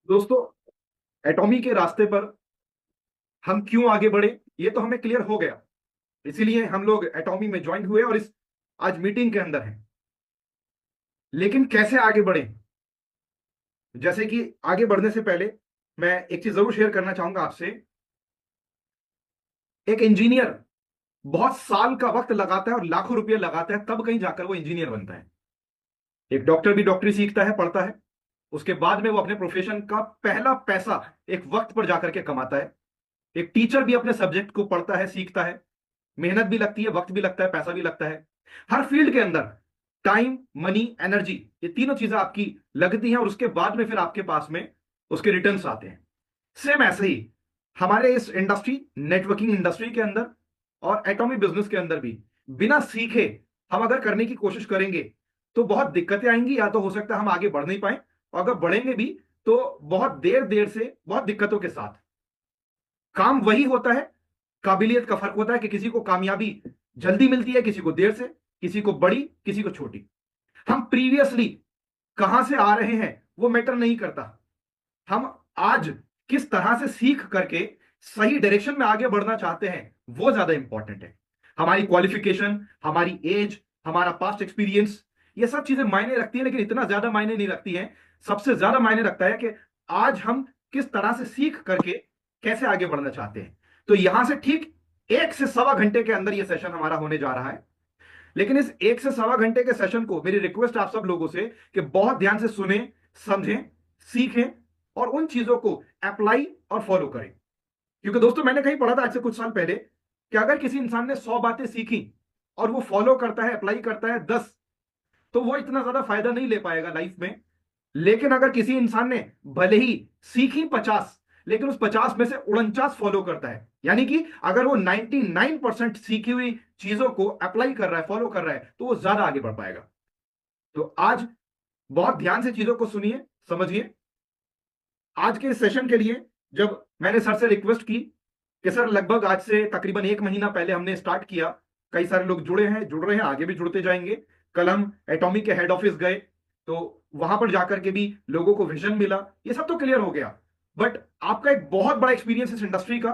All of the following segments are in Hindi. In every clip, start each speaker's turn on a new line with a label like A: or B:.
A: दोस्तों, एटॉमी के रास्ते पर हम क्यों आगे बढ़े ये तो हमें क्लियर हो गया। इसीलिए हम लोग एटॉमी में ज्वाइन हुए और इस आज मीटिंग के अंदर हैं। लेकिन कैसे आगे बढ़े, जैसे कि आगे बढ़ने से पहले मैं एक चीज जरूर शेयर करना चाहूंगा आपसे। एक इंजीनियर बहुत साल का वक्त लगाता है और लाखों रुपए लगाता है, तब कहीं जाकर वो इंजीनियर बनता है। एक डॉक्टर भी डॉक्टरी सीखता है, पढ़ता है, उसके बाद में वो अपने प्रोफेशन का पहला पैसा एक वक्त पर जाकर के कमाता है। एक टीचर भी अपने सब्जेक्ट को पढ़ता है, सीखता है, मेहनत भी लगती है, वक्त भी लगता है, पैसा भी लगता है। हर फील्ड के अंदर टाइम, मनी, एनर्जी, ये तीनों चीजें आपकी लगती हैं और उसके बाद में फिर आपके पास में उसके रिटर्न्स आते हैं। सेम ऐसे ही हमारे इस इंडस्ट्री, नेटवर्किंग इंडस्ट्री के अंदर और एटॉमिक बिजनेस के अंदर भी बिना सीखे हम अगर करने की कोशिश करेंगे तो बहुत दिक्कतें आएंगी, या तो हो सकता है हम आगे बढ़ नहीं पाए, और अगर बढ़ेंगे भी तो बहुत देर देर से, बहुत दिक्कतों के साथ। काम वही होता है, काबिलियत का फर्क होता है कि किसी को कामयाबी जल्दी मिलती है, किसी को देर से, किसी को बड़ी, किसी को छोटी। हम प्रीवियसली कहां से आ रहे हैं वो मैटर नहीं करता, हम आज किस तरह से सीख करके सही डायरेक्शन में आगे बढ़ना चाहते हैं वो ज्यादा इंपॉर्टेंट है। हमारी क्वालिफिकेशन, हमारी एज, हमारा पास्ट एक्सपीरियंस, ये सब चीजें मायने रखती है, लेकिन इतना ज्यादा मायने नहीं रखती है। सबसे ज्यादा मायने रखता है कि आज हम किस तरह से सीख करके कैसे आगे बढ़ना चाहते हैं। तो यहां से ठीक 1 से 1.25 घंटे के अंदर यह सेशन हमारा होने जा रहा है। लेकिन इस 1 से 1.25 घंटे के सेशन को मेरी रिक्वेस्ट आप सब लोगों से कि बहुत ध्यान से सुने, समझें, सीखें और उन चीजों को अप्लाई और फॉलो करें। क्योंकि दोस्तों, मैंने कहीं पढ़ा था आज से कुछ साल पहले कि अगर किसी इंसान ने 100 बातें सीखी और वो फॉलो करता है, अप्लाई करता है 10, तो वो इतना ज्यादा फायदा नहीं ले पाएगा लाइफ में। लेकिन अगर किसी इंसान ने भले ही सीखी 50, लेकिन उस 50 में से 49 फॉलो करता है, यानी कि अगर वो 99% सीखी हुई चीजों को अप्लाई कर रहा है, फॉलो कर रहा है, तो वो ज्यादा आगे बढ़ पाएगा। तो आज बहुत ध्यान से चीजों को सुनिए, समझिए। आज के सेशन के लिए जब मैंने सर से रिक्वेस्ट की कि सर, लगभग आज से तकरीबन 1 महीना पहले हमने स्टार्ट किया, कई सारे लोग जुड़े हैं, जुड़ रहे हैं, आगे भी जुड़ते जाएंगे। कल हम एटॉमिक के हेड ऑफिस गए तो वहां पर जाकर के भी लोगों को विजन मिला, ये सब तो क्लियर हो गया। बट आपका एक बहुत बड़ा एक्सपीरियंस इस इंडस्ट्री का,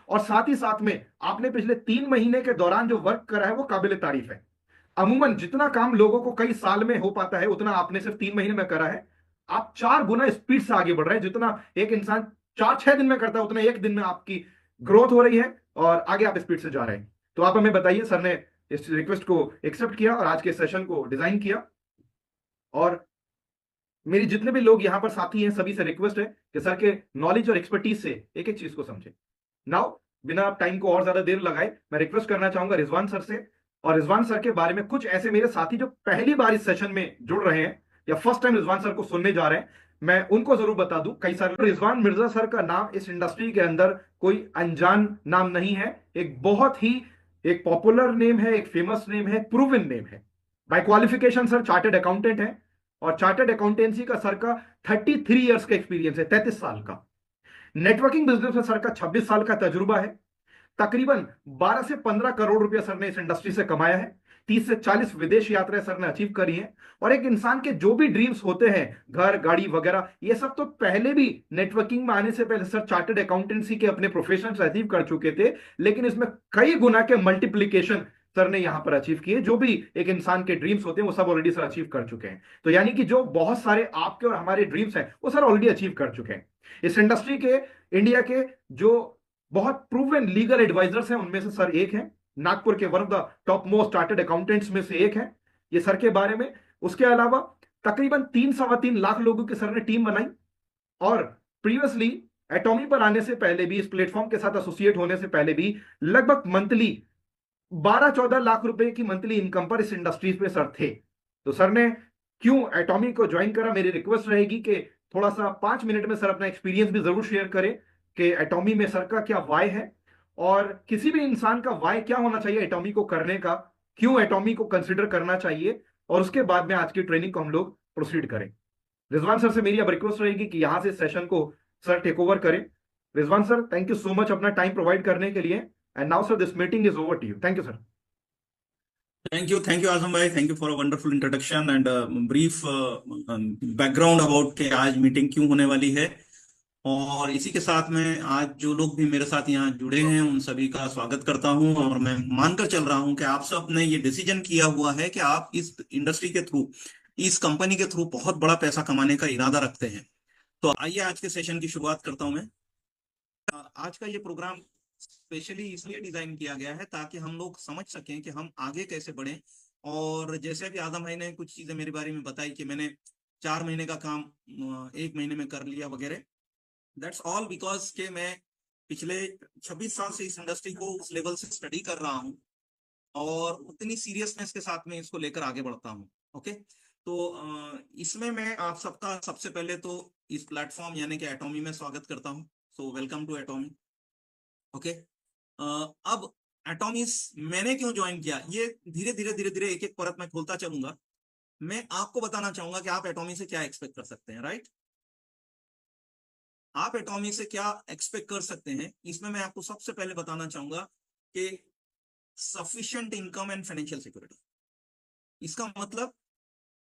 A: और साथ ही साथ में आपने पिछले 3 महीने के दौरान जो वर्क करा है वो काबिल तारीफ है। अमूमन जितना काम लोगों को कई साल में हो पाता है, उतना आपने सिर्फ 3 महीने में करा है। आप 4 गुना स्पीड से आगे बढ़ रहे हैं। जितना एक इंसान 4-6 दिन में करता है, उतना एक दिन में आपकी ग्रोथ हो रही है और आगे आप स्पीड से जा रहे हैं। तो आप हमें बताइए। सर ने इस रिक्वेस्ट को एक्सेप्ट किया और आज के सेशन को डिजाइन किया। और मेरी जितने भी लोग यहां पर साथी हैं, सभी से रिक्वेस्ट है कि सर के नॉलेज और एक्सपर्टीज से एक एक चीज को समझे। नाउ, बिना टाइम को और ज्यादा देर लगाए, मैं रिक्वेस्ट करना चाहूंगा रिजवान सर से। और रिजवान सर के बारे में कुछ ऐसे मेरे साथी जो पहली बार इस सेशन में जुड़ रहे हैं या फर्स्ट टाइम रिजवान सर को सुनने जा रहे हैं, मैं उनको जरूर बता दूं। कई सारे रिजवान मिर्जा सर का नाम इस इंडस्ट्री के अंदर कोई अनजान नाम नहीं है। एक बहुत ही एक पॉपुलर नेम है, एक फेमस नेम है, प्रूवन नेम है। By qualification sir chartered accountant है, और चार्टर्ड अकाउंटेंसी का सर का 33 ईयर्स का एक्सपीरियंस है, 33 साल का। नेटवर्किंग बिजनेस में सर का 26 साल का तजुर्बा है। तकरीबन 12 से 15 करोड़ रुपया सर ने इस इंडस्ट्री से कमाया है। 30 से 40 विदेश यात्राएं सर ने अचीव करी हैं। और एक इंसान के जो भी ड्रीम्स होते हैं, घर, गाड़ी वगैरह, ये सब तो पहले भी नेटवर्किंग में आने से पहले सर चार्टर्ड अकाउंटेंसी के अपने प्रोफेशन से अचीव कर चुके थे। लेकिन इसमें कई गुना के मल्टीप्लीकेशन सर ने यहां पर अचीव किए। जो भी एक इंसान के ड्रीम्स होते हैं वो सब ऑलरेडी सर अचीव कर चुके हैं। तो यानी कि जो बहुत सारे आपके और हमारे ड्रीम्स हैं वो सर ऑलरेडी अचीव कर चुके हैं। इस इंडस्ट्री के, इंडिया के जो बहुत प्रूवन लीगल एडवाइजर्स हैं उनमें से सर एक हैं। नागपुर के one of the top most chartered accountants में से एक हैं ये सर के बारे में। उसके अलावा तकरीबन 3-3.25 लाख लोगों की सर ने टीम बनाई। और प्रीवियसली एटॉमी पर आने से पहले भी, इस प्लेटफॉर्म के साथ एसोसिएट होने से पहले भी, लगभग मंथली 12-14 लाख रुपए की मंथली इनकम पर इस इंडस्ट्रीज पे सर थे। तो सर ने क्यों एटॉमी को ज्वाइन करा, मेरी रिक्वेस्ट रहेगी कि थोड़ा सा 5 मिनट में सर अपना एक्सपीरियंस भी जरूर शेयर करें कि एटॉमी में सर का क्या वाय है, और किसी भी इंसान का वाय क्या होना चाहिए एटॉमी को करने का, क्यों एटॉमी को कंसिडर करना चाहिए। और उसके बाद में आज की ट्रेनिंग को हम लोग प्रोसीड करें। रिजवान सर से मेरी अब रिक्वेस्ट रहेगी कि यहां से सेशन को सर टेक ओवर करें। Rizwan sir, thank you so much अपना टाइम प्रोवाइड करने के लिए। And now sir, this meeting is over to you. Thank you sir.
B: Thank you Azam भाई। Thank you for a wonderful introduction and brief background about के आज मीटिंग क्यों होने वाली है। और इसी के साथ में आज जो लोग भी मेरे साथ यहाँ जुड़े हैं उन सभी का स्वागत करता हूँ। और मैं मानकर चल रहा हूँ कि आप सब ने ये डिसीजन किया हुआ है कि आप इस इंडस्ट्री के थ्रू, इस कंपनी के थ्रू बहुत बड़ा पैसा कमाने का इरादा रखते हैं। तो आइए आज के सेशन की शुरुआत करता हूँ मैं। आज का ये प्रोग्राम स्पेशली इसलिए डिजाइन किया गया है ताकि हम लोग समझ सकें कि हम आगे कैसे बढ़ें। और जैसे भी आदम भाई ने कुछ चीजें मेरे बारे में बताई कि मैंने 4 महीने का काम 1 महीने में कर लिया वगैरह, दैट्स ऑल बिकॉज के मैं पिछले 26 साल से इस इंडस्ट्री को उस लेवल से स्टडी कर रहा हूँ और उतनी सीरियसनेस के साथ में इसको लेकर आगे बढ़ता हूँ। ओके, तो इसमें मैं आप सबका सबसे पहले तो इस प्लेटफॉर्म यानी कि एटॉमी में स्वागत करता हूँ। So welcome to Atomy. Okay, अब एटॉमिस मैंने क्यों ज्वाइन किया, ये धीरे धीरे एक एक परत में खोलता चलूंगा। मैं आपको बताना चाहूंगा कि आप एटॉमी से क्या एक्सपेक्ट कर सकते हैं, राइट? आप एटॉमी से क्या एक्सपेक्ट कर सकते हैं, इसमें मैं आपको सबसे पहले बताना चाहूंगा कि sufficient income and financial security. इसका मतलब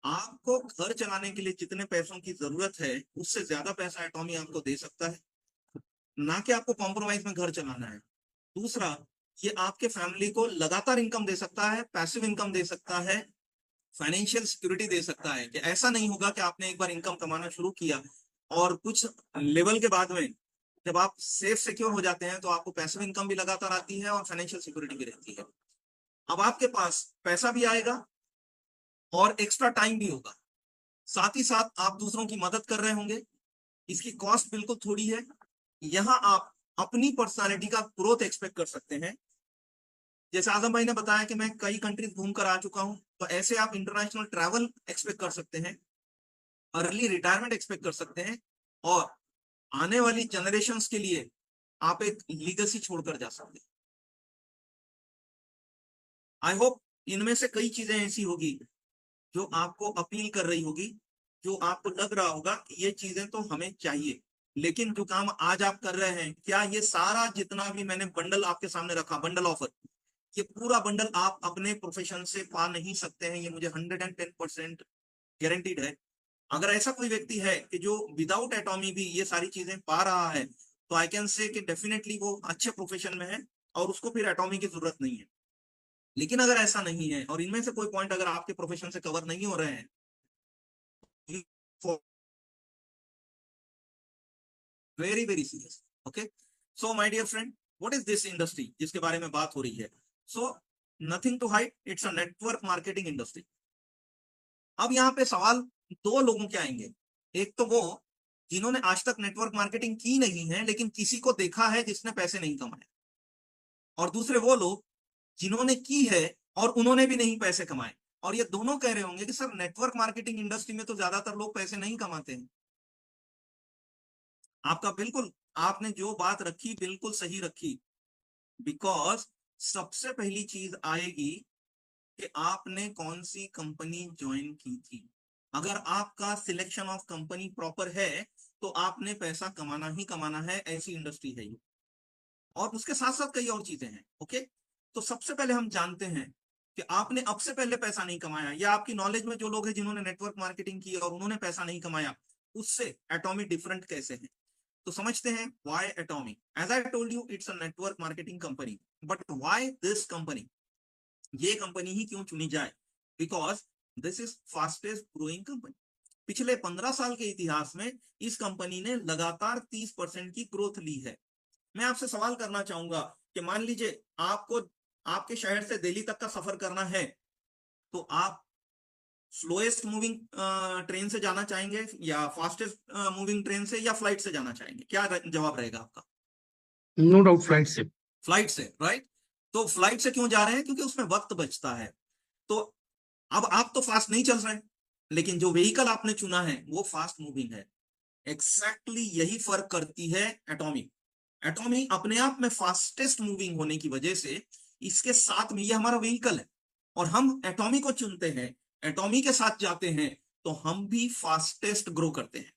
B: आपको घर चलाने के लिए जितने पैसों की जरूरत है उससे ज्यादा पैसा एटॉमी आपको दे सकता है, ना कि आपको कॉम्प्रोमाइज में घर चलाना है। दूसरा, ये आपके फैमिली को लगातार इनकम दे सकता है, पैसिव इनकम दे सकता है, फाइनेंशियल सिक्योरिटी दे सकता है कि ऐसा नहीं होगा कि आपने एक बार इनकम कमाना शुरू किया और कुछ लेवल के बाद में जब आप सेफ सिक्योर हो जाते हैं तो आपको पैसिव इनकम भी लगातार आती है और फाइनेंशियल सिक्योरिटी भी रहती है। अब आपके पास पैसा भी आएगा और एक्स्ट्रा टाइम भी होगा, साथ ही साथ आप दूसरों की मदद कर रहे होंगे। इसकी कॉस्ट बिल्कुल थोड़ी है। यहाँ आप अपनी पर्सनालिटी का ग्रोथ एक्सपेक्ट कर सकते हैं। जैसे आजम भाई ने बताया कि मैं कई कंट्रीज घूम कर आ चुका हूं, तो ऐसे आप इंटरनेशनल ट्रैवल एक्सपेक्ट कर सकते हैं, अर्ली रिटायरमेंट एक्सपेक्ट कर सकते हैं और आने वाली जनरेशन्स के लिए आप एक लीगेसी छोड़कर जा सकते हैं। आई होप इनमें से कई चीजें ऐसी होगी जो आपको अपील कर रही होगी, जो आपको लग रहा होगा कि ये चीजें तो हमें चाहिए। लेकिन जो काम आज आप कर रहे हैं, क्या ये सारा जितना भी मैंने बंडल आपके सामने रखा, बंडल ऑफर, ये पूरा बंडल आप अपने प्रोफेशन से पा नहीं सकते हैं? ये मुझे 110% गारंटीड है। अगर ऐसा कोई व्यक्ति है कि जो विदाउट एटॉमी भी ये सारी चीजें पा रहा है, तो आई कैन से कि डेफिनेटली वो अच्छे प्रोफेशन में है और उसको फिर एटॉमी की जरूरत नहीं है। लेकिन अगर ऐसा नहीं है और इनमें से कोई पॉइंट अगर आपके प्रोफेशन से कवर नहीं हो रहे हैं, very very serious. Okay, so my dear friend, what is this industry जिसके बारे में बात हो रही है? So nothing to hide, it's a network marketing industry. अब यहाँ पे सवाल दो लोगों के आएंगे। एक तो वो जिन्होंने आज तक नेटवर्क मार्केटिंग की नहीं है लेकिन किसी को देखा है जिसने पैसे नहीं कमाए, और दूसरे वो लोग जिन्होंने की है और उन्होंने भी नहीं पैसे कमाए। और ये दोनों कह रहे होंगे कि सर नेटवर्क मार्केटिंग इंडस्ट्री में तो ज्यादातर लोग पैसे नहीं कमाते हैं। आपका बिल्कुल, आपने जो बात रखी बिल्कुल सही रखी। बिकॉज सबसे पहली चीज आएगी कि आपने कौन सी कंपनी ज्वाइन की थी। अगर आपका सिलेक्शन ऑफ कंपनी प्रॉपर है तो आपने पैसा कमाना ही कमाना है, ऐसी इंडस्ट्री है ये। और उसके साथ साथ कई और चीजें हैं। ओके, तो सबसे पहले हम जानते हैं कि आपने अब से पहले पैसा नहीं कमाया, या आपकी नॉलेज में जो लोग हैं जिन्होंने नेटवर्क मार्केटिंग की और उन्होंने पैसा नहीं कमाया, उससे एटॉमी डिफरेंट कैसे है। तो समझते हैं why Atomy. As I told you, it's a network marketing company, but why this company, ये कंपनी ही क्यों चुनी जाए? Because this is fastest growing company. पिछले 15 साल के इतिहास में इस कंपनी ने लगातार 30% की ग्रोथ ली है। मैं आपसे सवाल करना चाहूंगा कि मान लीजिए आपको आपके शहर से दिल्ली तक का सफर करना है, तो आप स्लोएस्ट मूविंग ट्रेन से जाना चाहेंगे या फास्टेस्ट मूविंग ट्रेन से या फ्लाइट से जाना चाहेंगे? क्या जवाब रहेगा आपका?
C: नो डाउट फ्लाइट से।
B: फ्लाइट से, राइट? तो फ्लाइट से क्यों जा रहे हैं? क्योंकि उसमें वक्त बचता है। तो अब आप तो फास्ट नहीं चल रहे हैं, लेकिन जो व्हीकल आपने चुना है वो फास्ट मूविंग है। एग्जैक्टली यही फर्क करती है एटॉमी। एटॉमी अपने आप में फास्टेस्ट मूविंग होने की वजह से इसके साथ में ये हमारा व्हीकल है और हम एटॉमी को चुनते हैं, एटॉमी के साथ जाते हैं, तो हम भी फास्टेस्ट ग्रो करते हैं।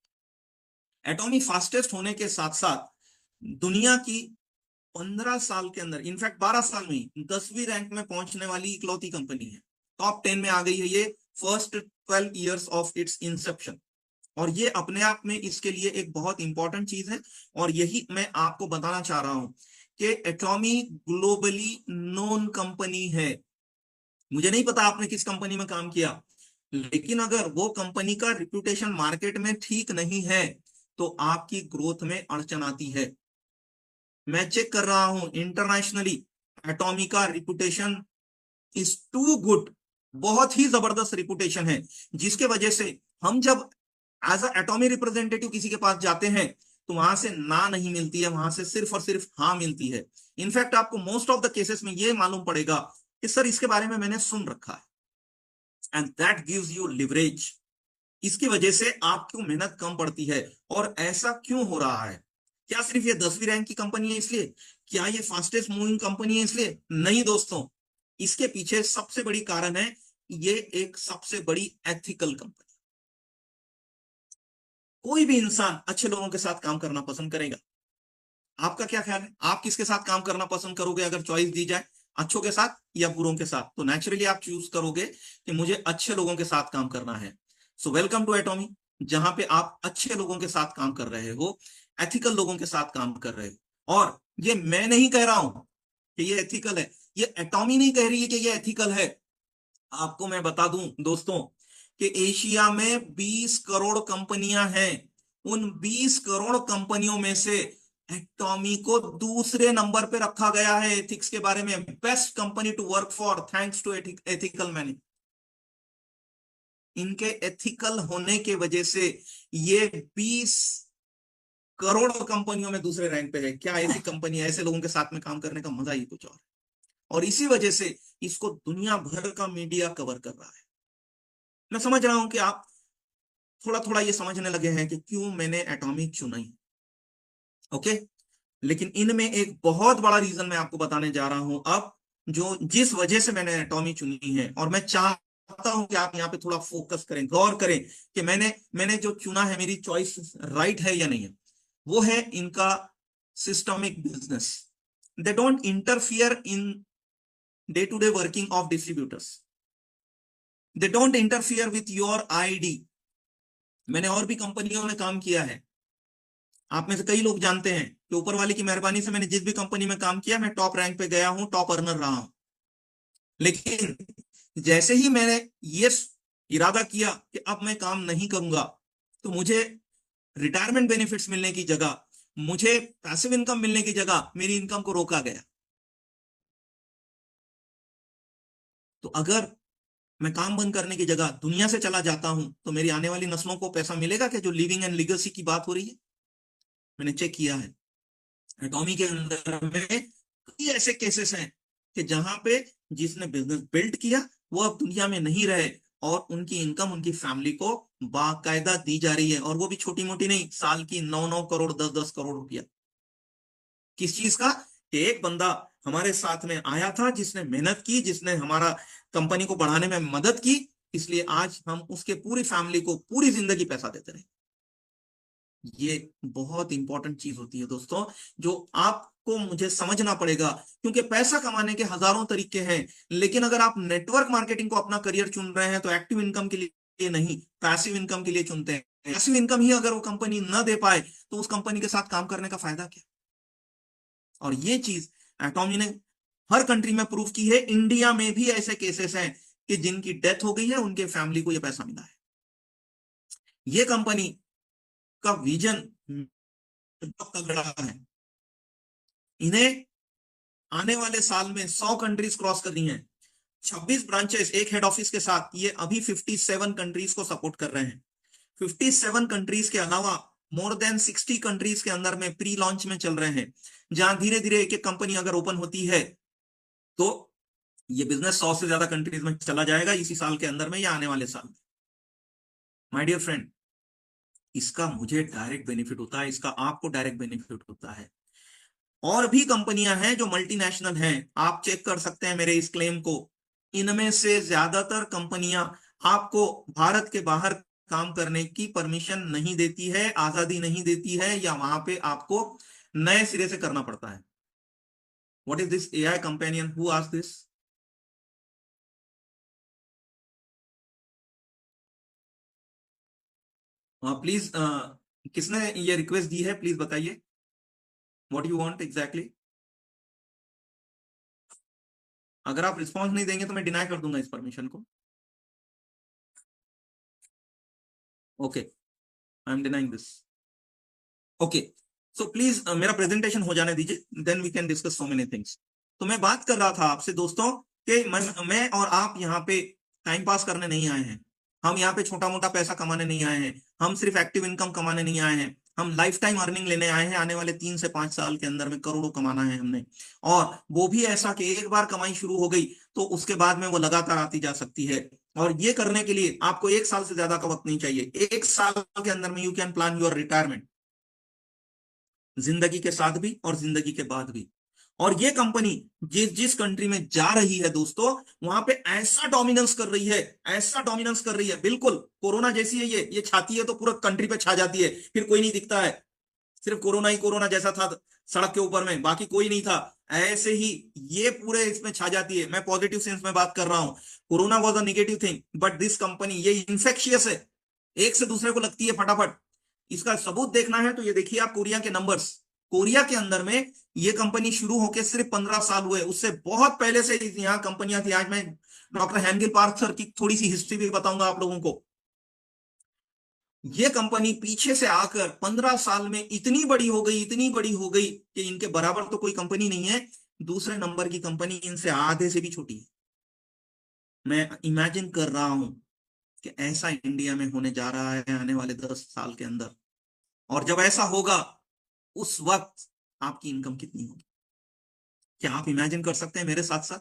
B: एटॉमी फास्टेस्ट होने के साथ साथ दुनिया की 15 साल के अंदर, इनफैक्ट 12 साल में ही 10वीं रैंक में पहुंचने वाली इकलौती कंपनी है। टॉप 10 में आ गई है ये first 12 years of its inception. और ये अपने आप में इसके लिए एक बहुत इंपॉर्टेंट चीज है। और यही मैं आपको बताना चाह रहा हूं कि एटॉमी ग्लोबली नोन कंपनी है। मुझे नहीं पता आपने किस कंपनी में काम किया, लेकिन अगर वो कंपनी का रिप्यूटेशन मार्केट में ठीक नहीं है तो आपकी ग्रोथ में अड़चन आती है। मैं चेक कर रहा हूं इंटरनेशनली, एटॉमी का रिप्यूटेशन इज टू गुड, बहुत ही जबरदस्त रिप्यूटेशन है, जिसके वजह से हम जब एज अ एटॉमी रिप्रेजेंटेटिव किसी के पास जाते हैं तो वहां से ना नहीं मिलती है, वहां से सिर्फ और सिर्फ हाँ मिलती है। इनफैक्ट आपको मोस्ट ऑफ द केसेस में ये मालूम पड़ेगा कि सर इसके बारे में मैंने सुन रखा है, and that gives you leverage. इसकी वजह से आपको मेहनत कम पड़ती है। और ऐसा क्यों हो रहा है? क्या सिर्फ ये 10वीं रैंक की कंपनी है इसलिए? क्या ये फास्टेस्ट मूविंग कंपनी है इसलिए? नहीं दोस्तों, इसके पीछे सबसे बड़ी कारण है, ये एक सबसे बड़ी एथिकल कंपनी। कोई भी इंसान अच्छे लोगों के साथ काम करना पसंद करेगा। आपका क्या ख्याल है, आप किसके साथ काम करना पसंद करोगे? अगर चॉइस दी जाए अच्छों के साथ या बुरों के साथ, तो नेचुरली आप चूज करोगे कि मुझे अच्छे लोगों के साथ काम करना है। सो वेलकम टू एटॉमी, जहां पे आप अच्छे लोगों के साथ काम कर रहे हो, एथिकल लोगों के साथ काम कर रहे हो। और ये मैं नहीं कह रहा हूं कि ये एथिकल है, ये एटॉमी नहीं कह रही है कि ये एथिकल है। आपको मैं बता दूं दोस्तों कि एशिया में 20 करोड़ कंपनियां हैं। उन 20 करोड़ कंपनियों में से एटॉमी को दूसरे नंबर पे रखा गया है एथिक्स के बारे में, best company to work for thanks to ethical management. इनके एथिकल होने के वजह से ये 20 करोड़ कंपनियों में दूसरे रैंक पे है। क्या ऐसी कंपनी है, ऐसे लोगों के साथ में काम करने का मजा ही कुछ और इसी वजह से इसको दुनिया भर का मीडिया कवर कर रहा है। मैं समझ रहा हूं कि आप थोड़ा थोड़ा ये समझने लगे हैं कि क्यों मैंने एटॉमी चुनी। ओके, लेकिन इनमें एक बहुत बड़ा रीजन मैं आपको बताने जा रहा हूं अब, जो जिस वजह से मैंने एटॉमी चुनी है। और मैं चाहता हूं कि आप यहाँ पे थोड़ा फोकस करें, गौर करें कि मैंने मैंने जो चुना है, मेरी चॉइस राइट है या नहीं है। वो है इनका systemic business. They don't interfere in day to day working of distributors, they don't interfere with your ID. मैंने और भी कंपनियों में काम किया है, आप में से कई लोग जानते हैं कि ऊपर वाले की मेहरबानी से मैंने जिस भी कंपनी में काम किया, मैं टॉप रैंक पे गया हूं, टॉप अर्नर रहा हूं। लेकिन जैसे ही मैंने ये इरादा किया कि अब मैं काम नहीं करूंगा, तो मुझे रिटायरमेंट बेनिफिट्स मिलने की जगह, मुझे पैसिव इनकम मिलने की जगह मेरी इनकम को रोका गया। तो अगर मैं काम बंद करने की जगह दुनिया से चला जाता हूं, तो मेरी आने वाली नस्लों को पैसा मिलेगा क्या? जो लिविंग एंड लीगेसी की बात हो रही है, मैंने चेक किया है एटॉमी के अंदर में कई ऐसे केसेस हैं कि जहां पे जिसने बिजनेस बिल्ड किया वो अब दुनिया में नहीं रहे, और उनकी इनकम उनकी फैमिली को बाकायदा दी जा रही है, और वो भी छोटी मोटी नहीं, साल की 9-9 करोड़ 10-10 करोड़ रुपया। किस चीज का? कि एक बंदा हमारे साथ में आया था, जिसने मेहनत की, जिसने हमारा कंपनी को बढ़ाने में मदद की, इसलिए आज हम उसके पूरी फैमिली को पूरी जिंदगी पैसा देते रहे। ये बहुत इंपॉर्टेंट चीज होती है दोस्तों, जो आपको मुझे समझना पड़ेगा, क्योंकि पैसा कमाने के हजारों तरीके हैं। लेकिन अगर आप नेटवर्क मार्केटिंग को अपना करियर चुन रहे हैं, तो एक्टिव इनकम के लिए नहीं, पैसिव इनकम के लिए चुनते हैं। पैसिव इनकम ही अगर वो कंपनी न दे पाए, तो उस कंपनी के साथ काम करने का फायदा क्या? और ये चीज एटॉमी ने हर कंट्री में प्रूव की है। इंडिया में भी ऐसे केसेस हैं कि जिनकी डेथ हो गई है, उनके फैमिली को यह पैसा मिला है। ये कंपनी का विजन बहुत तगड़ा है। इन्हें आने वाले साल में 100 कंट्रीज क्रॉस करनी है। 26 ब्रांचेस एक हेड ऑफिस के साथ, ये अभी 57 कंट्रीज को सपोर्ट कर रहे हैं। 57 कंट्रीज के अलावा मोर देन 60 कंट्रीज के अंदर में प्री लॉन्च में चल रहे हैं, जहां धीरे धीरे एक एक कंपनी अगर ओपन होती है, तो ये बिजनेस 100 से ज्यादा कंट्रीज में चला जाएगा इसी साल के अंदर में या आने वाले साल में। माय डियर फ्रेंड, इसका मुझे डायरेक्ट बेनिफिट होता है, इसका आपको डायरेक्ट बेनिफिट होता है। और भी कंपनियां हैं जो मल्टीनेशनल हैं, आप चेक कर सकते हैं मेरे इस क्लेम को। इनमें से ज्यादातर कंपनियां आपको भारत के बाहर काम करने की परमिशन नहीं देती है, आजादी नहीं देती है, या वहां पे आपको नए सिरे से करना पड़ता है। What is this AI companion, who asked this? Please किसने ये रिक्वेस्ट दी है, प्लीज बताइए व्हाट यू वांट एग्जैक्टली। अगर आप रिस्पॉन्स नहीं देंगे तो मैं डिनाई कर दूंगा इस परमिशन को। Okay, I am denying this. Okay, so please मेरा प्रेजेंटेशन हो जाने दीजिए, then we can discuss so many things. तो मैं बात कर रहा था आपसे दोस्तों कि मैं और आप यहाँ पे टाइम पास करने नहीं आए हैं। हम यहाँ पे छोटा मोटा पैसा कमाने नहीं आए हैं। हम सिर्फ एक्टिव इनकम कमाने नहीं आए हैं। हम लाइफ टाइम अर्निंग लेने आए हैं। आने वाले 3 से 5 साल के अंदर में करोड़ों कमाना है हमने। और वो भी ऐसा कि एक बार कमाई शुरू हो गई तो उसके बाद में वो लगातार आती जा सकती है। और ये करने के लिए आपको 1 साल से ज्यादा का वक्त नहीं चाहिए। 1 साल के अंदर में you can plan your retirement, जिंदगी के साथ भी और जिंदगी के बाद भी। और ये कंपनी जिस जिस कंट्री में जा रही है दोस्तों, वहां पे ऐसा डोमिनेंस कर रही है, ऐसा डोमिनेंस कर रही है, बिल्कुल कोरोना जैसी है। ये छाती है तो पूरा कंट्री पे छा जाती है, फिर कोई नहीं दिखता है। सिर्फ कोरोना ही कोरोना जैसा था सड़क के ऊपर में, बाकी कोई नहीं था। ऐसे ही ये पूरे इसमें छा जाती है। मैं पॉजिटिव सेंस में बात कर रहा हूं। Corona was a negative thing, but this company ये इंफेक्शियस है, एक से दूसरे को लगती है फटाफट। इसका सबूत देखना है तो ये देखिए आप कोरिया के नंबर्स। कोरिया के अंदर में ये कंपनी शुरू होकर सिर्फ 15 साल हुए, उससे बहुत पहले से यहाँ कंपनियां थी। आज मैं डॉक्टर हेनगिल पार्क सर की थोड़ी सी हिस्ट्री भी बताऊंगा आप लोगों को। ये कंपनी पीछे से आकर 15 साल में इतनी बड़ी हो गई, इतनी बड़ी हो गई कि इनके बराबर तो कोई कंपनी नहीं है। दूसरे नंबर की कंपनी इनसे आधे से भी छोटी है। मैं इमेजिन कर रहा हूं कि ऐसा इंडिया में होने जा रहा है आने वाले 10 साल के अंदर। और जब ऐसा होगा उस वक्त आपकी इनकम कितनी होगी, क्या आप इमेजिन कर सकते हैं मेरे साथ साथ?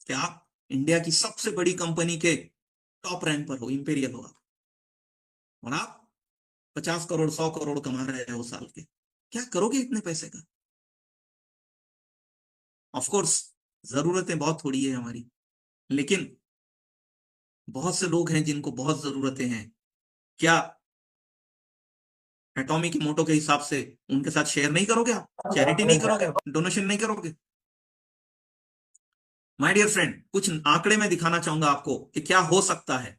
B: क्या आप इंडिया की सबसे बड़ी कंपनी के टॉप रैंक पर हो, इंपीरियल हो आप, और आप 50 करोड़ 100 करोड़ कमा रहे हैं उस साल के? क्या करोगे इतने पैसे का? ऑफ कोर्स जरूरतें बहुत थोड़ी है हमारी, लेकिन बहुत से लोग हैं जिनको बहुत जरूरतें हैं। क्या एटॉमी की मोटो के हिसाब से उनके साथ शेयर नहीं करोगे? आप चैरिटी नहीं करोगे? डोनेशन नहीं करोगे? माय डियर फ्रेंड, कुछ आंकड़े में दिखाना चाहूंगा आपको कि क्या हो सकता है।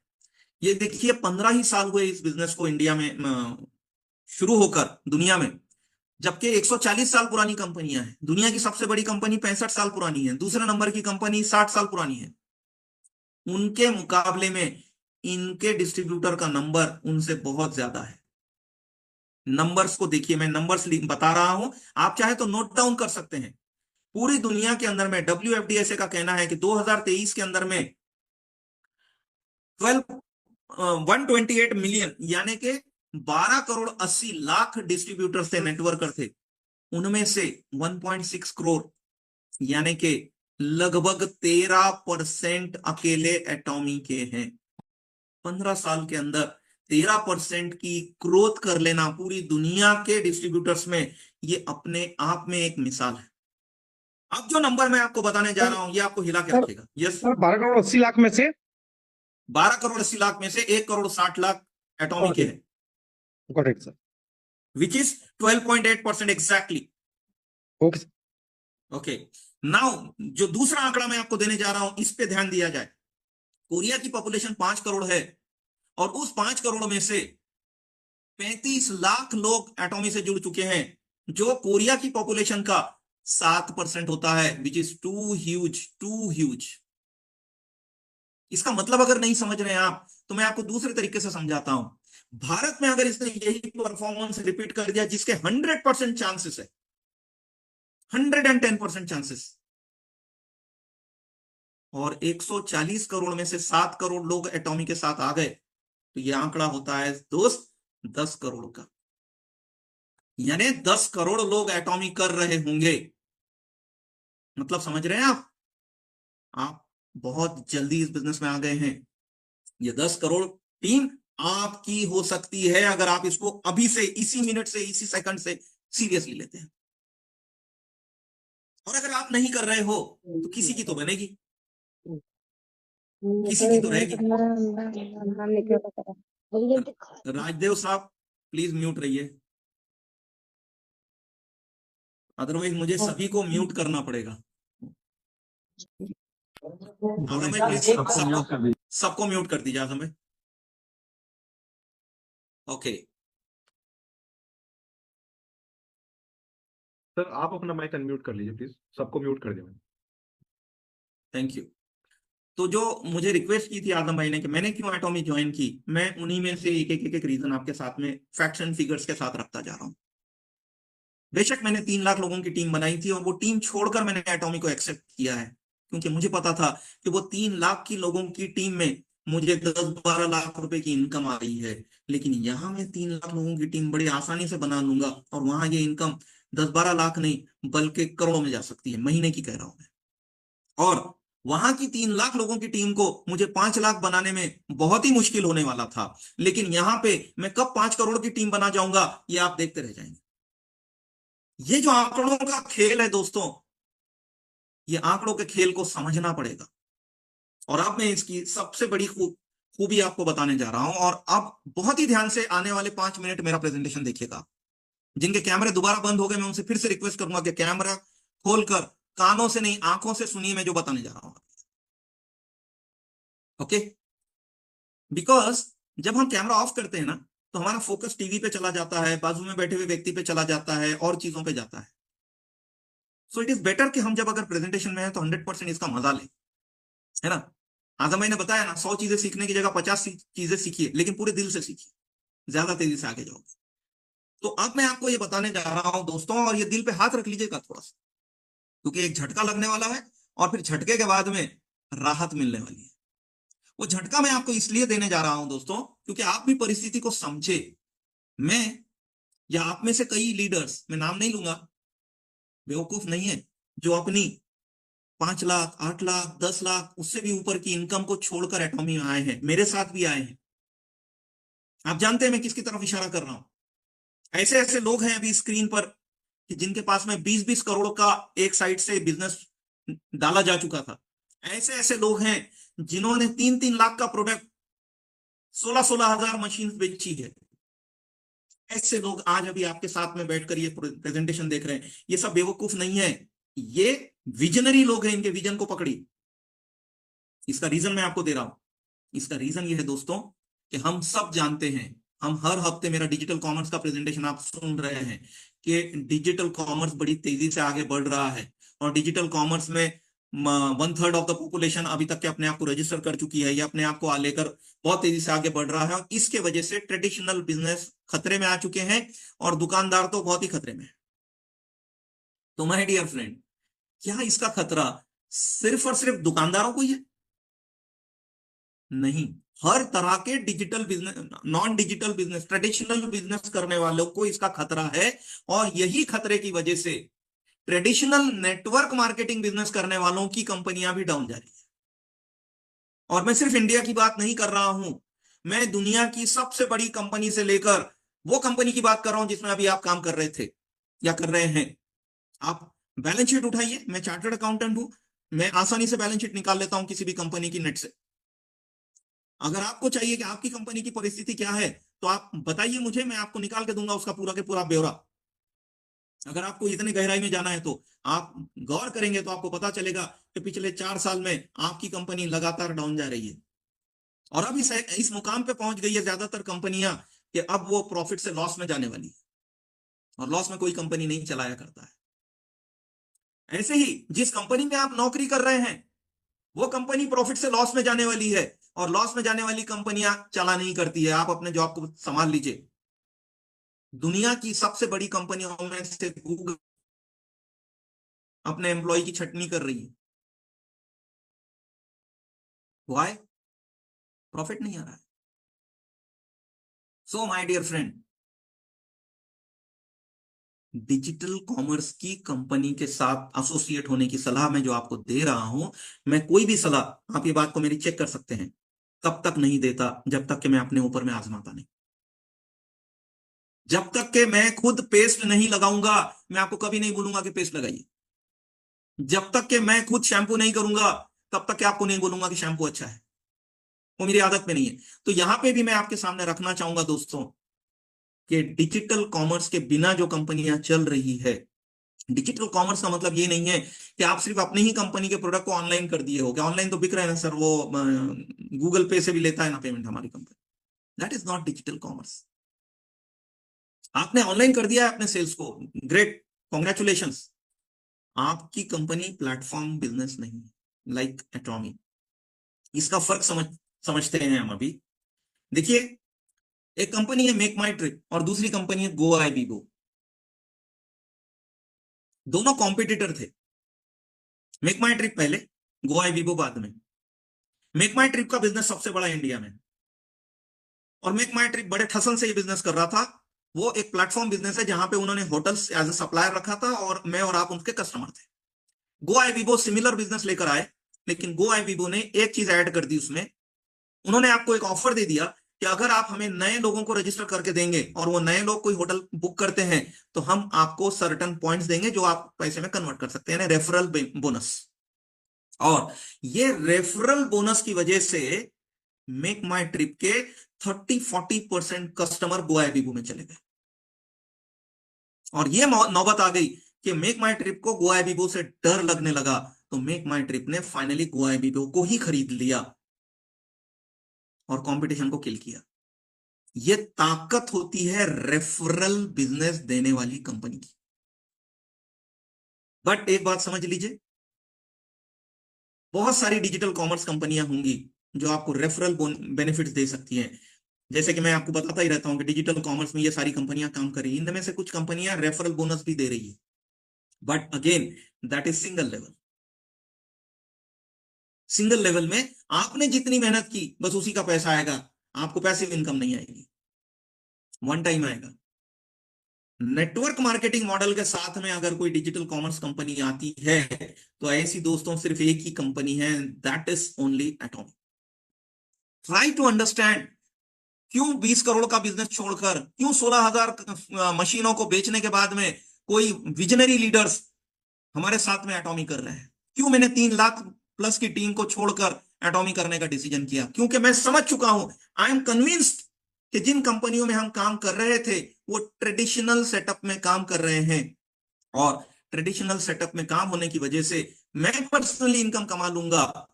B: ये देखिए 15 ही साल हुए इस बिजनेस को इंडिया में शुरू होकर दुनिया में, जबकि 140 साल पुरानी कंपनियां हैं। दुनिया की सबसे बड़ी कंपनी 65 साल पुरानी है, दूसरे नंबर की कंपनी 60 साल पुरानी है। उनके मुकाबले में इनके डिस्ट्रीब्यूटर का नंबर उनसे बहुत ज्यादा है। नंबर्स को देखिए, मैं नंबर्स बता रहा हूं, आप चाहे तो नोट डाउन कर सकते हैं। पूरी दुनिया के अंदर में WFDSA का कहना है कि 2023 के अंदर में 128 मिलियन यानी कि 12 करोड़ 80 लाख डिस्ट्रीब्यूटर्स थे, नेटवर्कर थे। उनमें से 1.6 करोड़ यानी कि लगभग 13% अकेले एटॉमी के हैं। 15 साल के अंदर 13% की ग्रोथ कर लेना पूरी दुनिया के डिस्ट्रीब्यूटर्स में, ये अपने आप में एक मिसाल है। अब जो नंबर मैं आपको बताने जा रहा हूं ये आपको हिला के रखेगा। यस,
C: सर 12 करोड़ 80 लाख में से
B: 12 करोड़ 80 लाख में से 1 करोड़ 60 लाख एटॉमी के हैं,
C: got it sir.
B: Which is 12.8% exactly.
C: Okay sir.
B: Okay, now जो दूसरा आंकड़ा मैं आपको देने जा रहा हूं इस पे ध्यान दिया जाए। कोरिया की पॉपुलेशन 5 करोड़ है, और उस 5 करोड़ में से 35 लाख लोग एटॉमी से जुड़ चुके हैं, जो कोरिया की पॉपुलेशन का 7% होता है, which is too huge, too huge. इसका मतलब अगर नहीं समझ रहे हैं आप तो मैं आपको दूसरे तरीके से समझाता हूं। भारत में अगर इसने यही परफॉर्मेंस रिपीट कर दिया जिसके 100% चांसेस है, 110% चांसेस, और 140 करोड़ में से 7 करोड़ लोग एटॉमी के साथ आ गए, तो यह आंकड़ा होता है दोस्त 10 करोड़ का। यानी 10 करोड़ लोग एटॉमी कर रहे होंगे। मतलब समझ रहे हैं आप बहुत जल्दी इस बिजनेस में आ गए हैं। ये 10 करोड़ टीम आपकी हो सकती है अगर आप इसको अभी से, इसी मिनट से, इसी सेकंड से सीरियसली लेते हैं। और अगर आप नहीं कर रहे हो तो किसी की तो बनेगी, किसी की तो रहेगी। राजदेव साहब प्लीज म्यूट रहिए, अदरवाइज मुझे सभी को म्यूट करना पड़ेगा। आजम भाई प्लीज सबको म्यूट कर दीजिए, आजम भाई। ओके,
A: सर आप अपना माइक अनम्यूट कर लीजिए प्लीज, सबको म्यूट कर दें।
B: Thank you. तो जो मुझे रिक्वेस्ट की थी आदम भाई ने कि मैंने क्यों एटॉमी ज्वाइन की, मैं उन्हीं में से एक रीजन आपके साथ में फैक्ट्स एंड फिगर्स के साथ रखता जा रहा हूं। बेशक मैंने 3 लाख लोगों की टीम बनाई थी और वो टीम छोड़कर मैंने एटॉमी को एक्सेप्ट किया है, क्योंकि मुझे पता था कि वो 3 लाख की लोगों की टीम में मुझे 10-12 लाख रुपए की इनकम आ रही है। लेकिन यहां मैं 3 लाख लोगों की टीम बड़ी आसानी से बना लूंगा और वहां ये इनकम 10-12 लाख नहीं बल्कि करोड़ों में जा सकती है, महीने की कह रहा हूं मैं। और वहां की 3 लाख लोगों की टीम को मुझे 5 लाख बनाने में बहुत ही मुश्किल होने वाला था, लेकिन यहां पे मैं कब 5 करोड़ की टीम बना जाऊंगा ये आप देखते रह जाएंगे। ये जो आंकड़ों का खेल है दोस्तों, ये आंकड़ों के खेल को समझना पड़ेगा। और अब मैं इसकी सबसे बड़ी खूबी आपको बताने जा रहा हूं। और अब बहुत ही ध्यान से आने वाले 5 मिनट मेरा प्रेजेंटेशन देखिएगा। जिनके कैमरे दोबारा बंद हो गए, मैं उनसे फिर से रिक्वेस्ट करूंगा कि कैमरा खोलकर कानों से नहीं आंखों से सुनिए मैं जो बताने जा रहा हूं। ओके, बिकॉज जब हम कैमरा ऑफ करते हैं ना, तो हमारा फोकस टीवी पे चला जाता है, बाजू में बैठे हुए व्यक्ति पे चला जाता है और चीजों पे जाता है। सो इट इज बेटर कि हम जब अगर प्रेजेंटेशन में है तो 100% इसका मजा लें, है ना। आजम भाई ने बताया ना, 100 चीजें सीखने की जगह 50 चीजें सीखिए, लेकिन पूरे दिल से सीखिए, ज्यादा तेजी से आगे जाओगे। तो अब मैं आपको ये बताने जा रहा हूं दोस्तों, और ये दिल पे हाथ रख लीजिएगा थोड़ा सा, क्योंकि एक झटका लगने वाला है और फिर झटके के बाद में राहत मिलने वाली है। वो झटका मैं आपको इसलिए देने जा रहा हूं दोस्तों, क्योंकि आप भी परिस्थिति को समझे। मैं या आप में से कई लीडर्स, मैं नाम नहीं लूंगा, बेवकूफ नहीं है, जो अपनी 5 लाख, 8 लाख, 10 लाख, उससे भी ऊपर की इनकम को छोड़कर एटॉमी में आए हैं, मेरे साथ भी आए हैं। आप जानते हैं मैं किसकी तरफ इशारा कर रहा हूं। ऐसे ऐसे लोग हैं अभी स्क्रीन पर कि जिनके पास में 20-20 करोड़ का एक साइड से बिजनेस डाला जा चुका था। ऐसे ऐसे लोग हैं जिन्होंने 3-3 लाख का प्रोडक्ट, 16-16 हजार मशीन बेची है। ऐसे लोग आज अभी आपके साथ में बैठकर ये प्रेजेंटेशन देख रहे हैं। ये सब बेवकूफ नहीं है, ये विजनरी लोग हैं, इनके विजन को पकड़ी। इसका रीजन मैं आपको दे रहा हूं। इसका रीजन ये है दोस्तों कि हम सब जानते हैं, हम हर हफ्ते मेरा डिजिटल कॉमर्स का प्रेजेंटेशन आप सुन रहे हैं कि डिजिटल कॉमर्स बड़ी तेजी से आगे बढ़ रहा है। और डिजिटल कॉमर्स में 1/3 ऑफ द पॉपुलेशन अभी तक के अपने आप को रजिस्टर कर चुकी है, या अपने आप को लेकर बहुत तेजी से आगे बढ़ रहा है। और इसके वजह से ट्रेडिशनल बिजनेस खतरे में आ चुके हैं और दुकानदार तो बहुत ही खतरे में है। तो माय डियर फ्रेंड, क्या इसका खतरा सिर्फ और सिर्फ दुकानदारों को ही है? नहीं, हर तरह के digital business, non digital business, traditional business करने वालों को इसका खतरा है। और यही खतरे की वजह से ट्रेडिशनल नेटवर्क मार्केटिंग बिजनेस करने वालों की कंपनियां भी डाउन जा रही है। और मैं सिर्फ इंडिया की बात नहीं कर रहा हूं, मैं दुनिया की सबसे बड़ी कंपनी से लेकर वो कंपनी की बात कर रहा हूं जिसमें अभी आप काम कर रहे थे या कर रहे हैं। आप बैलेंस शीट उठाइए, मैं चार्टर्ड अकाउंटेंट हूं, मैं आसानी से बैलेंस शीट निकाल लेता हूं किसी भी कंपनी की नेट से। अगर आपको चाहिए कि आपकी कंपनी की परिस्थिति क्या है, तो आप बताइए मुझे, मैं आपको निकाल के दूंगा उसका पूरा के पूरा ब्यौरा। अगर आपको इतने गहराई में जाना है तो आप गौर करेंगे तो आपको पता चलेगा कि पिछले 4 साल में आपकी कंपनी लगातार डाउन जा रही है। और अब इस मुकाम पे पहुंच गई है ज्यादातर कंपनियां कि अब वो प्रॉफिट से लॉस में जाने वाली है, और लॉस में कोई कंपनी नहीं चलाया करता है। ऐसे ही जिस कंपनी में आप नौकरी कर रहे हैं, वो कंपनी प्रॉफिट से लॉस में जाने वाली है, और लॉस में जाने वाली कंपनियां चला नहीं करती है। आप अपने जॉब को संभाल लीजिए। दुनिया की सबसे बड़ी कंपनियों में से गूगल अपने एम्प्लॉय की छटनी कर रही है। व्हाई? प्रॉफिट नहीं आ रहा है। So my dear friend, digital commerce की कंपनी के साथ एसोसिएट होने की सलाह मैं जो आपको दे रहा हूं, मैं कोई भी सलाह, आप ये बात को मेरी चेक कर सकते हैं, तब तक नहीं देता जब तक कि मैं अपने ऊपर में आजमाता नहीं। जब तक कि मैं खुद पेस्ट नहीं लगाऊंगा, मैं आपको कभी नहीं बोलूंगा कि पेस्ट लगाइए। जब तक कि मैं खुद शैम्पू नहीं करूंगा, तब तक कि आपको नहीं बोलूंगा कि शैम्पू अच्छा है। वो मेरी आदत में नहीं है। तो यहां पे भी मैं आपके सामने रखना चाहूंगा दोस्तों कि डिजिटल कॉमर्स के बिना जो कंपनियां चल रही है, डिजिटल कॉमर्स का मतलब ये नहीं है कि आप सिर्फ अपनी ही कंपनी के प्रोडक्ट को ऑनलाइन कर दिए हो। क्या ऑनलाइन तो बिक रहे हैं ना सर, वो गूगल पे से भी लेता है ना पेमेंट हमारी company. That is not digital commerce. आपने ऑनलाइन कर दिया है अपने सेल्स को, ग्रेट, कॉन्ग्रेचुलेशंस, आपकी कंपनी प्लेटफॉर्म बिजनेस नहीं है लाइक एटॉमी। इसका फर्क समझते हैं हम अभी। देखिए, एक कंपनी है मेक माई ट्रिप और दूसरी कंपनी है गो आई बीबो। दोनों कॉम्पिटिटर थे, मेक माई ट्रिप पहले, गो आई बीबो बाद में। मेक माई ट्रिप का बिजनेस सबसे बड़ा इंडिया में, और मेक माई ट्रिप बड़े ठसन से ये बिजनेस कर रहा था। वो एक प्लेटफॉर्म बिजनेस है जहां पे उन्होंने होटल्स एज ए सप्लायर रखा था और मैं और आप उनके कस्टमर थे। गो आई बीबो सिमिलर बिजनेस लेकर आए, लेकिन गो आई बीबो ने एक चीज ऐड कर दी उसमें। उन्होंने आपको एक ऑफर दे दिया कि अगर आप हमें नए लोगों को रजिस्टर करके देंगे और वो नए लोग कोई होटल बुक करते हैं तो हम आपको सर्टन पॉइंट्स देंगे जो आप पैसे में कन्वर्ट कर सकते हैं, रेफरल बोनस। और ये रेफरल बोनस की वजह से मेक माई ट्रिप के 30-40% कस्टमर गो आई बीबो में चले गए। और ये नौबत आ गई कि मेक माई ट्रिप को गो आई बीबो से डर लगने लगा, तो मेक माई ट्रिप ने फाइनली गो आई बीबो को ही खरीद लिया और कंपटीशन को किल किया। ये ताकत होती है रेफरल बिजनेस देने वाली कंपनी की। बट एक बात समझ लीजिए, बहुत सारी डिजिटल कॉमर्स कंपनियां होंगी जो आपको रेफरल बेनिफिट्स दे सकती हैं। जैसे कि मैं आपको बताता ही रहता हूं कि डिजिटल कॉमर्स में ये सारी कंपनियां काम कर रही हैं, इनमें से कुछ कंपनियां रेफरल बोनस भी दे रही है, but again that is single level. Single level में आपने जितनी मेहनत की बस उसी का पैसा आएगा, आपको पैसिव इनकम नहीं आएगी, वन टाइम आएगा। नेटवर्क मार्केटिंग मॉडल के साथ में अगर कोई डिजिटल कॉमर्स कंपनी आती है तो ऐसी दोस्तों सिर्फ एक ही कंपनी है, that is only Atomy. Try to understand क्यों 20 करोड़ का बिजनेस छोड़कर, क्यों 16,000 मशीनों को बेचने के बाद में कोई विजनरी लीडर्स हमारे साथ में एटॉमी कर रहे हैं, क्यों मैंने 3 लाख प्लस की टीम को छोड़कर एटॉमी करने का डिसीजन किया। क्योंकि मैं समझ चुका हूं, आई एम कन्विंस्ड कि जिन कंपनियों में हम काम कर रहे थे वो ट्रेडिशनल सेटअप में काम कर रहे हैं, और ट्रेडिशनल सेटअप में काम होने की वजह से मैं पर्सनली इनकम कमा लूंगा,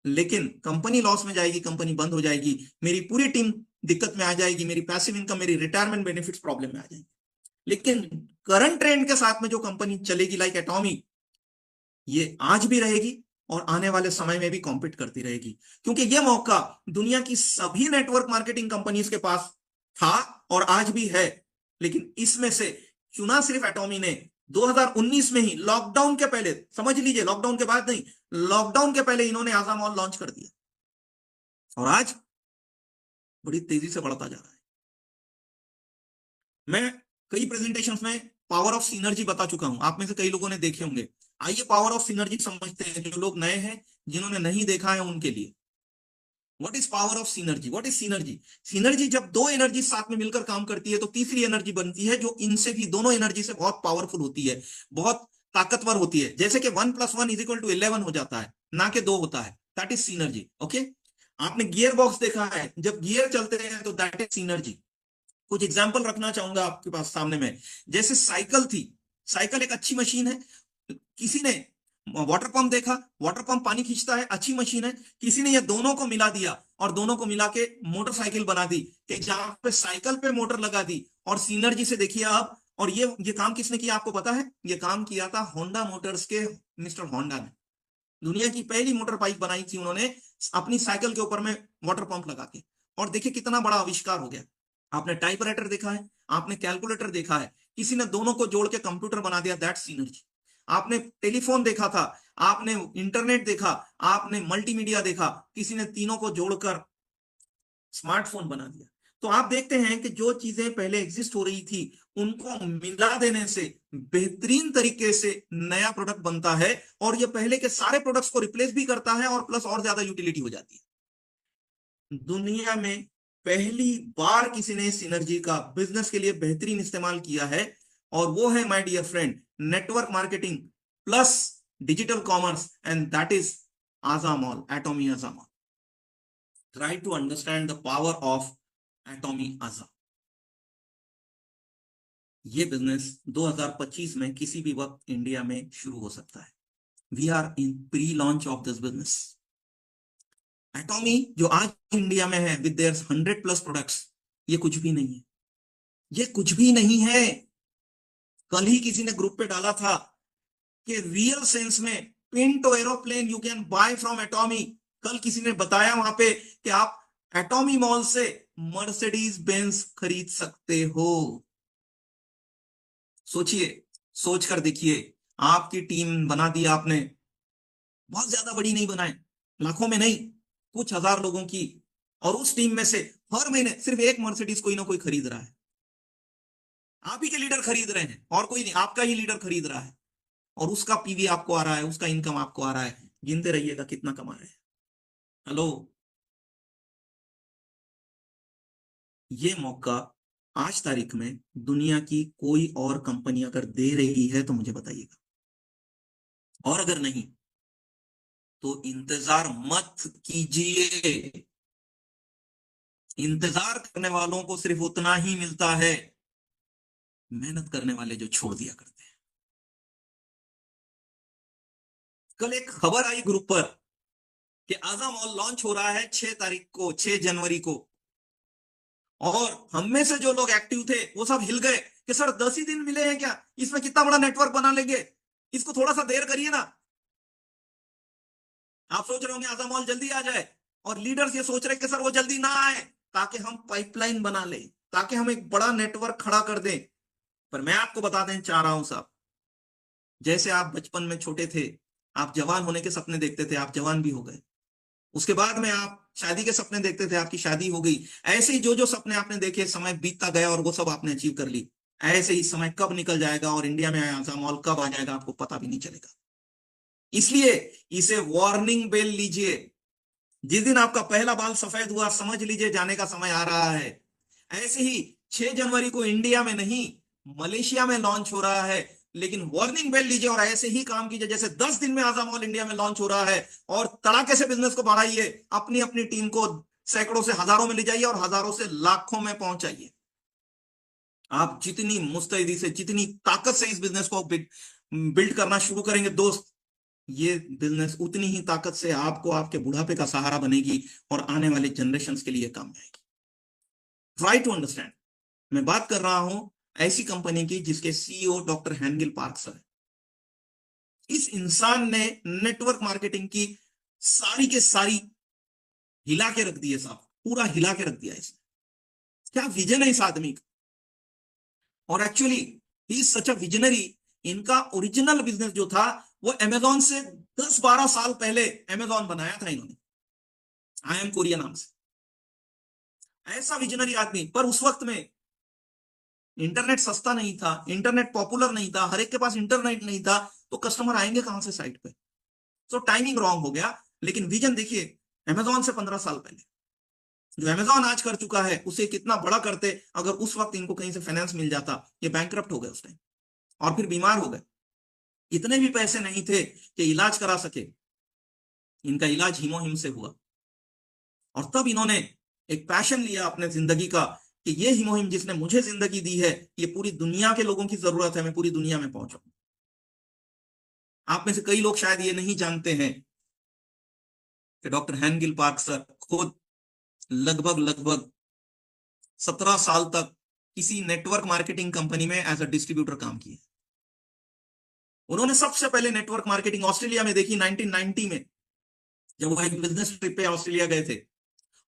B: लेकिन कंपनी लॉस में जाएगी, कंपनी बंद हो जाएगी, मेरी पूरी टीम दिक्कत में आ जाएगी, मेरी पैसिव इनकम, मेरी रिटायरमेंट बेनिफिट्स प्रॉब्लम में आ जाएगी। लेकिन करंट ट्रेंड के साथ में जो कंपनी चलेगी लाइक एटॉमी, ये आज भी रहेगी और आने वाले समय में भी कॉम्पीट करती रहेगी, क्योंकि यह मौका दुनिया की सभी नेटवर्क मार्केटिंग कंपनीज के पास था और आज भी है, लेकिन इसमें से चुना सिर्फ एटॉमी ने। 2019 में ही लॉकडाउन के पहले, समझ लीजिए लॉकडाउन के बाद नहीं, लॉकडाउन के पहले इन्होंने आजा मॉल लॉन्च कर दिया और आज बड़ी तेजी से बढ़ता जा रहा है। मैं कई प्रेजेंटेशंस में पावर ऑफ सिनर्जी बता चुका हूं, आप में से कई लोगों ने देखे होंगे। आइए पावर ऑफ सिनर्जी समझते हैं, जो लोग नए हैं, जिन्होंने नहीं देखा है उनके लिए। What is power of synergy? What is synergy? Synergy जब दो एनर्जी साथ में मिलकर काम करती है तो तीसरी एनर्जी बनती है, जो इनसे भी, दोनों एनर्जी से बहुत पावरफुल होती है, बहुत ताकतवर होती है। जैसे कि 1 + 1 = 11 हो जाता है, ना कि 2 होता है, दैट इज सिनर्जी। ओके, आपने गियर बॉक्स देखा है, जब गियर चलते हैं तो दैट इज सिनर्जी। कुछ एग्जाम्पल रखना चाहूंगा आपके पास सामने में। जैसे साइकिल थी, साइकिल एक अच्छी मशीन है, किसी ने वाटर पंप देखा, वाटर पंप पानी खींचता है, अच्छी मशीन है, किसी ने ये दोनों को मिला दिया और दोनों को मिला के मोटरसाइकिल बना दी, कि जहां पे साइकिल पे मोटर लगा दी। और सिनर्जी से देखिए आप, और ये काम किसने किया आपको पता है? ये काम किया था होंडा मोटर्स के मिस्टर होंडा ने। दुनिया की पहली मोटर बाइक बनाई थी उन्होंने अपनी साइकिल के ऊपर में वाटर पंप लगा के, और देखिए कितना बड़ा आविष्कार हो गया। आपने टाइपराइटर देखा है, आपने कैलकुलेटर देखा है, किसी ने दोनों को जोड़ के कंप्यूटर बना दिया, दैट सिनर्जी। आपने टेलीफोन देखा था, आपने इंटरनेट देखा, आपने मल्टीमीडिया देखा, किसी ने तीनों को जोड़कर स्मार्टफोन बना दिया। तो आप देखते हैं कि जो चीजें पहले एग्जिस्ट हो रही थी उनको मिला देने से बेहतरीन तरीके से नया प्रोडक्ट बनता है, और ये पहले के सारे प्रोडक्ट्स को रिप्लेस भी करता है और प्लस और ज्यादा यूटिलिटी हो जाती है। दुनिया में पहली बार किसी ने सिनर्जी का बिजनेस के लिए बेहतरीन इस्तेमाल किया है, और वो है my dear friend network marketing plus digital commerce, and that is Aza mall, Atomy Aza mall. Try to understand the power of Atomy Aza. ये बिजनेस 2025 में किसी भी वक्त इंडिया में शुरू हो सकता है। We are in pre launch of this business. Atomy जो आज इंडिया में है विद देयर 100+ प्रोडक्ट्स, ये कुछ भी नहीं है, ये कुछ भी नहीं है। कल ही किसी ने ग्रुप पे डाला था कि रियल सेंस में Pinto aeroplane you can buy from एटॉमी। कल किसी ने बताया वहां पे कि आप एटॉमी मॉल से मर्सिडीज बेंज खरीद सकते हो। सोचिए, सोच कर देखिए, आपकी टीम बना दी आपने, बहुत ज्यादा बड़ी नहीं बनाए, लाखों में नहीं, कुछ हजार लोगों की, और उस टीम में से हर महीने सिर्फ एक मर्सिडीज कोई ना कोई खरीद रहा है। आप ही के लीडर खरीद रहे हैं और कोई नहीं, आपका ही लीडर खरीद रहा है, और उसका पीवी आपको आ रहा है, उसका इनकम आपको आ रहा है। गिनते रहिएगा कितना कमा रहे हैं। हेलो, ये मौका आज तारीख में दुनिया की कोई और कंपनी अगर दे रही है तो मुझे बताइएगा, और अगर नहीं तो इंतजार मत कीजिए। इंतजार करने वालों को सिर्फ उतना ही मिलता है, मेहनत करने वाले जो छोड़ दिया करते हैं। कल एक खबर आई ग्रुप पर कि आजा मॉल लॉन्च हो रहा है 6 तारीख को, 6 जनवरी को, और हम में से जो लोग एक्टिव थे वो सब हिल गए कि सर 10 ही दिन मिले हैं क्या, इसमें कितना बड़ा नेटवर्क बना लेंगे, इसको थोड़ा सा देर करिए ना। आप सोच रहे होंगे आजा मॉल जल्दी आ जाए, और लीडर्स ये सोच रहे कि सर वो जल्दी ना आए ताकि हम पाइपलाइन बना ले, ताकि हम एक बड़ा नेटवर्क खड़ा कर दें। पर मैं आपको बता दें चाह रहा हूं साहब, जैसे आप बचपन में छोटे थे, आप जवान होने के सपने देखते थे, आप जवान भी हो गए। उसके बाद में आप शादी के सपने देखते थे, आपकी शादी हो गई। ऐसे ही जो जो सपने आपने देखे, समय बीतता गया और वो सब आपने अचीव कर ली। ऐसे ही समय कब निकल जाएगा और इंडिया में आजा मॉल कब आ जाएगा आपको पता भी नहीं चलेगा। इसलिए इसे वार्निंग बेल लीजिए। जिस दिन आपका पहला बाल सफेद हुआ, समझ लीजिए जाने का समय आ रहा है। ऐसे ही 6 जनवरी को इंडिया में नहीं, मलेशिया में लॉन्च हो रहा है, लेकिन वार्निंग बेल लीजिए और ऐसे ही काम कीजिए जैसे 10 दिन में आजा मॉल इंडिया में लॉन्च हो रहा है, और तड़ाके से बिजनेस को बढ़ाइए। अपनी अपनी टीम को सैकड़ों से हजारों में ले जाइए और हजारों से लाखों में पहुंचाइए। आप जितनी मुस्तैदी से, जितनी ताकत से इस बिजनेस को बिल्ड करना शुरू करेंगे दोस्त, ये बिजनेस उतनी ही ताकत से आपको आपके बुढ़ापे का सहारा बनेगी और आने वाले जनरेशन के लिए काम आएगी। Try to understand. मैं बात कर रहा हूं ऐसी कंपनी की जिसके CEO doctor Hangil Park sir. इस इंसान ने नेटवर्क मार्केटिंग की सारी के सारी हिला के रख दी है साहब, पूरा हिला के रख दिया है इसने। क्या विजन है इस आदमी का, और actually he is such a visionary. इनका ओरिजिनल बिजनेस जो था वो अमेजॉन से 10-12 साल पहले अमेजॉन बनाया था इन्होंने, आई एम कोरिया नाम से। ऐसा विजनरी आदमी, पर उस वक्त में इंटरनेट सस्ता नहीं था, इंटरनेट पॉपुलर नहीं था, हर एक के पास इंटरनेट नहीं था, तो कस्टमर आएंगे कहां से साइट पे। तो टाइमिंग रॉन्ग हो गया। लेकिन विजन देखिए, अमेजॉन से 15 साल पहले जो अमेजॉन आज कर चुका है उसे कितना बड़ा करते अगर उस वक्त इनको कहीं से फाइनेंस मिल जाता। ये बैंकरप्ट हो गए उस टाइम, और फिर बीमार हो गए। इतने भी पैसे नहीं थे कि इलाज करा सके। इनका इलाज हीमोहिम से हुआ, और तब इन्होंने एक पैशन लिया अपने जिंदगी का कि ये हीमोहिम जिसने मुझे जिंदगी दी है, ये पूरी दुनिया के लोगों की जरूरत है, मैं पूरी दुनिया में पहुंचाऊं। आप में से कई लोग शायद ये नहीं जानते हैं कि डॉक्टर हैंगिल पार्क सर खुद लगभग लगभग 17 साल तक किसी नेटवर्क मार्केटिंग कंपनी में एज अ डिस्ट्रीब्यूटर काम किए। उन्होंने सबसे पहले नेटवर्क मार्केटिंग ऑस्ट्रेलिया में देखी 1990 में, जब वो एक बिजनेस ट्रिप पे ऑस्ट्रेलिया गए थे।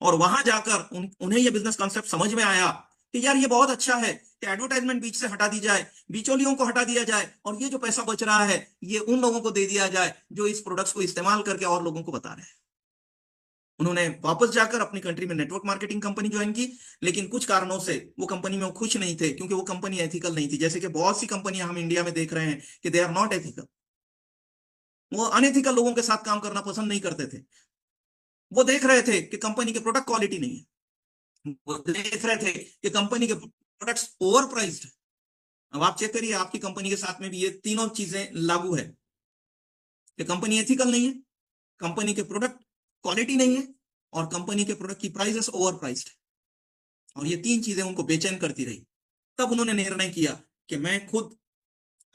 B: और वहां जाकर उन्हें यह बिजनेस कॉन्सेप्ट समझ में आया कि यार ये बहुत अच्छा है कि एडवर्टाइजमेंट बीच से हटा दी जाए, बिचौलियों को हटा दिया जाए, और ये जो पैसा बच रहा है ये उन लोगों को दे दिया जाए जो इस प्रोडक्ट्स को इस्तेमाल करके और लोगों को बता रहे हैं। उन्होंने वापस जाकर अपनी कंट्री में नेटवर्क मार्केटिंग कंपनी ज्वाइन की, लेकिन कुछ कारणों से वो कंपनी में वो खुश नहीं थे, क्योंकि वो कंपनी एथिकल नहीं थी। जैसे कि बहुत सी कंपनियां हम इंडिया में देख रहे हैं कि दे आर नॉट एथिकल। वो अनएथिकल लोगों के साथ काम करना पसंद नहीं करते थे। वो देख रहे थे कि कंपनी के प्रोडक्ट क्वालिटी नहीं है, वो देख रहे थे कि कंपनी के प्रोडक्ट्स ओवर प्राइस्ड है। अब आप चेक करिए, आपकी कंपनी के साथ में भी ये तीनों चीजें लागू है कि कंपनी एथिकल नहीं है, कंपनी के प्रोडक्ट क्वालिटी नहीं है, और कंपनी के प्रोडक्ट की प्राइसेस ओवर प्राइस्ड है। और ये तीन चीजें उनको बेचैन करती रही। तब उन्होंने निर्णय किया कि मैं खुद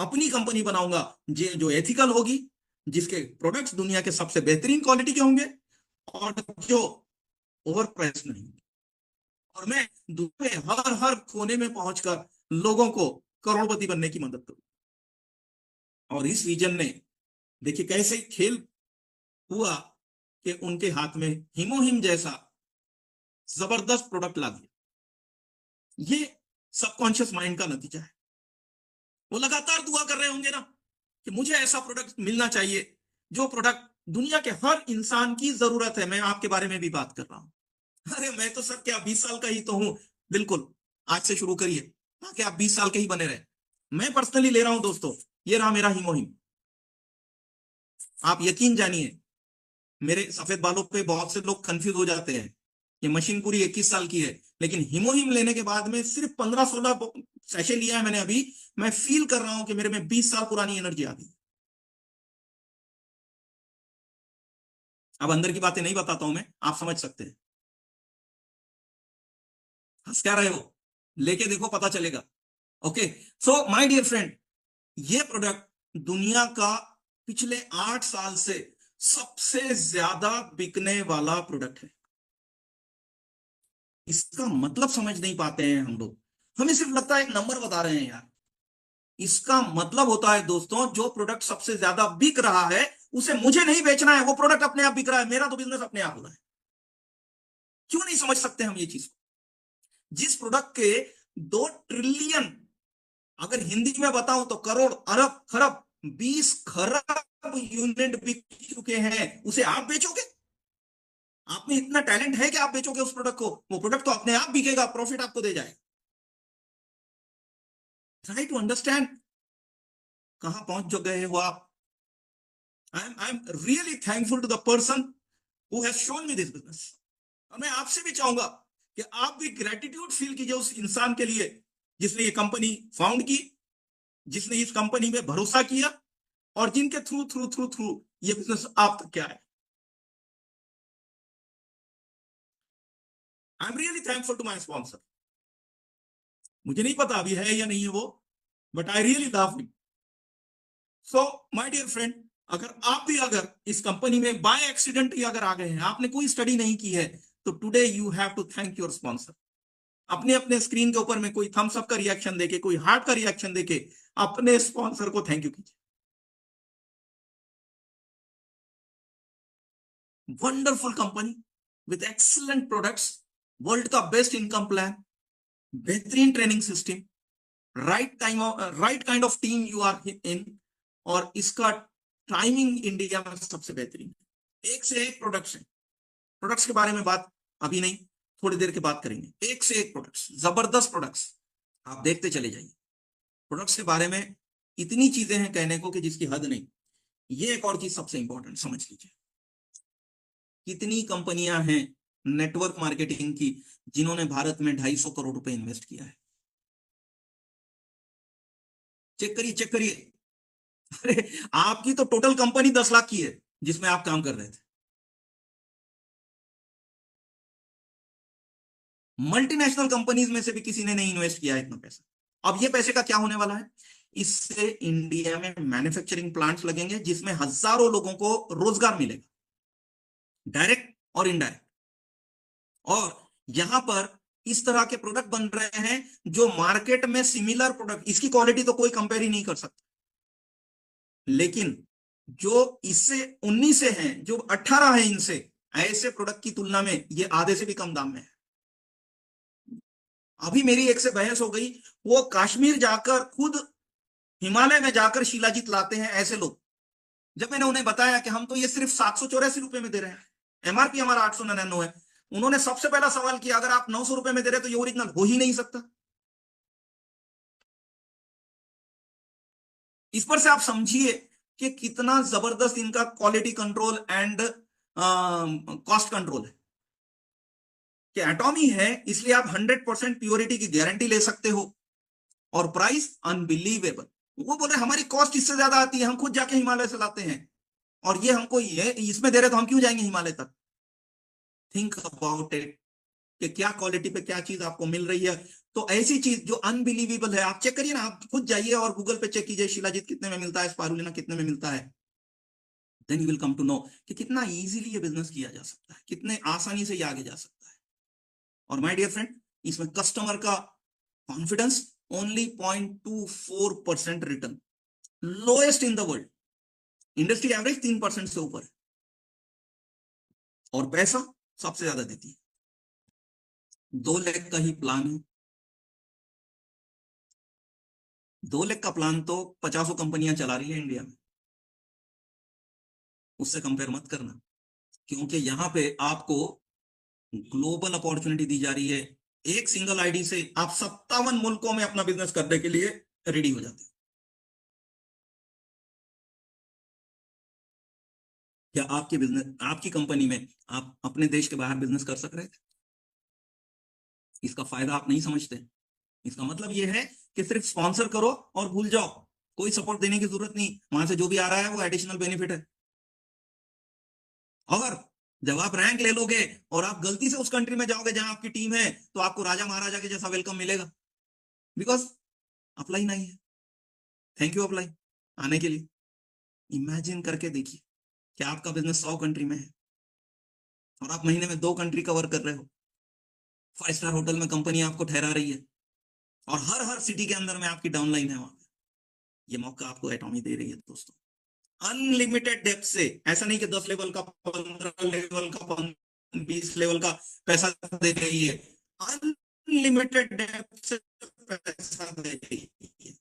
B: अपनी कंपनी बनाऊंगा जो एथिकल होगी, जिसके प्रोडक्ट्स दुनिया के सबसे बेहतरीन क्वालिटी के होंगे, और जो ओवर प्राइस नहीं। और मैं दुनिया में हर हर कोने में पहुंचकर लोगों को करोड़पति बनने की मदद करूं। और इस विजन ने देखिए कैसे खेल हुआ कि उनके हाथ में हिमोहिम जैसा जबरदस्त प्रोडक्ट ला दिया। ये सबकॉन्शियस माइंड का नतीजा है। वो लगातार दुआ कर रहे होंगे ना कि मुझे ऐसा प्रोडक्ट मिलना चाहिए जो प्रोडक्ट दुनिया के हर इंसान की जरूरत है। मैं आपके बारे में भी बात कर रहा हूं। अरे मैं तो सर क्या 20 साल का ही तो हूं। बिल्कुल, आज से शुरू करिए ताकि आप 20 साल के ही बने रहे। मैं पर्सनली ले रहा हूं दोस्तों, ये रहा मेरा हिमोहिम। आप यकीन जानिए, मेरे सफेद बालों पे बहुत से लोग कंफ्यूज हो जाते हैं। ये मशीन पूरी 21 साल की है, लेकिन हिमोहिम लेने के बाद में सिर्फ 15-16 सेशन लिया है मैंने अभी। मैं फील कर रहा हूं कि मेरे में 20 साल पुरानी एनर्जी आ गई। अब अंदर की बातें नहीं बताता हूं मैं, आप समझ सकते हैं। हंस क्या रहे हो? लेके देखो, पता चलेगा। Okay, so my dear friend, ये प्रोडक्ट दुनिया का पिछले 8 साल से सबसे ज्यादा बिकने वाला प्रोडक्ट है। इसका मतलब समझ नहीं पाते हैं हम लोग। हमें सिर्फ लगता है एक नंबर बता रहे हैं यार। इसका मतलब होता है दोस्तों, जो प्रोडक्ट सबसे ज्यादा बिक रहा है उसे मुझे नहीं बेचना है, वो प्रोडक्ट अपने आप बिक रहा है। मेरा तो बिजनेस अपने आप हो रहा है। क्यों नहीं समझ सकते हम ये चीज? जिस प्रोडक्ट के 2 ट्रिलियन, अगर हिंदी में बताऊं तो करोड़, अरब, खरब, 20 खरब यूनिट बिक चुके हैं, उसे आप बेचोगे? आप में इतना टैलेंट है कि आप बेचोगे उस प्रोडक्ट को? वो प्रोडक्ट तो अपने आप बिकेगा, प्रॉफिट आपको दे जाएगा। ट्राई टू अंडरस्टैंड कहां पहुंच जो गए हो आप। I am really thankful to the person who has shown me this business. और मैं आपसे भी चाहूंगा कि आप भी ग्रेटिट्यूड फील कीजिए उस इंसान के लिए जिसने ये कंपनी फाउंड की, जिसने इस कंपनी में भरोसा किया, और जिनके थ्रू थ्रू थ्रू थ्रू ये बिजनेस आप तक क्या है। I am really thankful to my sponsor. मुझे नहीं पता अभी है या नहीं है वो, but I really love him. So my dear friend, अगर आप भी अगर इस कंपनी में बाय एक्सीडेंट ही अगर आ गए हैं, आपने कोई स्टडी नहीं की है, तो today you have to thank your sponsor. अपने अपने स्क्रीन के ऊपर में कोई थम्स अप का रिएक्शन देके, कोई हार्ट का रिएक्शन देके अपने स्पॉन्सर को थैंक यू कीजिए। Wonderful company with excellent products, world का बेस्ट इनकम प्लान, बेहतरीन training system, right kind of team you are in, और इसका टाइमिंग इंडिया में सबसे बेहतरीन है। एक से एक प्रोडक्ट्स हैं। प्रोडक्ट्स के बारे में बात अभी नहीं, थोड़ी देर के बाद करेंगे। एक से एक प्रोडक्ट्स, जबरदस्त प्रोडक्ट्स, आप देखते चले जाइए। प्रोडक्ट्स के बारे में इतनी चीजें हैं कहने को कि जिसकी हद नहीं। ये एक और चीज सबसे इंपॉर्टेंट समझ लीजिए, कितनी कंपनियां हैं नेटवर्क मार्केटिंग की जिन्होंने भारत में 250 करोड़ रुपए इन्वेस्ट किया है। चेक करिए, चेक करिए। अरे आपकी तो टोटल कंपनी 10 लाख की है जिसमें आप काम कर रहे थे। मल्टीनेशनल कंपनीज में से भी किसी ने नहीं इन्वेस्ट किया है इतना पैसा। अब ये पैसे का क्या होने वाला है? इससे इंडिया में मैन्युफैक्चरिंग प्लांट्स लगेंगे जिसमें हजारों लोगों को रोजगार मिलेगा, डायरेक्ट और इनडायरेक्ट। और यहां पर इस तरह के प्रोडक्ट बन रहे हैं जो मार्केट में सिमिलर प्रोडक्ट, इसकी क्वालिटी तो कोई कंपेयर ही नहीं कर सकता, लेकिन जो इससे 19 से हैं, जो 18 है, इनसे ऐसे प्रोडक्ट की तुलना में ये आधे से भी कम दाम में है। अभी मेरी एक से बहस हो गई, वो कश्मीर जाकर खुद हिमालय में जाकर शिलाजीत लाते हैं ऐसे लोग। जब मैंने उन्हें बताया कि हम तो ये सिर्फ 784 रुपए में दे रहे हैं, एमआरपी हमारा 899 है, उन्होंने सबसे पहला सवाल किया, अगर आप 900 रुपए में दे रहे तो ये ओरिजिनल हो ही नहीं सकता। इस पर से आप समझिए कि कितना जबरदस्त इनका quality control and cost control है। कि एटॉमी है इसलिए आप 100% प्योरिटी की गारंटी ले सकते हो, और प्राइस अनबिलीवेबल। वो बोले हमारी कॉस्ट इससे ज्यादा आती है, हम खुद जाके हिमालय से लाते हैं, और ये हमको ये इसमें दे रहे तो हम क्यों जाएंगे हिमालय तक? थिंक अबाउट इट कि क्या क्वालिटी पे क्या चीज आपको मिल रही है। तो ऐसी चीज जो अनबिलीवेबल है, आप चेक करिए ना, आप खुद जाइए और गूगल पे चेक कीजिए शिलाजीत कितने में मिलता है, स्पारुलिना कितने में मिलता है। Then you will come to know कि कितना इजीली ये बिजनेस किया जा सकता है, कितने आसानी से ये आगे जा सकता है। और माय डियर फ्रेंड, इसमें कस्टमर का confidence only 0.24% return, lowest in the world. Industry average 3% से ऊपर है, और पैसा सबसे ज्यादा देती है। 2 लाख का ही प्लान है। 2 लाख का प्लान तो 50 कंपनियां चला रही है इंडिया में, उससे कंपेयर मत करना, क्योंकि यहां पे आपको ग्लोबल अपॉर्चुनिटी दी जा रही है। एक सिंगल आईडी से आप 57 मुल्कों में अपना बिजनेस करने के लिए रेडी हो जाते हैं। क्या आपकी बिजनेस, आपकी कंपनी में आप अपने देश के बाहर बिजनेस कर सक रहे थे? इसका फायदा आप नहीं समझते। इसका मतलब यह है कि सिर्फ स्पॉन्सर करो और भूल जाओ, कोई सपोर्ट देने की जरूरत नहीं, वहां से जो भी आ रहा है वो एडिशनल बेनिफिट है। और जब आप रैंक ले लोगे और आप गलती से उस कंट्री में जाओगे जहां आपकी टीम है, तो आपको राजा महाराजा के जैसा वेलकम मिलेगा, बिकॉज अप्लाई नहीं है। थैंक यू अप्लाई आने के लिए। इमेजिन करके देखिए कि आपका बिजनेस 100 कंट्री में है और आप महीने में 2 कंट्री कवर कर रहे हो। 5 स्टार होटल में कंपनी आपको ठहरा रही है और हर हर सिटी के अंदर में आपकी डाउनलाइन है वहां पे। ये मौका आपको एटॉमी दे रही है दोस्तों, अनलिमिटेड डेप्थ से। ऐसा नहीं कि 10 लेवल का, 15 लेवल का, 20 लेवल का पैसा दे रही है, अनलिमिटेड डेप्थ से पैसा दे रही है।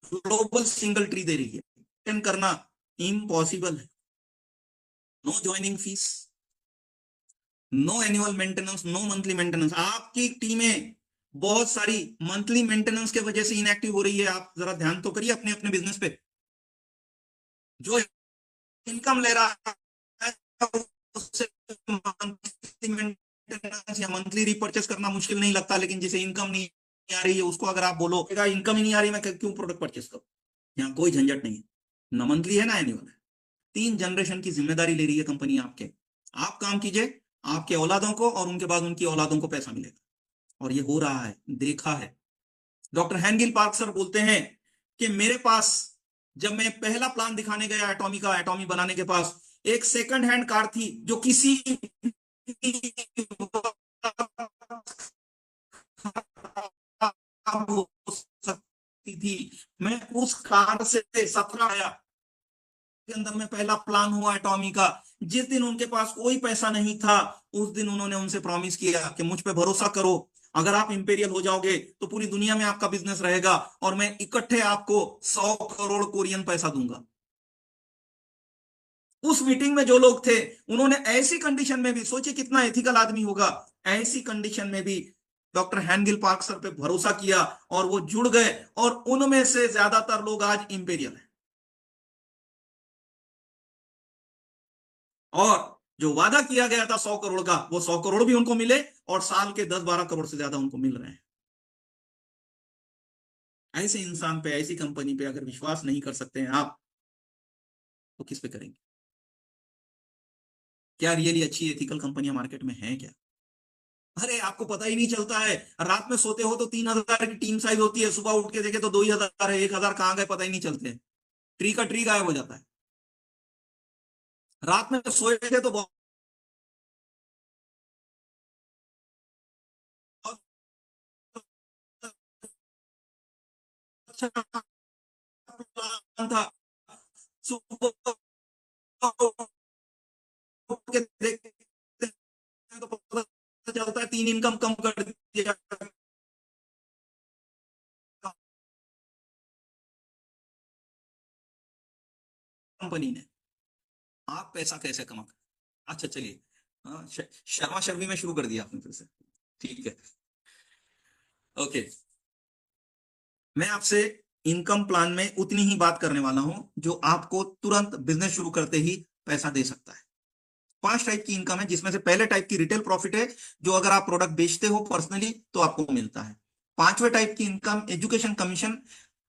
B: ग्लोबल सिंगल ट्री दे रही है, अटेंड करना इम्पॉसिबल है। No joining fees, no annual maintenance, no monthly maintenance. आपकी टीमें बहुत सारी मंथली मेंटेनेंस के वजह से इनएक्टिव हो रही है। आप जरा ध्यान तो करिए अपने अपने बिजनेस पे। जो इनकम ले रहा है उससे मंथली मेंटेनेंस या मंथली रिपर्चेस करना मुश्किल नहीं लगता, लेकिन जिसे इनकम नहीं आ रही है उसको अगर आप बोलो इनकम ही नहीं आ रही, मैं क्यों प्रोडक्ट परचेस करूं? यहाँ कोई झंझट नहीं है, ना मंथली है ना एनुअल है। 3 जनरेशन की जिम्मेदारी ले रही है कंपनी आपके। आप काम कीजिए, आपके औलादों को और उनके बाद उनकी औलादों को पैसा मिलेगा, और ये हो रहा है, देखा है। डॉक्टर हैनगिल पार्क सर बोलते हैं कि मेरे पास जब मैं पहला प्लान दिखाने गया एटॉमी का, एटॉमी बनाने के पास एक सेकंड हैंड कार थी जो किसी हो सकती थी। मैं उस कार से 17 आया के अंदर में पहला प्लान हुआ एटॉमी का। जिस दिन उनके पास कोई पैसा नहीं था, उस दिन उन्होंने उनसे प्रॉमिस किया कि मुझ पे भरोसा करो, अगर आप इंपेरियल हो जाओगे तो पूरी दुनिया में आपका बिजनेस रहेगा और मैं इकट्ठे आपको 100 करोड़ कोरियन पैसा दूंगा। उस मीटिंग में जो लोग थे उन्होंने ऐसी कंडीशन में भी, सोचिए कितना एथिकल आदमी होगा, ऐसी कंडीशन में भी डॉक्टर हैनगिल पार्क सर पे भरोसा किया और वो जुड़ गए, और उनमें से ज्यादातर लोग आज इंपेरियल हैं। और जो वादा किया गया था 100 करोड़ का, वो 100 करोड़ भी उनको मिले और साल के 10-12 करोड़ से ज्यादा उनको मिल रहे हैं। ऐसे इंसान पे, ऐसी कंपनी पे अगर विश्वास नहीं कर सकते हैं आप, तो किस पे करेंगे? क्या रियली अच्छी एथिकल कंपनियां मार्केट में हैं क्या? अरे आपको पता ही नहीं चलता है, रात में सोते हो तो 3000 की टीम साइज होती है, सुबह उठ के देखे तो 2000 है, 1000 कहां गए पता ही नहीं चलते। ट्री का ट्री गायब हो जाता है। रात में सोए थे तो बहुत अच्छा प्लान था, सुबह उठ के देखते हैं तो पता चलता है 3 इनकम कम कर दिया कंपनी ने। आप पैसा कैसे कमा? अच्छा चलिए, हाँ, शर्मा शर्मी में शुरू कर दिया आपने फिर से। ठीक है, ओके। मैं आपसे इनकम प्लान में उतनी ही बात करने वाला हूं जो आपको तुरंत बिजनेस शुरू करते ही पैसा दे सकता है। 5 टाइप की इनकम है, जिसमें से पहले टाइप की रिटेल प्रॉफिट है, जो अगर आप प्रोडक्ट बेचते हो पर्सनली तो आपको मिलता है। 5वें टाइप की इनकम एजुकेशन कमीशन,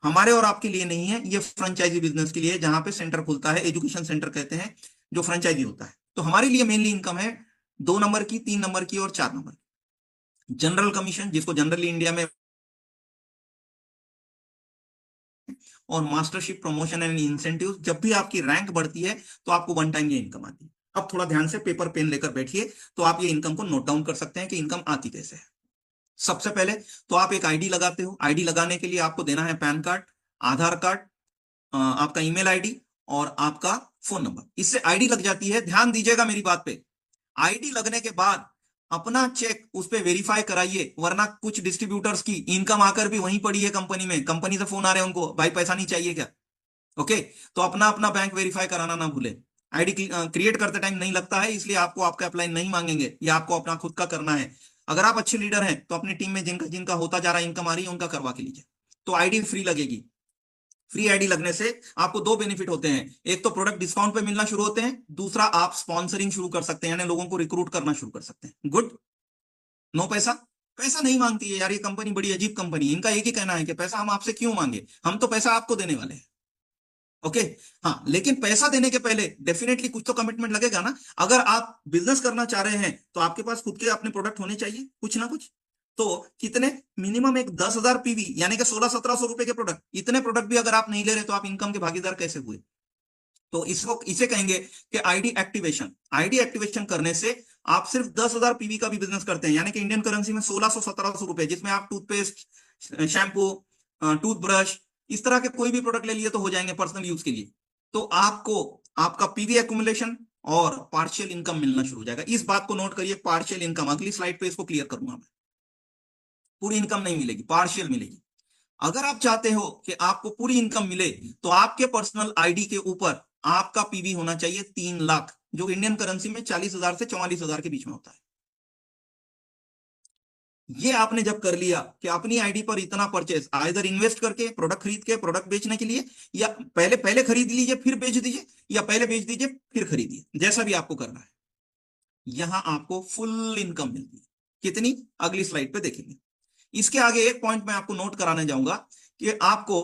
B: हमारे और आपके लिए नहीं है, ये फ्रेंचाइजी बिजनेस के लिए, जहां पे सेंटर खुलता है, एजुकेशन सेंटर कहते हैं, जो फ्रेंचाइजी होता है। तो हमारे लिए मेनली इनकम है 2 नंबर की, 3 नंबर की और 4 नंबर की। जनरल कमीशन, जिसको जनरली इंडिया में, और मास्टरशिप प्रमोशन एंड इंसेंटिव, जब भी आपकी रैंक बढ़ती है तो आपको वन टाइम ये इनकम आती है। अब थोड़ा ध्यान से पेपर पेन लेकर बैठिए, तो आप ये इनकम को नोट डाउन कर सकते हैं कि इनकम आती कैसे है। सबसे पहले तो आप एक आईडी लगाते हो। आईडी लगाने के लिए आपको देना है पैन कार्ड, आधार कार्ड, आपका ईमेल आईडी और आपका फोन नंबर। इससे आईडी लग जाती है। ध्यान दीजिएगा मेरी बात पे, आईडी लगने के बाद अपना चेक उस पे वेरीफाई कराइए, वरना कुछ डिस्ट्रीब्यूटर्स की इनकम आकर भी वहीं पड़ी है कंपनी में, कंपनी से फोन आ रहे हैं उनको, भाई पैसा नहीं चाहिए क्या। ओके, तो अपना अपना बैंक वेरीफाई कराना ना भूले। आईडी क्रिएट करते टाइम नहीं लगता है, इसलिए आपको आपका अप्लाई नहीं मांगेंगे, या आपको अपना खुद का करना है। अगर आप अच्छे लीडर हैं तो अपनी टीम में जिनका जिनका होता जा रहा है, इनकम आ रही है, उनका करवा के लीजिए। तो आईडी फ्री लगेगी। फ्री आईडी लगने से आपको दो बेनिफिट होते हैं, एक तो प्रोडक्ट डिस्काउंट पे मिलना शुरू होते हैं, दूसरा आप स्पॉन्सरिंग शुरू कर सकते हैं, यानी लोगों को रिक्रूट करना शुरू कर सकते हैं। गुड। नो पैसा, पैसा नहीं मांगती है यार ये कंपनी, बड़ी अजीब कंपनी। इनका एक ही कहना है कि पैसा हम आपसे क्यों मांगे, हम तो पैसा आपको देने वाले हैं। ओके, हाँ, लेकिन पैसा देने के पहले डेफिनेटली कुछ तो कमिटमेंट लगेगा ना। अगर आप बिजनेस करना चाह रहे हैं तो आपके पास खुद के अपने प्रोडक्ट होने चाहिए, कुछ ना कुछ। तो कितने, मिनिमम एक 10,000 पीवी यानी कि 1600-1700 रुपए के प्रोडक्ट, इतने प्रोडक्ट भी अगर आप नहीं ले रहे तो आप इनकम के भागीदार कैसे हुए। तो इसको इसे कहेंगे कि आईडी एक्टिवेशन। आईडी एक्टिवेशन करने से आप सिर्फ 10,000 पीवी का भी बिजनेस करते हैं, यानी कि इंडियन करेंसी में 1600-1700 रुपए, जिसमें आप टूथपेस्ट, शैम्पू, टूथब्रश, इस तरह के कोई भी प्रोडक्ट ले लिए तो हो जाएंगे पर्सनल यूज के लिए। तो आपको आपका पीवी एक्यूमुलेशन और पार्शियल इनकम मिलना शुरू हो जाएगा। इस बात को नोट करिए, पार्शियल इनकम। अगली स्लाइड पे इसको क्लियर करूंगा मैं। पूरी इनकम नहीं मिलेगी, पार्शियल मिलेगी। अगर आप चाहते हो कि आपको पूरी इनकम मिले तो आपके पर्सनल आईडी के ऊपर आपका पीवी होना चाहिए 3 लाख, जो इंडियन करेंसी में 40,000 से 44,000 के बीच में होता है। ये आपने जब कर लिया कि अपनी आईडी पर इतना परचेस, आइदर इन्वेस्ट करके, प्रोडक्ट खरीद के, प्रोडक्ट बेचने के लिए, या पहले पहले खरीद लीजिए फिर बेच दीजिए, या पहले बेच दीजिए फिर खरीदिए, जैसा भी आपको करना है, यहां आपको फुल इनकम मिलती है। कितनी, अगली स्लाइड पे देखेंगे। इसके आगे एक पॉइंट मैं आपको नोट कराने जाऊंगा कि आपको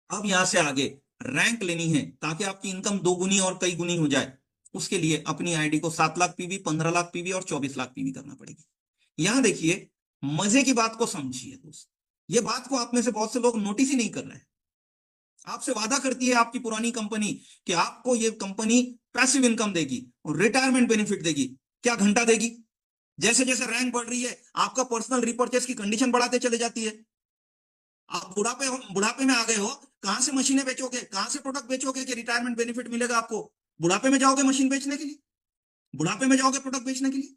B: अब यहां से आगे रैंक लेनी है ताकि आपकी इनकम 2 गुनी और कई गुनी हो जाए। उसके लिए अपनी आईडी को 7 लाख पीवी, 15 लाख पीवी और 24 लाख पीवी करना पड़ेगी। यहां देखिए, मजे की बात को समझिए दोस्त, ये बात को आप में से बहुत से लोग नोटिस ही नहीं कर रहे हैं। आपसे वादा करती है आपकी पुरानी कंपनी कि आपको ये कंपनी पैसिव इनकम देगी और रिटायरमेंट बेनिफिट देगी। क्या घंटा देगी। जैसे जैसे रैंक बढ़ रही है आपका पर्सनल रिपर्चेस की कंडीशन बढ़ाते चले जाती है। आप बुढ़ापे में आ गए हो, कहां से मशीनें बेचोगे, कहां से प्रोडक्ट बेचोगे कि रिटायरमेंट बेनिफिट मिलेगा आपको। बुढ़ापे में जाओगे मशीन बेचने के लिए, बुढ़ापे में जाओगे प्रोडक्ट बेचने के लिए।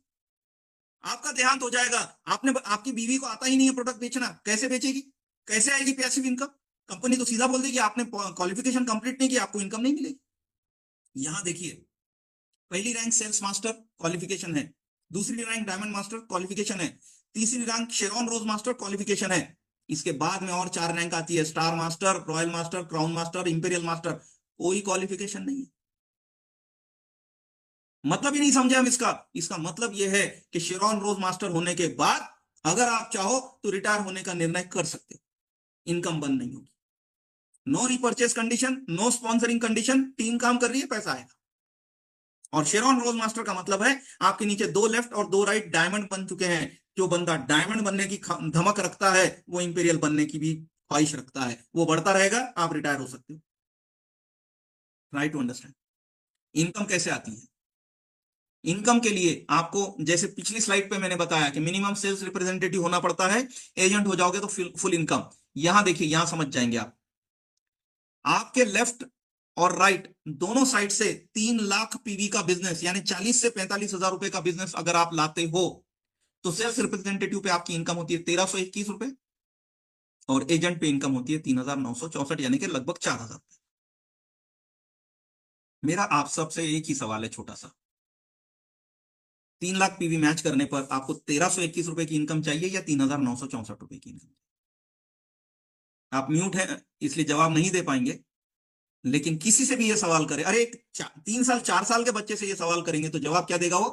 B: आपका देहांत हो जाएगा, आपकी बीवी को आता ही नहीं है प्रोडक्ट बेचना, कैसे बेचेगी, कैसे आएगी पैसिव इनकम। कंपनी तो सीधा बोल देगी आपने क्वालिफिकेशन कंप्लीट नहीं किया, आपको इनकम नहीं मिलेगी। यहां देखिए, पहली रैंक सेल्स मास्टर क्वालिफिकेशन है, दूसरी रैंक डायमंड मास्टर क्वालिफिकेशन है, तीसरी रैंक शेरॉन रोज मास्टर क्वालिफिकेशन है। इसके बाद में और 4 रैंक आती है, star master, royal master, crown master, imperial master. कोई क्वालिफिकेशन नहीं है। मतलब ही नहीं समझे हम इसका। इसका मतलब यह है कि शेरॉन रोज मास्टर होने के बाद अगर आप चाहो तो रिटायर होने का निर्णय कर सकते हो, इनकम बंद नहीं होगी। No repurchase condition, no sponsoring condition, team काम कर रही है, पैसा आएगा। और शेरॉन रोज मास्टर का मतलब है आपके नीचे 2 लेफ्ट और 2 राइट डायमंड बन चुके हैं। जो बंदा डायमंड बनने की धमक रखता है वो इंपीरियल बनने की भी ख्वाहिश रखता है, वो बढ़ता रहेगा, आप रिटायर हो सकते हो। Right to understand. इनकम कैसे आती है। इनकम के लिए आपको, जैसे पिछली स्लाइड पे मैंने बताया कि मिनिमम सेल्स रिप्रेजेंटेटिव होना पड़ता है, एजेंट हो जाओगे तो फुल इनकम। यहां देखिए, यहां समझ जाएंगे आप। आपके लेफ्ट और राइट दोनों साइड से 3 लाख पीवी का बिजनेस, यानी 40 से 45,000 रुपए का बिजनेस अगर आप लाते हो तो सेल्स रिप्रेजेंटेटिव पे आपकी इनकम होती है 1,321 रुपए और एजेंट पे इनकम होती है 3,964, यानी कि लगभग 4,000 रुपए। मेरा आप सबसे एक ही सवाल है छोटा सा, 3 लाख पीवी मैच करने पर आपको 1,321 रुपए की इनकम चाहिए या 3,964 रुपए की इनकम। आप म्यूट है इसलिए जवाब नहीं दे पाएंगे, लेकिन किसी से भी ये सवाल करे, अरे 3 साल 4 साल के बच्चे से ये सवाल करेंगे तो जवाब क्या देगा वो,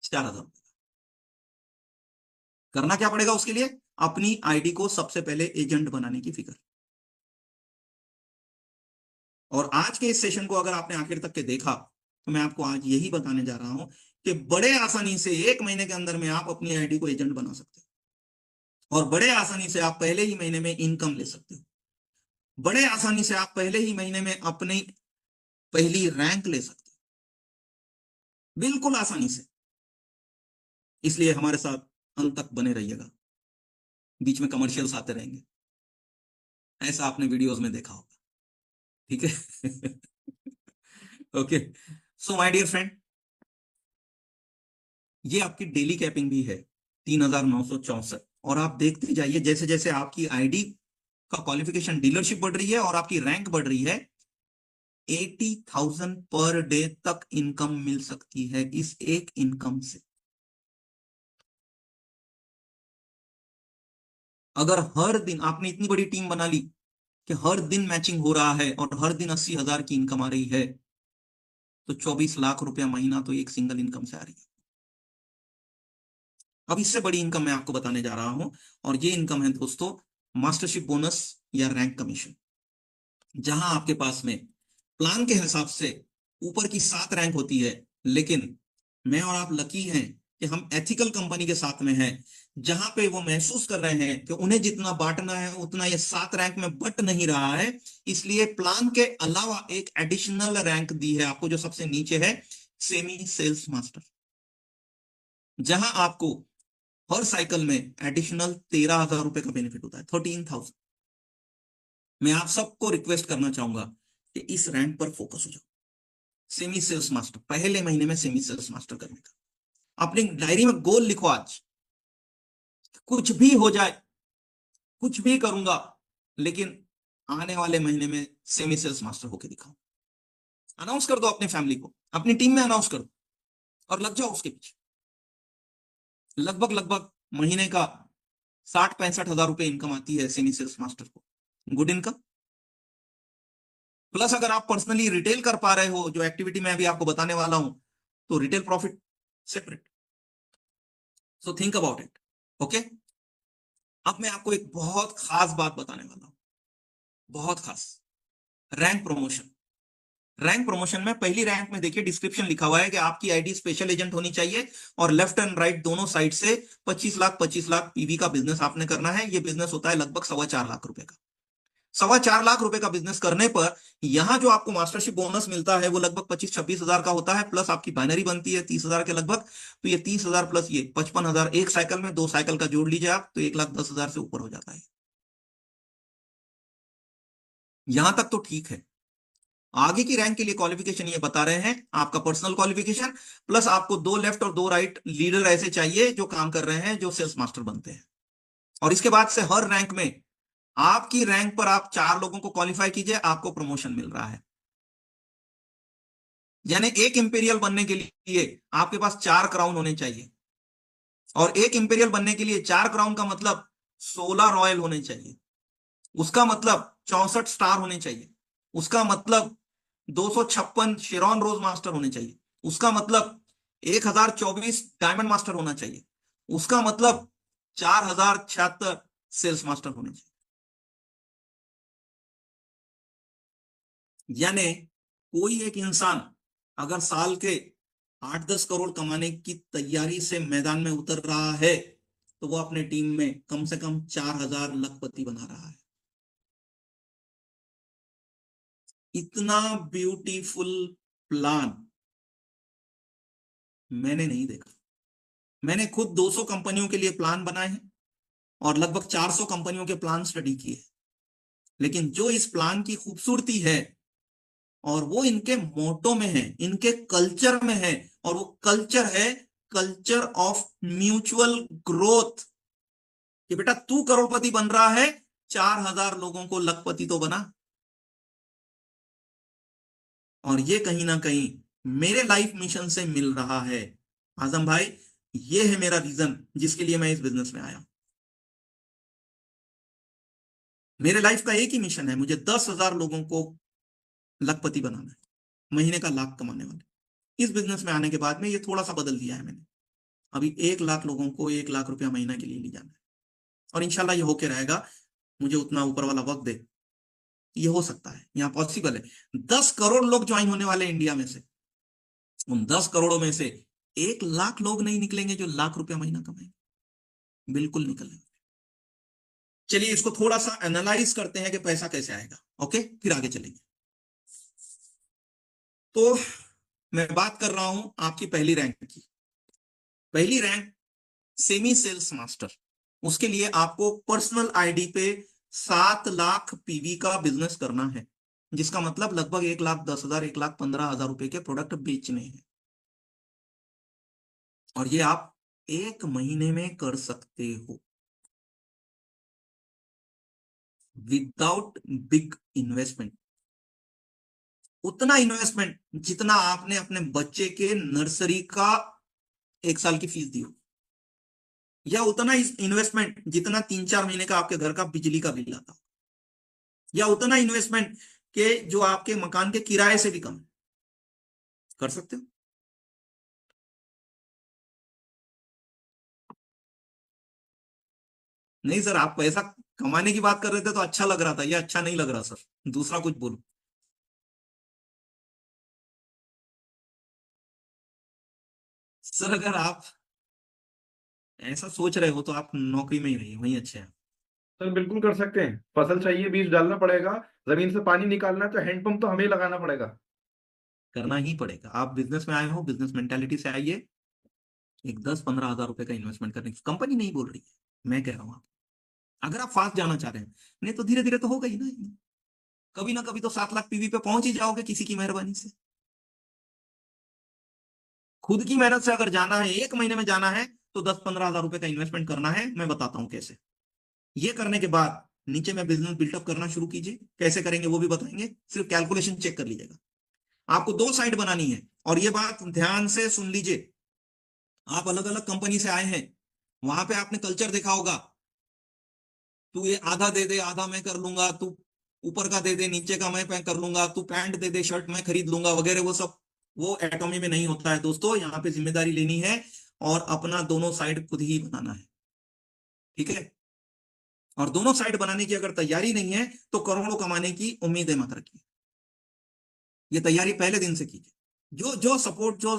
B: 4,000 रुपए। करना क्या पड़ेगा उसके लिए, अपनी आईडी को सबसे पहले एजेंट बनाने की फिक्र। और आज के इस सेशन को अगर आपने आखिर तक के देखा तो मैं आपको आज यही बताने जा रहा हूं कि बड़े आसानी से 1 महीने के अंदर में आप अपनी आईडी को एजेंट बना सकते हो, और बड़े आसानी से आप पहले ही महीने में इनकम ले सकते हो, बड़े आसानी से आप पहले ही महीने में अपनी पहली रैंक ले सकते हो। बिल्कुल आसानी से। इसलिए हमारे साथ अंत तक बने रहिएगा, बीच में कमर्शियल्स आते रहेंगे, ऐसा आपने वीडियोस में देखा होगा, ठीक है। Okay, so my dear friend, ये आपकी डेली कैपिंग भी है 3,964। और आप देखते जाइए, जैसे जैसे आपकी आईडी का क्वालिफिकेशन डीलरशिप बढ़ रही है और आपकी रैंक बढ़ रही है, 80,000 पर डे तक इनकम मिल सकती है इस एक इनकम से। अगर हर दिन आपने इतनी बड़ी टीम बना ली कि हर दिन मैचिंग हो रहा है और हर दिन 80,000 की इनकम आ रही है, तो 24 लाख रुपया महीना तो एक सिंगल इनकम से आ रही है। अब इससे बड़ी इनकम मैं आपको बताने जा रहा हूं, और ये इनकम है दोस्तों मास्टरशिप बोनस या रैंक कमीशन। जहां आपके पास में प्लान के हिसाब से ऊपर की 7 रैंक होती है, लेकिन मैं और आप लकी हैं कि हम एथिकल कंपनी के साथ में हैं, जहां पे वो महसूस कर रहे हैं कि उन्हें जितना बांटना है उतना ये 7 रैंक में बट नहीं रहा है। इसलिए प्लान के अलावा एक एडिशनल रैंक दी है आपको, जो सबसे नीचे है, सेमी सेल्स मास्टर, जहां आपको हर साइकिल में एडिशनल 13,000 रुपए का बेनिफिट होता है, 13,000। मैं आप सबको रिक्वेस्ट करना चाहूंगा कि इस रैंक पर फोकस हो जाओ। सेमी सेल्स मास्टर, पहले महीने में सेमी सेल्स मास्टर करने का अपनी डायरी में गोल लिखो आज, कुछ भी हो जाए, कुछ भी करूंगा, लेकिन आने वाले महीने में सेमी सेल्स मास्टर होके दिखाओ। अनाउंस कर दो अपनी फैमिली को, अपनी टीम में अनाउंस कर दो, और लग जाओ उसके पीछे। लगभग लगभग महीने का 60-65 हजार रुपए इनकम आती है सेमी सेल्स मास्टर को, गुड इनकम। प्लस अगर आप पर्सनली रिटेल कर पा रहे हो, जो एक्टिविटी मैं अभी आपको बताने वाला हूं, तो retail profit separate. So think about it. Okay, अब मैं आपको एक बहुत खास बात बताने वाला हूं, बहुत खास। Rank promotion. रैंक प्रमोशन में पहली रैंक में देखिए डिस्क्रिप्शन लिखा हुआ है कि आपकी आईडी स्पेशल एजेंट होनी चाहिए, और लेफ्ट एंड राइट दोनों साइड से 25 लाख पीवी का बिजनेस आपने करना है। ये बिजनेस होता है लगभग 4.25 लाख रुपए का। 4.25 लाख रुपए का बिजनेस करने पर यहां जो आपको मास्टरशिप बोनस मिलता है वो लगभग 25-26 हजार का होता है, प्लस आपकी बाइनरी बनती है 30,000 के लगभग। तो ये 30,000 प्लस ये 55,000 एक साइकिल में, 2 साइकिल का जोड़ लीजिए आप, तो 1,10,000 से ऊपर हो जाता है। यहां तक तो ठीक है। आगे की रैंक के लिए क्वालिफिकेशन ये बता रहे हैं, आपका पर्सनल क्वालिफिकेशन प्लस आपको 2 लेफ्ट और 2 राइट लीडर ऐसे चाहिए जो काम कर रहे हैं, जो सेल्स मास्टर बनते हैं। और इसके बाद से हर रैंक में आपकी रैंक पर आप 4 लोगों को क्वालिफाई कीजिए, आपको प्रमोशन मिल रहा है। यानी एक इंपीरियल बनने के लिए आपके पास 4 क्राउन होने चाहिए, और एक इंपीरियल बनने के लिए 4 क्राउन का मतलब 16 रॉयल होने चाहिए, उसका मतलब 64 स्टार होने चाहिए, उसका मतलब 256 शेरॉन रोज मास्टर होने चाहिए, उसका मतलब 1,024 डायमंड मास्टर होना चाहिए, उसका मतलब 4,076 सेल्स मास्टर होने चाहिए। यानी कोई एक इंसान अगर साल के 8-10 करोड़ कमाने की तैयारी से मैदान में उतर रहा है, तो वो अपने टीम में कम से कम 4,000 लखपति बना रहा है। इतना ब्यूटीफुल प्लान मैंने नहीं देखा। मैंने खुद 200 कंपनियों के लिए प्लान बनाए हैं और लगभग 400 कंपनियों के प्लान स्टडी किए, लेकिन जो इस प्लान की खूबसूरती है, और वो इनके मोटो में है, इनके कल्चर में है, और वो कल्चर है कल्चर ऑफ म्यूचुअल ग्रोथ। कि बेटा तू करोड़पति बन रहा है, 4,000 लोगों को लखपति तो बना। और ये कहीं ना कहीं मेरे लाइफ मिशन से मिल रहा है। आजम भाई, ये है मेरा रीजन जिसके लिए मैं इस बिजनेस में आया। मेरे लाइफ का एक ही मिशन है, मुझे 10,000 लोगों को लखपति बनाना है, महीने का लाख कमाने वाले। इस बिजनेस में आने के बाद में ये थोड़ा सा बदल दिया है मैंने। अभी 1 लाख लोगों को 1 लाख रुपया महीना के लिए ले जाना है, और इंशाल्लाह ये होके रहेगा। मुझे उतना ऊपर वाला वक्त दे, ये हो सकता है, यहाँ पॉसिबल है। 10 करोड़ लोग ज्वाइन होने वाले इंडिया में से, उन 10 करोड़ों में से 1 लाख लोग नहीं निकलेंगे जो लाख रुपया महीना कमाएंगे, बिल्कुल निकलेंगे। चलिए इसको थोड़ा सा एनालाइज करते हैं कि पैसा कैसे आएगा। ओके, फिर आगे चलेंगे। तो मैं बात कर रहा हूं आपकी पहली रैंक की। पहली रैंक सेमी सेल्स मास्टर, उसके लिए आपको पर्सनल आईडी पे 7 लाख पीवी का बिजनेस करना है, जिसका मतलब लगभग 1,10,000 1,15,000 रुपए के प्रोडक्ट बेचने हैं। और ये आप 1 महीने में कर सकते हो विदाउट बिग इन्वेस्टमेंट। उतना इन्वेस्टमेंट जितना आपने अपने बच्चे के नर्सरी का 1 साल की फीस दी हो, या उतना इन्वेस्टमेंट जितना 3-4 महीने का आपके घर का बिजली का बिल आता हो, या उतना इन्वेस्टमेंट के जो आपके मकान के किराए से भी कम है। कर सकते हो। नहीं सर, आप पैसा कमाने की बात कर रहे थे तो अच्छा लग रहा था, ये अच्छा नहीं लग रहा सर, दूसरा कुछ बोलो। सर अगर आप ऐसा सोच रहे हो तो आप नौकरी में ही रहिए, वही अच्छे हैं।
A: सर बिल्कुल कर सकते हैं। फसल चाहिए, बीज डालना पड़ेगा, जमीन से पानी निकालना है तो हैंडपंप तो हमें ही लगाना पड़ेगा।
B: करना ही पड़ेगा। आप बिजनेस में आए हो, बिजनेस मेंटालिटी से आइए। एक 10-15 हजार रुपए का इन्वेस्टमेंट करने की कंपनी नहीं बोल रही है, मैं कह रहा हूं आप, अगर आप फास्ट जाना चाह रहे हैं, नहीं तो धीरे धीरे तो होगा ही ना। कभी ना कभी तो 7 लाख पीवी पे पहुंच ही जाओगे किसी की मेहरबानी से। खुद की मेहनत से अगर जाना है, 1 महीने में जाना है, तो 10-15 हजार रुपए का इन्वेस्टमेंट करना है। मैं बताता हूं कैसे। ये करने के बाद नीचे में बिजनेस बिल्टअप करना शुरू कीजिए। कैसे करेंगे वो भी बताएंगे, सिर्फ कैलकुलेशन चेक कर लीजिएगा। आपको 2 साइट बनानी है, और ये बात ध्यान से सुन लीजिए। आप अलग अलग कंपनी से आए हैं, वहां पे आपने कल्चर देखा होगा। तू ये आधा दे दे, आधा मैं कर लूंगा, तू ऊपर का दे दे, नीचे का मैं कर लूंगा, तू पैंट दे दे, शर्ट मैं खरीद लूंगा वगैरह, वो सब वो एटॉमी में नहीं होता है दोस्तों। यहाँ पे जिम्मेदारी लेनी है और अपना दोनों साइड खुद ही बनाना है, ठीक है। और दोनों साइड बनाने की अगर तैयारी नहीं है तो करोड़ों कमाने की उम्मीदें मत रखिए। ये तैयारी पहले दिन से कीजिए। जो जो सपोर्ट, जो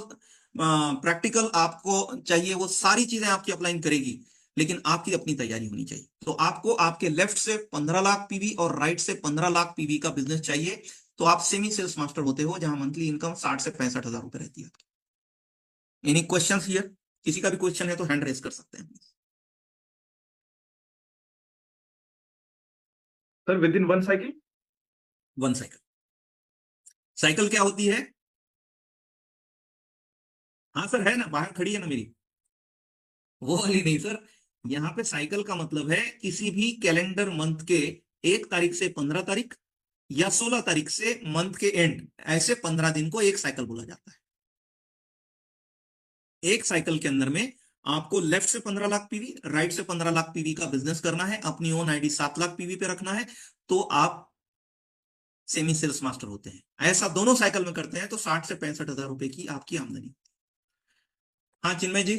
B: प्रैक्टिकल आपको चाहिए, वो सारी चीजें आपकी अपलाइन करेगी, लेकिन आपकी अपनी तैयारी होनी चाहिए। तो आपको आपके लेफ्ट से 15 लाख पीवी और राइट से 15 लाख पीवी का बिजनेस चाहिए, तो आप सेमी सेल्स मास्टर होते हो, जहां मंथली इनकम 60 से 65 हजार रुपए रहती है। Any question here? किसी का भी क्वेश्चन है तो हैंड रेस कर सकते हैं।
A: Sir with in 1 cycle?
B: 1 cycle. Cycle क्या होती है? हाँ सर, है ना, बाहर खड़ी है ना मेरी। वो वाली नहीं सर। यहाँ पे साइकिल का मतलब है किसी भी कैलेंडर मंथ के 1 तारीख से 15 तारीख, या 16 तारीख से मंथ के एंड, ऐसे 15 दिन को एक साइकिल बोला जाता है। एक साइकिल के अंदर में आपको लेफ्ट से 15 लाख पीवी, राइट से 15 लाख पीवी का बिजनेस करना है, अपनी ओन आईडी 7 लाख पीवी पे रखना है, तो आप सेमी सेल्स मास्टर होते हैं। ऐसा दोनों साइकिल में करते हैं तो 60 से 65 हजार रुपए की आपकी आमदनी। हाँ चिन्मय जी।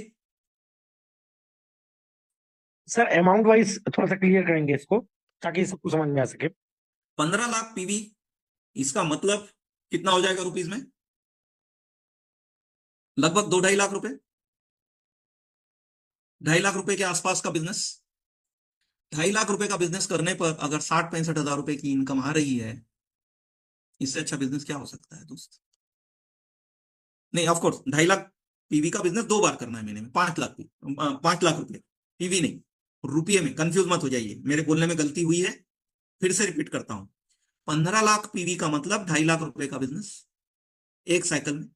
C: सर अमाउंट वाइज थोड़ा सा क्लियर करेंगे इसको, ताकि सबको समझ में आ सके।
B: 15 लाख पीवी, इसका मतलब कितना हो जाएगा रुपीज में? लगभग 2-2.5 लाख रुपए। 2.5 लाख रुपए के आसपास का बिजनेस। 2.5 लाख रुपए का बिजनेस करने पर अगर 60-65 हजार रुपए की इनकम आ रही है, इससे अच्छा बिजनेस क्या हो सकता है दोस्त? नहीं, ऑफकोर्स 2.5 लाख पीवी का बिजनेस 2 बार करना है महीने में। 5 लाख 5 लाख रुपए पीवी नहीं, रुपये में। कंफ्यूज मत हो जाइए, मेरे बोलने में गलती हुई है, फिर से रिपीट करता हूं। 15 लाख पीवी का मतलब 2.5 लाख रुपए का बिजनेस एक साइकिल में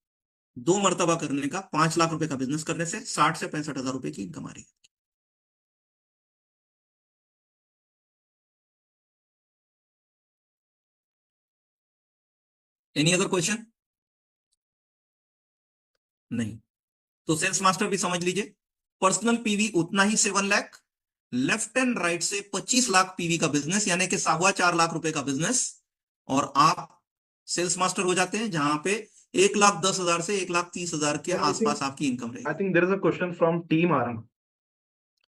B: 2 मरतबा करने का। 5 लाख रुपए का बिजनेस करने से 60 से 65 हजार रुपए की इनकम आ रही है। Any other question? नहीं। तो सेल्स मास्टर भी समझ लीजिए। पर्सनल पीवी उतना ही 7 लाख, लेफ्ट एंड राइट से 25 लाख पीवी का बिजनेस, यानी कि 4.25 लाख रुपए का बिजनेस, और आप सेल्स मास्टर हो जाते हैं, जहां पे 1,10,000 से 1,30,000 के
A: सर आई थिंक
B: आसपास आपकी इनकम
A: आई
B: रहेगी।
A: Think there is a question from team Arang.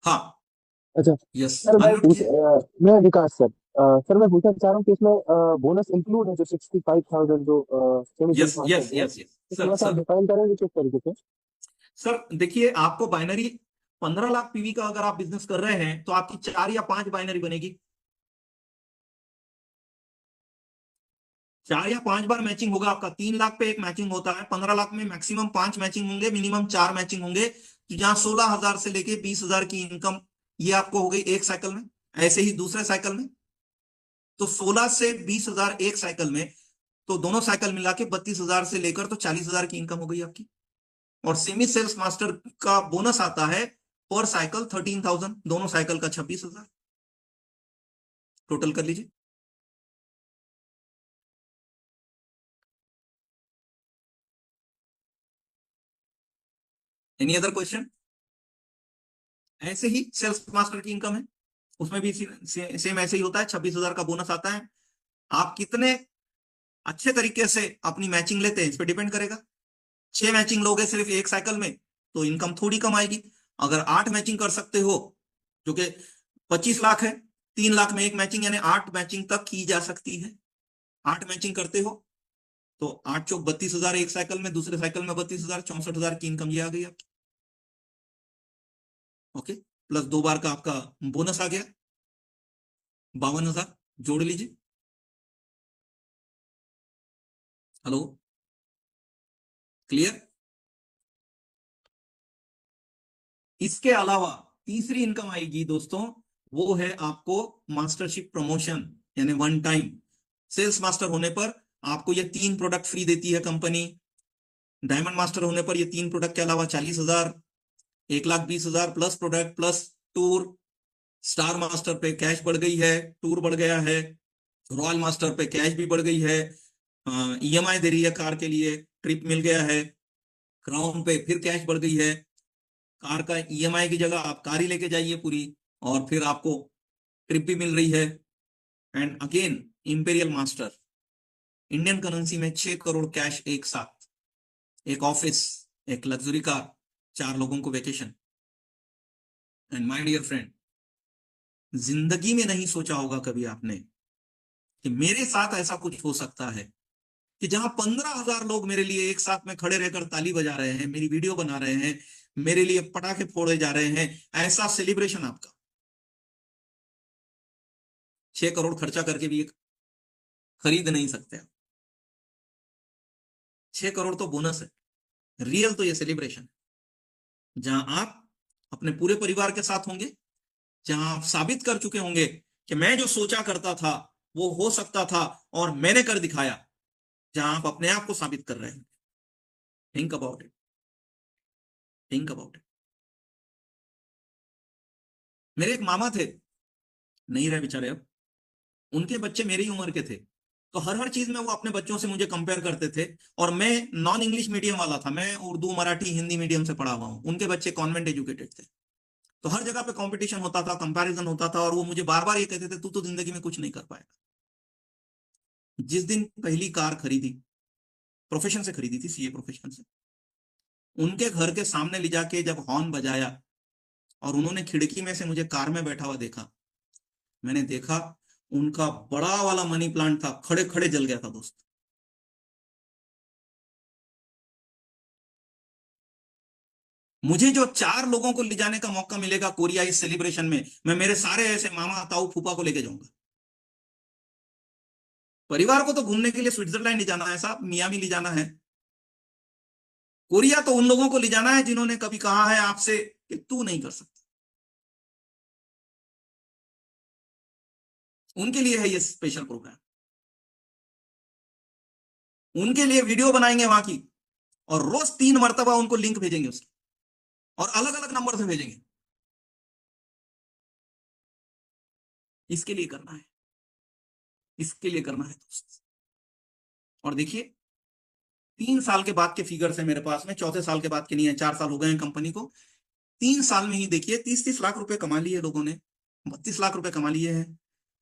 B: हाँ।
D: अच्छा
B: यस,
D: सर,
B: अनम्यूट कीजिए।
D: मैं विकास सर। सर मैं पूछना चाह रहा हूँ कि इसमें बोनस इंक्लूड है जो 65,000 जो semi
B: yes
D: sales master
B: yes
D: है,
B: यस यस
D: तो
B: सर।
D: थोड़ा सा आप
B: सर
D: डिफाइन करेंगे किस तरीके से?
B: सर देखिए, आपको बाइनरी 15 लाख पीवी का अगर आप बिजनेस कर रहे हैं तो आपकी 4 या 5 बाइनरी बनेगी। 4 या 5 बार मैचिंग होगा आपका। 3 लाख पे एक मैचिंग होता है, 15 लाख में मैक्सिमम 5 मैचिंग होंगे, मिनिमम 4 मैचिंग होंगे। तो जहां 16,000 से लेके 20,000 की इनकम ये आपको हो गई एक साइकिल में। ऐसे ही दूसरे साइकिल में तो 16 से 20,000 एक साइकिल में, तो दोनों साइकिल मिला के 32,000 से लेकर तो 40,000 की इनकम हो गई आपकी। और सेमी सेल्स मास्टर का बोनस आता है पर साइकिल 13,000, दोनों साइकिल का 26,000। टोटल कर लीजिए। Any other question? ऐसे ही सेल्स मास्टर की इनकम है, उसमें भी सेम ऐसे ही होता है, 26,000 का बोनस आता है। आप कितने अच्छे तरीके से अपनी मैचिंग लेते हैं इस पर डिपेंड करेगा। 6 मैचिंग लोगे सिर्फ एक साइकिल में तो इनकम थोड़ी कम आएगी। अगर 8 मैचिंग कर सकते हो जो कि 25 लाख है, 3 लाख में एक मैचिंग, यानी 8 मैचिंग तक की जा सकती है। 8 मैचिंग करते हो तो 8 चौक 32,000 एक साइकिल में, दूसरे साइकिल में 32,000, 64,000 की इनकम ये आ गई आपकी। ओके, प्लस 2 बार का आपका बोनस आ गया 52,000, जोड़ लीजिए। Hello, clear? इसके अलावा तीसरी इनकम आएगी दोस्तों, वो है आपको मास्टरशिप प्रमोशन, यानी वन टाइम। सेल्स मास्टर होने पर आपको ये 3 प्रोडक्ट फ्री देती है कंपनी। डायमंड मास्टर होने पर ये 3 प्रोडक्ट के अलावा 40,000, 1,20,000 plus product plus tour. Star master पे कैश बढ़ गई है, टूर बढ़ गया है। रॉयल मास्टर पे कैश भी बढ़ गई है, ईएमआई दे रही है कार के लिए, ट्रिप मिल गया है। क्राउन पे फिर कैश बढ़ गई है, कार का ईएमआई की जगह आप कार ही लेके जाइए पूरी, और फिर आपको ट्रिप भी मिल रही है। And again imperial master, Indian currency में 6 करोड़ कैश एक साथ, एक ऑफिस, एक लग्जरी कार, 4 लोगों को vacation. And my dear friend, जिंदगी में नहीं सोचा होगा कभी आपने कि मेरे साथ ऐसा कुछ हो सकता है कि जहां 15,000 लोग मेरे लिए एक साथ में खड़े रहकर ताली बजा रहे हैं, मेरी वीडियो बना रहे हैं, मेरे लिए पटाखे फोड़े जा रहे हैं। ऐसा सेलिब्रेशन आपका 6 करोड़ खर्चा करके भी खरीद नहीं सकते आप। 6 करोड़ तो बोनस है, रियल तो ये सेलिब्रेशन है जहां आप अपने पूरे परिवार के साथ होंगे, जहां आप साबित कर चुके होंगे कि मैं जो सोचा करता था वो हो सकता था और मैंने कर दिखाया, जहां आप अपने आप को साबित कर रहे हैं। Think about it, think about it. मेरे एक मामा थे, नहीं रहे बेचारे अब, उनके बच्चे मेरी उम्र के थे, तो हर हर चीज में वो अपने बच्चों से मुझे कंपेयर करते थे। और मैं नॉन इंग्लिश मीडियम वाला था, मैं उर्दू मराठी हिंदी मीडियम से पढ़ा हुआ हूँ, उनके बच्चे कॉन्वेंट एजुकेटेड थे। तो हर जगह पे कंपटीशन होता था, कंपैरिजन होता था, और वो मुझे बार बार ये कहते थे तू तो जिंदगी में कुछ नहीं कर पाएगा। जिस दिन पहली कार खरीदी, प्रोफेशन से खरीदी थी, सीए प्रोफेशन से, उनके घर के सामने ले जाके जब हॉर्न बजाया और उन्होंने खिड़की में से मुझे कार में बैठा हुआ देखा, मैंने देखा उनका बड़ा वाला मनी प्लांट था, खड़े खड़े जल गया था दोस्त। मुझे जो 4 लोगों को ले जाने का मौका मिलेगा कोरिया इस सेलिब्रेशन में, मैं मेरे सारे ऐसे मामा ताऊ फूफा को लेके जाऊंगा। परिवार को तो घूमने के लिए स्विट्जरलैंड ले जाना है साहब, मियामी ले जाना है। कोरिया तो उन लोगों को ले जाना है जिन्होंने कभी कहा है आपसे कि तू नहीं कर सकता। उनके लिए है ये स्पेशल प्रोग्राम। उनके लिए वीडियो बनाएंगे वहां की, और रोज 3 मरतबा उनको लिंक भेजेंगे उसकी, और अलग अलग नंबर से भेजेंगे। इसके लिए करना है, इसके लिए करना है दोस्त। और देखिए 3 साल के बाद के फिगर्स है मेरे पास में, चौथे साल के बाद के नहीं है, 4 साल हो गए हैं कंपनी को। 3 साल में ही देखिए 30-30 लाख रुपए कमा लिए लोगों ने, 32 लाख रुपए कमा लिए हैं,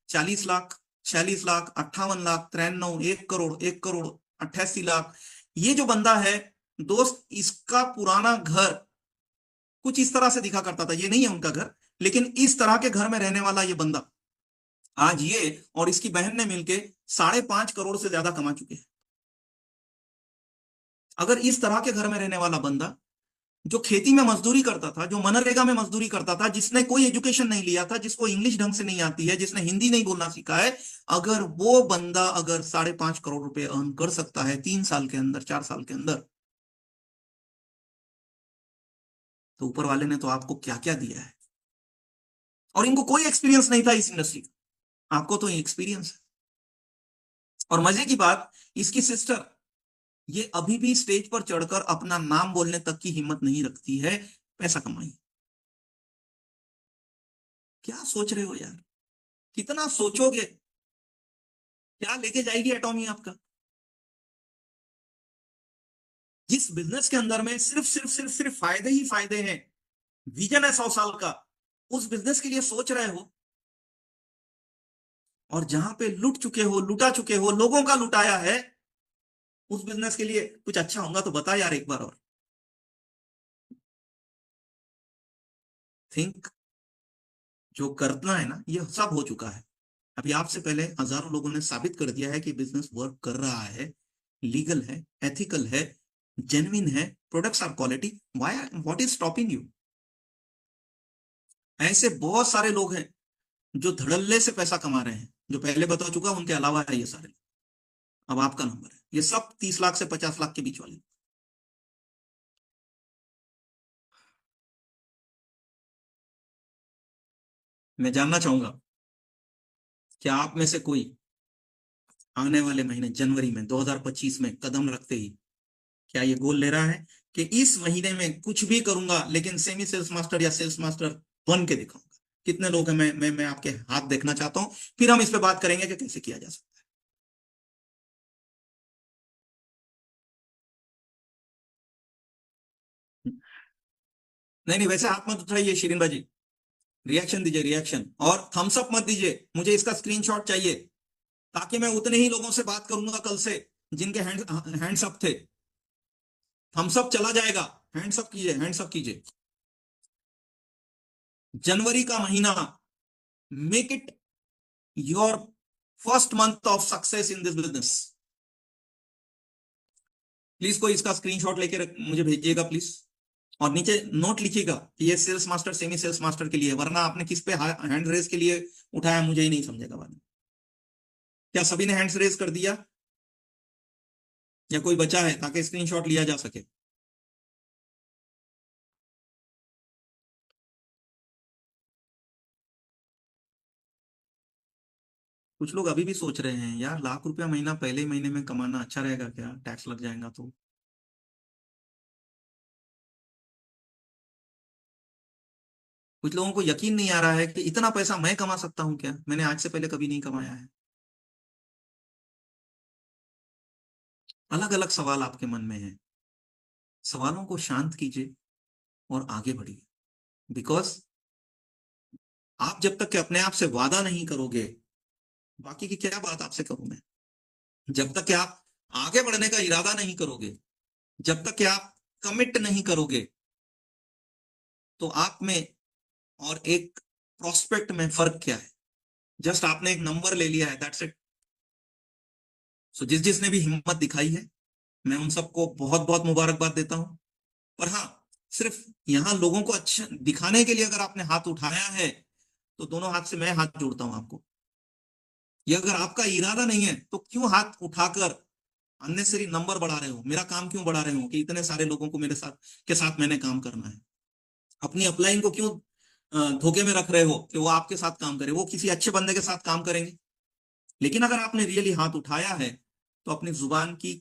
B: 40 लाख, 46 लाख, 58 लाख, 93, 1 करोड़, 1 करोड़ 88 लाख। ये जो बंदा है दोस्त, इसका पुराना घर कुछ इस तरह से दिखा करता था, ये नहीं है उनका घर, लेकिन इस तरह के घर में रहने वाला ये बंदा आज ये और इसकी बहन ने मिलके 5.5 करोड़ से ज्यादा कमा चुके हैं। अगर इस तरह के घर में रहने वाला बंदा जो खेती में मजदूरी करता था, जो मनरेगा में मजदूरी करता था, जिसने कोई एजुकेशन नहीं लिया था, जिसको इंग्लिश ढंग से नहीं आती है, जिसने हिंदी नहीं बोलना सीखा है, अगर वो बंदा अगर 5.5 करोड़ रुपए अर्न कर सकता है 3 साल के अंदर, 4 साल के अंदर, तो ऊपर वाले ने तो आपको क्या क्या दिया है। और इनको कोई एक्सपीरियंस नहीं था इस इंडस्ट्री का, आपको तो एक्सपीरियंस है। और मजे की बात, इसकी सिस्टर ये अभी भी स्टेज पर चढ़कर अपना नाम बोलने तक की हिम्मत नहीं रखती है, पैसा कमाई। क्या सोच रहे हो यार, कितना सोचोगे, क्या लेके जाएगी एटॉमी आपका। जिस बिजनेस के अंदर में सिर्फ सिर्फ सिर्फ सिर्फ फायदे ही फायदे हैं, विजन है 100 साल का, उस बिजनेस के लिए सोच रहे हो, और जहां पे लुट चुके हो, लुटा चुके हो, लोगों का लुटाया है, उस बिजनेस के लिए कुछ अच्छा होगा तो बता यार एक बार और। थिंक, जो करना है ना ये सब हो चुका है। अभी आपसे पहले हजारों लोगों ने साबित कर दिया है कि बिजनेस वर्क कर रहा है, लीगल है, एथिकल है, जेन्युइन है, products are quality. Why, what is stopping you. ऐसे बहुत सारे लोग हैं जो धड़ल्ले से पैसा कमा रहे हैं, जो पहले बता चुका उनके अलावा है ये सारे। अब आपका नंबर है, ये सब 30 लाख से 50 लाख के बीच वाले। मैं जानना चाहूंगा कि आप में से कोई आने वाले महीने जनवरी में 2025 में कदम रखते ही क्या ये गोल ले रहा है कि इस महीने में कुछ भी करूंगा लेकिन सेमी सेल्स मास्टर या सेल्स मास्टर बन के दिखाऊंगा। कितने लोग हैं, मैं आपके हाथ देखना चाहता हूं, फिर हम इस पे बात करेंगे कि कैसे किया जा सकता है। नहीं नहीं, वैसे हाथ मत उठाइए शिरीन बाजी, रिएक्शन दीजिए, रिएक्शन। और थम्स अप मत दीजिए, मुझे इसका स्क्रीनशॉट चाहिए, ताकि मैं उतने ही लोगों से बात करूंगा कल से जिनके हैंड्स अप थे। थम्स अप चला जाएगा, हैंड्स अप कीजिए, हैंड्स अप कीजिए। जनवरी का महीना, make it your first month of success in this business. Please कोई इसका स्क्रीनशॉट लेके मुझे भेजिएगा प्लीज, और नीचे नोट लिखिएगा कि ये sales master semi sales master के लिए, वरना आपने किस पे हैंड रेस के लिए उठाया मुझे ही नहीं समझेगा बाद में। क्या सभी ने हैंड्स रेस कर दिया, या कोई बचा है ताकि स्क्रीनशॉट लिया जा सके। कुछ लोग अभी भी सोच रहे हैं यार, ₹1,00,000 महीना पहले महीने में कमाना अच्छा रहेगा क्या, टैक्स लग जाएगा तो। कुछ लोगों को यकीन नहीं आ रहा है कि इतना पैसा मैं कमा सकता हूं क्या, मैंने आज से पहले कभी नहीं कमाया है। अलग अलग सवाल आपके मन में है, सवालों को शांत कीजिए और आगे बढ़िए। बिकॉज आप जब तक के अपने आप से वादा नहीं करोगे, बाकी की क्या बात आपसे करूं मैं। जब तक कि आप आगे बढ़ने का इरादा नहीं करोगे, जब तक कि आप कमिट नहीं करोगे, तो आप में और एक प्रोस्पेक्ट में फर्क क्या है। जस्ट आपने एक नंबर ले लिया है, दैट्स इट। सो जिस जिसने भी हिम्मत दिखाई है, मैं उन सबको बहुत बहुत मुबारकबाद देता हूं। पर हाँ, सिर्फ यहां लोगों को अच्छा दिखाने के लिए अगर आपने हाथ उठाया है, तो दोनों हाथ से मैं हाथ जोड़ता हूं आपको। ये अगर आपका इरादा नहीं है तो क्यों हाथ उठाकर अननेसेसरी नंबर बढ़ा रहे हो, मेरा काम क्यों बढ़ा रहे हो कि इतने सारे लोगों को मेरे साथ के साथ मैंने काम करना है। अपनी अपलाइन को क्यों धोखे में रख रहे हो कि वो आपके साथ काम करे, वो किसी अच्छे बंदे के साथ काम करेंगे। लेकिन अगर आपने रियली हाथ उठाया है तो अपनी जुबान की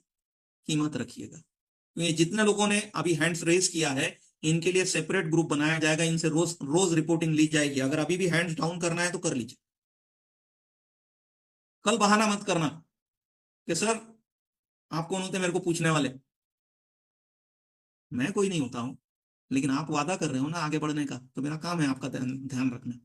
B: कीमत रखिएगा। तो ये जितने लोगों ने अभी हैंड्स रेज किया है, इनके लिए सेपरेट ग्रुप बनाया जाएगा, इनसे रोज रोज रिपोर्टिंग ली जाएगी। अगर अभी भी हैंड्स डाउन करना है तो कर लीजिए। कल बहाना मत करना कि सर आप कौन होते मेरे को पूछने वाले। मैं कोई नहीं होता हूं, लेकिन आप वादा कर रहे हो ना आगे बढ़ने का, तो मेरा काम है आपका ध्यान रखना।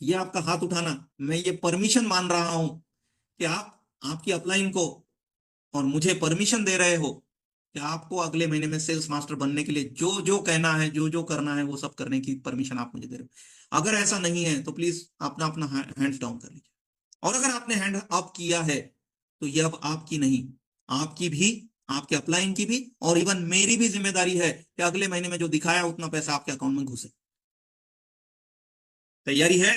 B: ये आपका हाथ उठाना, मैं ये परमिशन मान रहा हूं कि आप आपकी अपलाइन को और मुझे परमिशन दे रहे हो कि आपको अगले महीने में सेल्स मास्टर बनने के लिए जो जो कहना है, जो जो करना है, वो सब करने की परमिशन आप मुझे दे रहे हो। अगर ऐसा नहीं है तो प्लीज अपना अपना हैंड्स डाउन कर लीजिए। और अगर आपने हैंड अप किया है तो ये अब आपकी नहीं, आपकी भी आपके अपलाइन की भी और इवन मेरी भी जिम्मेदारी है कि अगले महीने में जो दिखाया उतना पैसा आपके अकाउंट में घुसे। तैयारी है?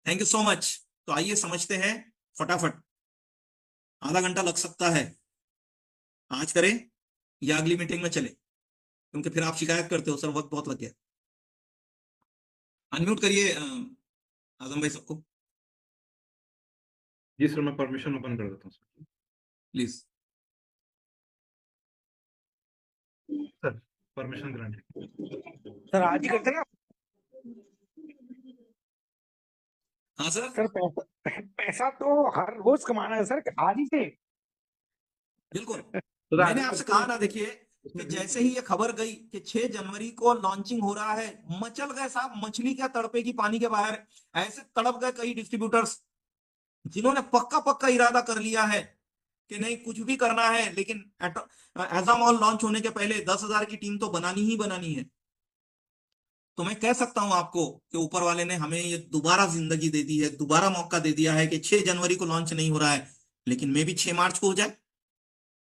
B: Thank you so much. तो आइए समझते हैं फटाफट, आधा घंटा लग सकता है। आज करें या अगली मीटिंग में चले, क्योंकि फिर आप शिकायत करते हो सर वक्त बहुत लग गया। अनम्यूट करिए आजम भाई सबको
A: जी सर, मैं परमिशन ओपन कर देता हूँ sir.
B: Please.
A: Sir permission granted.
C: Sir आज ही करते ना
B: हाँ सर,
C: सर। पैसा तो हर रोज कमाना है सर, आज ही से।
B: बिल्कुल।
A: तो
B: मैंने आपसे कहा ना, देखिए कि जैसे ही ये खबर गई कि 6 जनवरी को लॉन्चिंग हो रहा है, मचल गए साहब, मछली क्या तड़पेगी पानी के बाहर। ऐसे तड़प गए कई डिस्ट्रीब्यूटर्स जिन्होंने पक्का पक्का इरादा कर लिया है कि नहीं कुछ भी करना है, लेकिन एजामॉल लॉन्च होने के पहले 10,000 की टीम तो बनानी ही बनानी है। तो मैं कह सकता हूं आपको कि ऊपर वाले ने हमें ये दोबारा जिंदगी दे दी है, दोबारा मौका दे दिया है कि 6 जनवरी को लॉन्च नहीं हो रहा है, लेकिन मे भी 6 मार्च को हो जाए,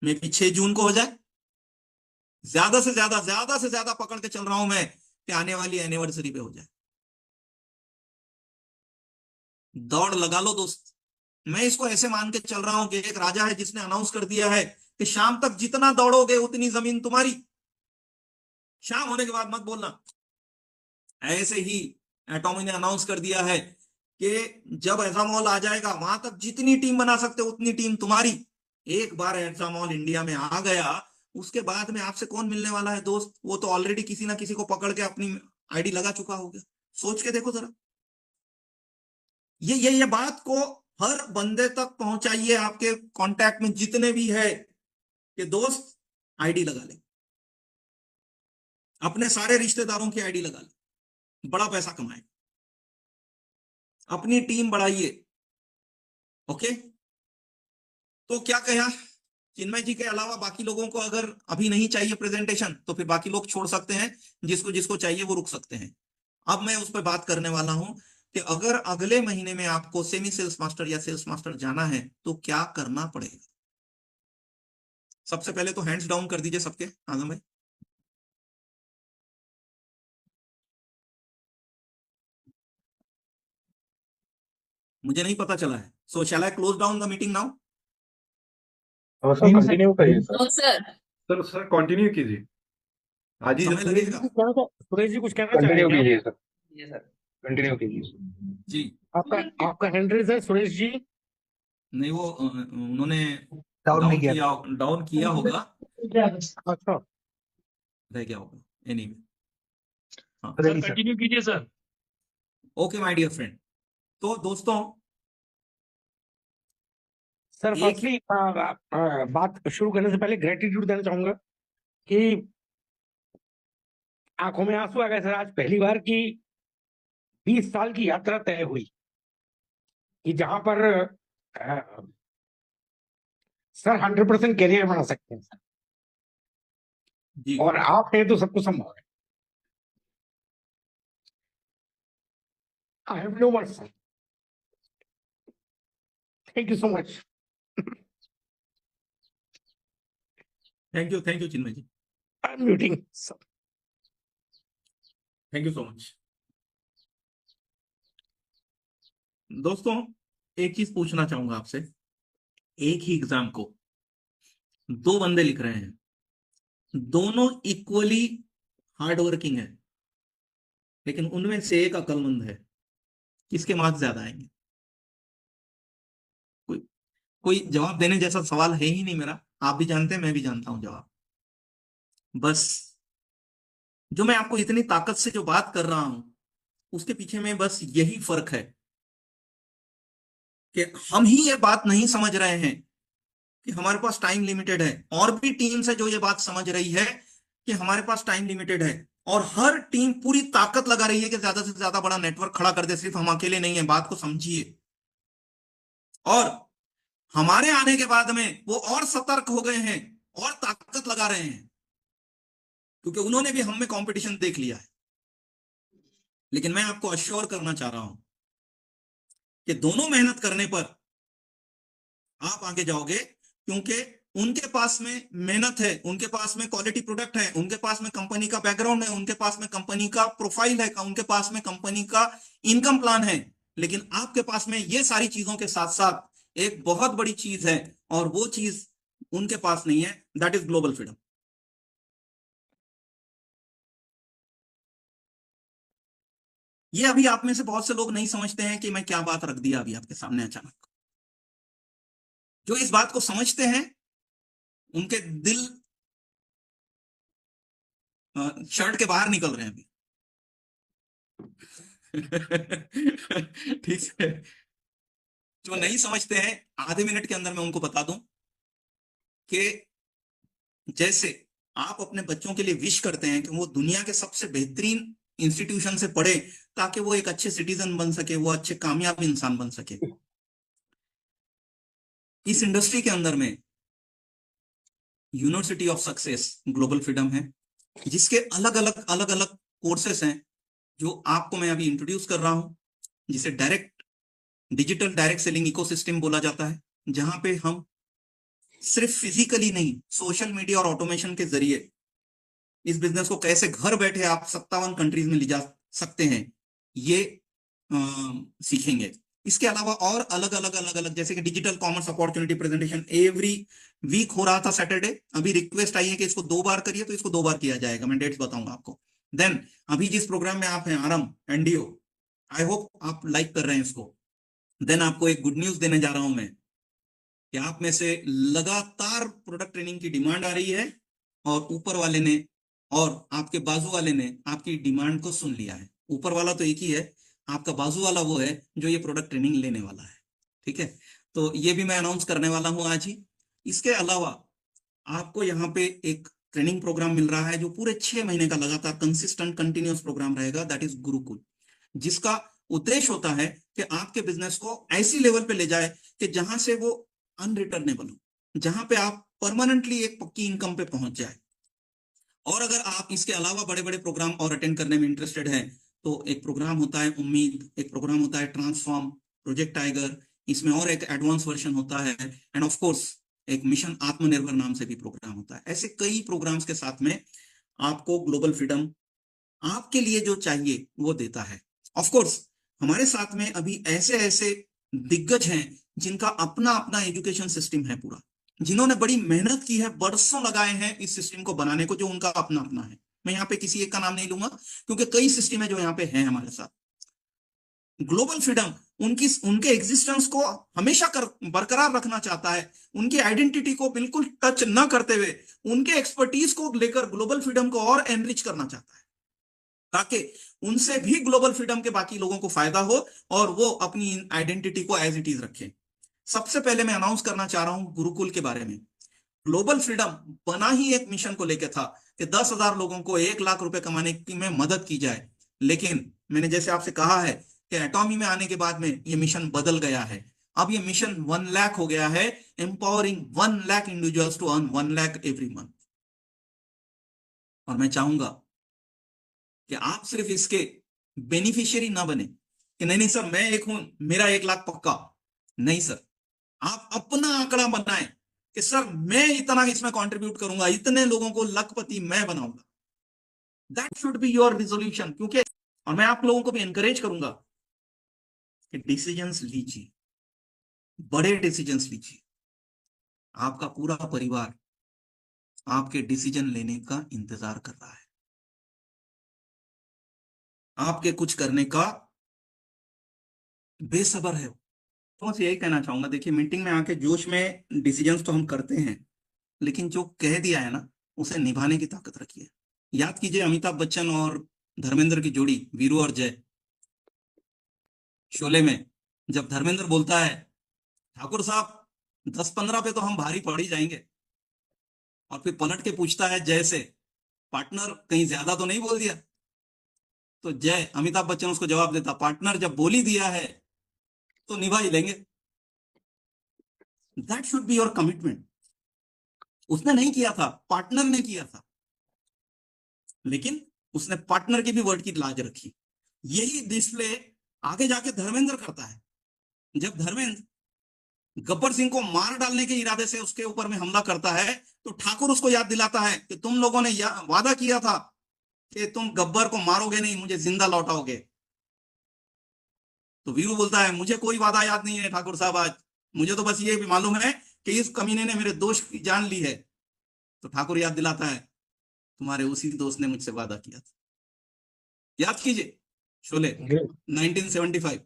B: मे भी 6 जून को हो जाए। ज्यादा से ज्यादा पकड़ के चल रहा हूं मैं कि आने वाली एनिवर्सरी पे हो जाए। दौड़ लगा लो दोस्त। मैं इसको ऐसे मान के चल रहा हूं कि एक राजा है जिसने अनाउंस कर दिया है कि शाम तक जितना दौड़ोगे उतनी जमीन तुम्हारी, शाम होने के बाद मत बोलना। ऐसे ही एटॉमी ने अनाउंस कर दिया है कि जब एजामॉल आ जाएगा वहां तक जितनी टीम बना सकते हो उतनी टीम तुम्हारी। एक बार एजामॉल इंडिया में आ गया, उसके बाद में आपसे कौन मिलने वाला है दोस्त? वो तो ऑलरेडी किसी ना किसी को पकड़ के अपनी आईडी लगा चुका होगा। सोच के देखो जरा, ये बात को हर बंदे तक पहुंचाइए, आपके कांटेक्ट में जितने भी है, कि दोस्त आईडी लगा ले, अपने सारे रिश्तेदारों की आईडी लगा ले, बड़ा पैसा कमाए, अपनी टीम बढ़ाइए। ओके, तो क्या कहा चिन्मय जी के अलावा बाकी लोगों को अगर अभी नहीं चाहिए प्रेजेंटेशन तो फिर बाकी लोग छोड़ सकते हैं, जिसको जिसको चाहिए वो रुक सकते हैं। अब मैं उस पर बात करने वाला हूं कि अगर अगले महीने में आपको सेमी सेल्स मास्टर या सेल्स मास्टर जाना है तो क्या करना पड़ेगा। सबसे पहले तो हैंड्स डाउन कर दीजिए सबके, आजम भाई। मुझे नहीं पता चला है, so shall I close down the meeting now?
D: Sir continue करिए sir.
E: No sir.
A: Sir sir continue कीजिए, आज ही
B: समय
A: जल्दी।
B: लगेगा
C: सुरेश जी कुछ कहना चाह रहे
D: कंटिन्यू
C: हैं क्या?
D: कीजिए सर,
E: ये सर।
D: कंटिन्यू कीजिए।
B: जी।
C: आपका हैंड रेज है सुरेश जी।
B: नहीं वो उन्होंने
C: डाउन नहीं किया।
B: डाउन किया होगा,
C: अच्छा
B: रह गया होगा। एनीवे, हाँ,
C: सर कंटिन्यू कीजिए sir.
B: Okay my dear friend. तो दोस्तों,
C: सर
B: एक
C: फर्स्टली बात शुरू करने से पहले ग्रेटिट्यूड देना चाहूंगा कि आंखों में आंसू आ गए सर। आज पहली बार की 20 साल की यात्रा तय हुई कि जहां पर सर 100% करियर बना सकते हैं सर,
B: जी,
C: और आप हैं तो सब कुछ संभव है। I have no words sir, thank you so much.
B: Thank you Chinmay ji,
C: I am muting sir.
B: Thank you so much. दोस्तों, एक चीज पूछना चाहूंगा आपसे। एक ही एग्जाम को 2 बंदे लिख रहे हैं, दोनों इक्वली हार्ड वर्किंग है, लेकिन उनमें से एक अक्लमंद है, किसके मार्क्स ज्यादा आएंगे? कोई कोई जवाब देने जैसा सवाल है ही नहीं मेरा। आप भी जानते हैं, मैं भी जानता हूं जवाब। बस जो मैं आपको इतनी ताकत से जो बात कर रहा हूं, उसके पीछे में बस यही फर्क है कि हम ही ये बात नहीं समझ रहे हैं कि हमारे पास टाइम लिमिटेड है, और भी टीम्स है जो ये बात समझ रही है कि हमारे पास टाइम लिमिटेड है, और हर टीम पूरी ताकत लगा रही है कि ज्यादा से ज्यादा बड़ा नेटवर्क खड़ा कर दे। सिर्फ हम अकेले नहीं है, बात को समझिए। और हमारे आने के बाद में वो और सतर्क हो गए हैं और ताकत लगा रहे हैं, क्योंकि उन्होंने भी हम में कंपटीशन देख लिया है। लेकिन मैं आपको अश्योर करना चाह रहा हूं कि दोनों मेहनत करने पर आप आगे जाओगे, क्योंकि उनके पास में मेहनत है, उनके पास में क्वालिटी प्रोडक्ट है, उनके पास में कंपनी का बैकग्राउंड है, उनके पास में कंपनी का प्रोफाइल है, उनके पास में कंपनी का इनकम प्लान है। लेकिन आपके पास में ये सारी चीजों के साथ साथ एक बहुत बड़ी चीज है, और वो चीज उनके पास नहीं है, दैट इज ग्लोबल फ्रीडम। ये अभी आप में से बहुत से लोग नहीं समझते हैं कि मैं क्या बात रख दिया अभी आपके सामने अचानक। जो इस बात को समझते हैं उनके दिल शर्ट के बाहर निकल रहे हैं अभी। ठीक है। जो नहीं समझते हैं, आधे मिनट के अंदर मैं उनको बता दूं कि जैसे आप अपने बच्चों के लिए विश करते हैं कि वो दुनिया के सबसे बेहतरीन इंस्टीट्यूशन से पढ़े ताकि वो एक अच्छे सिटीजन बन सके, वो अच्छे कामयाब इंसान बन सके। इस इंडस्ट्री के अंदर में university of success global freedom है, जिसके अलग अलग कोर्सेस हैं जो आपको मैं अभी इंट्रोड्यूस कर रहा हूं, जिसे डिजिटल डायरेक्ट सेलिंग इकोसिस्टम बोला जाता है, जहां पे हम सिर्फ फिजिकली नहीं, सोशल मीडिया और ऑटोमेशन के जरिए इस बिजनेस को कैसे घर बैठे आप 57 कंट्रीज में ले जा सकते हैं, ये सीखेंगे। इसके अलावा और अलग अलग जैसे कि digital commerce opportunity presentation every week हो रहा था सैटरडे। अभी रिक्वेस्ट आई है कि इसको 2 बार करिए, तो इसको 2 बार किया जाएगा, मैं डेट्स बताऊंगा आपको। देन अभी जिस प्रोग्राम में आप हैं, आरम एनडीओ, आई होप आप लाइक कर रहे हैं इसको। देन आपको एक गुड न्यूज देने जा रहा हूं मैं, कि आप में से लगातार प्रोडक्ट ट्रेनिंग की डिमांड आ रही है, और ऊपर वाले ने और आपके बाजू वाले ने आपकी डिमांड को सुन लिया है। ऊपर वाला तो एक ही है, आपका बाजू वाला वो है जो ये प्रोडक्ट ट्रेनिंग लेने वाला है। ठीक है, तो ये भी मैं अनाउंस करने वाला हूं आज ही। इसके अलावा आपको यहाँ पे एक ट्रेनिंग प्रोग्राम मिल रहा है जो पूरे 6 महीने का लगातार कंसिस्टेंट कंटिन्यूअस प्रोग्राम रहेगा, दैट इज गुरुकुल, जिसका उद्देश्य होता है कि आपके बिजनेस को ऐसी लेवल पे ले जाए कि जहां से वो अनरिटर्नेबल हो, जहां पे आप परमानेंटली एक पक्की इनकम पे पहुंच जाए। और अगर आप इसके अलावा बड़े बड़े प्रोग्राम और अटेंड करने में इंटरेस्टेड हैं, तो एक प्रोग्राम होता है उम्मीद, एक प्रोग्राम होता है ट्रांसफॉर्म, प्रोजेक्ट टाइगर, इसमें और एक एडवांस वर्जन होता है, एंड ऑफ कोर्स एक मिशन आत्मनिर्भर नाम से भी प्रोग्राम होता है। ऐसे कई प्रोग्राम्स के साथ में आपको ग्लोबल फ्रीडम आपके लिए जो चाहिए वो देता है। ऑफ कोर्स हमारे साथ में अभी ऐसे ऐसे दिग्गज हैं जिनका अपना अपना एजुकेशन सिस्टम है पूरा, जिन्होंने बड़ी मेहनत की है, बरसों लगाए हैं इस सिस्टम को बनाने को, जो उनका अपना अपना है। मैं यहाँ पे किसी एक का नाम नहीं लूंगा, क्योंकि कई सिस्टम है जो यहाँ पे हैं हमारे साथ। ग्लोबल फ्रीडम उनके एग्जिस्टेंस को हमेशा बरकरार रखना चाहता है, उनकी आइडेंटिटी को बिल्कुल टच न करते हुए उनके एक्सपर्टीज को लेकर ग्लोबल फ्रीडम को और एनरिच करना चाहता है, ताकि उनसे भी ग्लोबल फ्रीडम के बाकी लोगों को फायदा हो और वो अपनी आइडेंटिटी को एज इट इज रखें। सबसे पहले मैं अनाउंस करना चाह रहा हूं गुरुकुल के बारे में। ग्लोबल फ्रीडम बना ही एक मिशन को लेकर था कि 10,000 लोगों को 1 लाख रुपए कमाने की में मदद की जाए। लेकिन मैंने जैसे आपसे कहा है कि एटॉमी में आने के बाद में ये मिशन बदल गया है। अब ये मिशन 1 लाख हो गया है, empowering 1 lakh individuals to earn 1 lakh every month. और मैं चाहूंगा कि आप सिर्फ इसके बेनिफिशियरी ना बने कि नहीं नहीं सर मैं एक हूं, मेरा 1 लाख पक्का। नहीं सर, आप अपना आंकड़ा बनाएं कि सर मैं इतना इसमें कंट्रीब्यूट करूंगा, इतने लोगों को लखपति मैं बनाऊंगा। That should be your resolution. क्योंकि और मैं आप लोगों को भी एनकरेज करूंगा कि डिसीजंस लीजिए, बड़े डिसीजंस लीजिए। आपका पूरा परिवार आपके डिसीजन लेने का इंतजार कर रहा है, आपके कुछ करने का बेसब्र है। तो बस यही कहना चाहूंगा, देखिए मीटिंग में आके जोश में डिसीजंस तो हम करते हैं, लेकिन जो कह दिया है ना उसे निभाने की ताकत रखिए। याद कीजिए अमिताभ बच्चन और धर्मेंद्र की जोड़ी, वीरू और जय, शोले में जब धर्मेंद्र बोलता है ठाकुर साहब 10-15 पे तो हम भारी पड़ ही जाएंगे, और फिर पलट के पूछता है जय से, पार्टनर कहीं ज्यादा तो नहीं बोल दिया? तो जय, अमिताभ बच्चन उसको जवाब देता, पार्टनर जब बोल ही दिया है तो निभा ही लेंगे। That should be your commitment. उसने नहीं किया था, पार्टनर ने किया था, लेकिन उसने पार्टनर की भी वर्ड की लाज रखी। यही डिस्प्ले आगे जाके धर्मेंद्र करता है। जब धर्मेंद्र गब्बर सिंह को मार डालने के इरादे से उसके ऊपर में हमला करता है, तो ठाकुर उसको याद दिलाता है कि तुम लोगों ने वादा किया था कि तुम गब्बर को मारोगे नहीं, मुझे जिंदा लौटाओगे। तो वीरू बोलता है मुझे कोई वादा याद नहीं है ठाकुर साहब, आज मुझे तो बस ये भी मालूम है कि इस कमीने ने मेरे दोस्त की जान ली है। तो ठाकुर याद दिलाता है तुम्हारे उसी दोस्त ने मुझसे वादा किया था, याद कीजिए शोले 1975।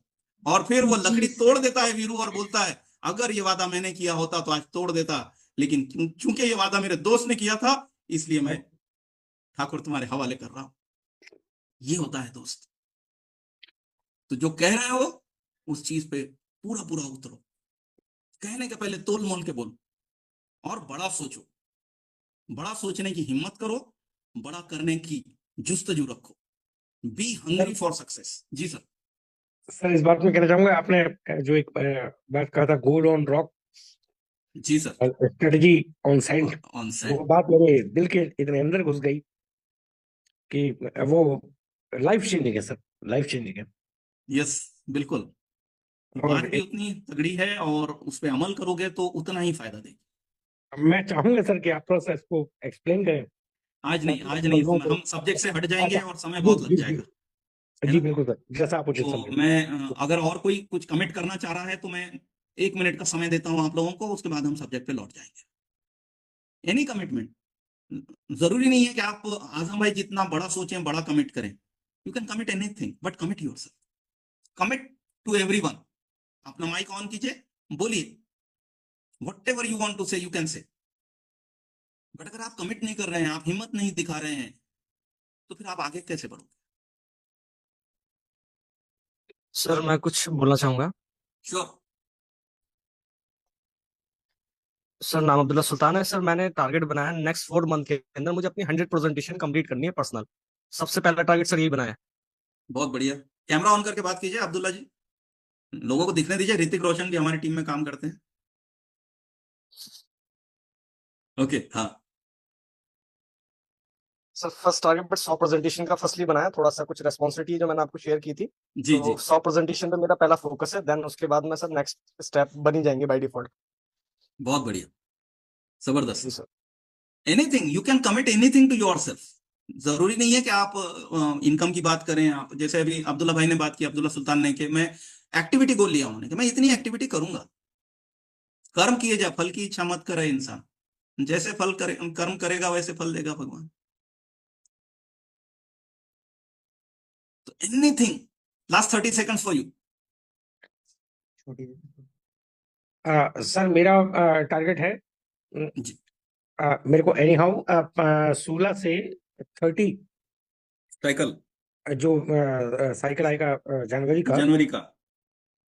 B: और फिर वो लकड़ी तोड़ देता है वीरू और बोलता है अगर ये वादा मैंने किया होता तो आज तोड़ देता, लेकिन चूंकि ये वादा मेरे दोस्त ने किया था इसलिए मैं ठाकुर तुम्हारे हवाले कर रहा हूं। ये होता है दोस्त। तो जो कह रहे हो उस चीज पे पूरा पूरा उतरो, कहने के पहले तोल मोल के बोलो और बड़ा सोचो, बड़ा सोचने की हिम्मत करो, बड़ा करने की जुस्तजू रखो। Be hungry for success. जी सर।
C: सर इस बात में कहना चाहूंगा, आपने जो एक बात कहा था, गोल ऑन रॉक,
B: जी sir.
C: Strategy on sand,
B: on
C: वो
B: सैंड।
C: बात मेरे दिल के इतने अंदर घुस गई कि वो लाइफ चेंजिंग है सर, लाइफ चेंजिंग है।
B: यस बिल्कुल।
C: और
B: बात भी उतनी तगड़ी है और उस पर अमल करोगे तो उतना ही फायदा देगी।
C: मैं चाहूंगा सर कि आप थोड़ा सा इसको एक्सप्लेन करें
B: आज नहीं,
C: ताकि मैं
B: आज नहीं,
C: समझ पाऊं।
B: हम सब्जेक्ट से हट जाएंगे
C: अच्छा,
B: और समय
C: जी
B: बहुत लग
C: जी
B: जाएगा,
C: जी
B: है
C: जी,
B: ना।
C: बिल्कुल सर, जैसा आप उचित
B: तो
C: समझे।
B: मैं अगर और कोई कुछ कमिट करना चाह रहा है तो मैं 1 मिनट का समय देता हूं आप लोगों को, उसके बाद हम सब्जेक्ट पे लौट जाएंगे। एनी कमिटमेंट, जरूरी नहीं है कि आप आजम भाई जितना बड़ा सोचें, बड़ा कमिट करें। You can commit anything but commit yourself, commit to everyone. अपना माइक ऑन कीजिए, बोलिए whatever you want to say, you can say. But अगर आप कमिट नहीं कर रहे हैं, आप हिम्मत नहीं दिखा रहे हैं, तो फिर आप आगे कैसे बढ़ोगे।
E: सर मैं कुछ बोलना चाहूंगा।
B: श्योर।
E: सर नाम अब्दुल्ला सुल्तान है। सर मैंने टारगेट बनाया नेक्स्ट 4 मंथ के अंदर मुझे अपनी 100 प्रेजेंटेशन कंप्लीट करनी है पर्सनल। सबसे पहला टारगेट सर यही बनाया है।
B: बहुत बढ़िया। कैमरा ऑन करके बात कीजिए अब्दुल्ला जी, लोगों को दिखने दीजिए। ऋतिक रोशन भी हमारी टीम में काम करते हैं। ओके हाँ।
E: सर फर्स्ट टारगेट 100 प्रेजेंटेशन का फर्स्टली बनाया, थोड़ा सा कुछ रेस्पॉन्सिबिलिटी जो मैंने आपको शेयर की थी,
B: जी
E: तो
B: जी।
E: 100 प्रेजेंटेशन पे मेरा पहला फोकस है। देन उसके बाद में सर नेक्स्ट स्टेप बनी जाएंगे बाय डिफॉल्ट।
B: बहुत बढ़िया, जबरदस्त।
E: जी sir.
B: Anything you can commit anything to yourself. जरूरी नहीं है कि आप इनकम की बात करें। आप जैसे अभी अब्दुल्ला भाई ने बात की, अब्दुल्ला सुल्तान ने, कि मैं एक्टिविटी गोल लिया उन्होंने कि मैं इतनी एक्टिविटी करूंगा। कर्म किए जा, फल की इच्छा मत करे इंसान, जैसे फल करे, कर्म करेगा वैसे फल देगा भगवान। तो anything, last 30 seconds for you.
C: Sir मेरा टारगेट है,
B: जी।
C: मेरे को एनी हाउ 16 से 30
B: साइकिल।
C: जो साइकिल आएगा जनवरी का।
B: जनवरी का।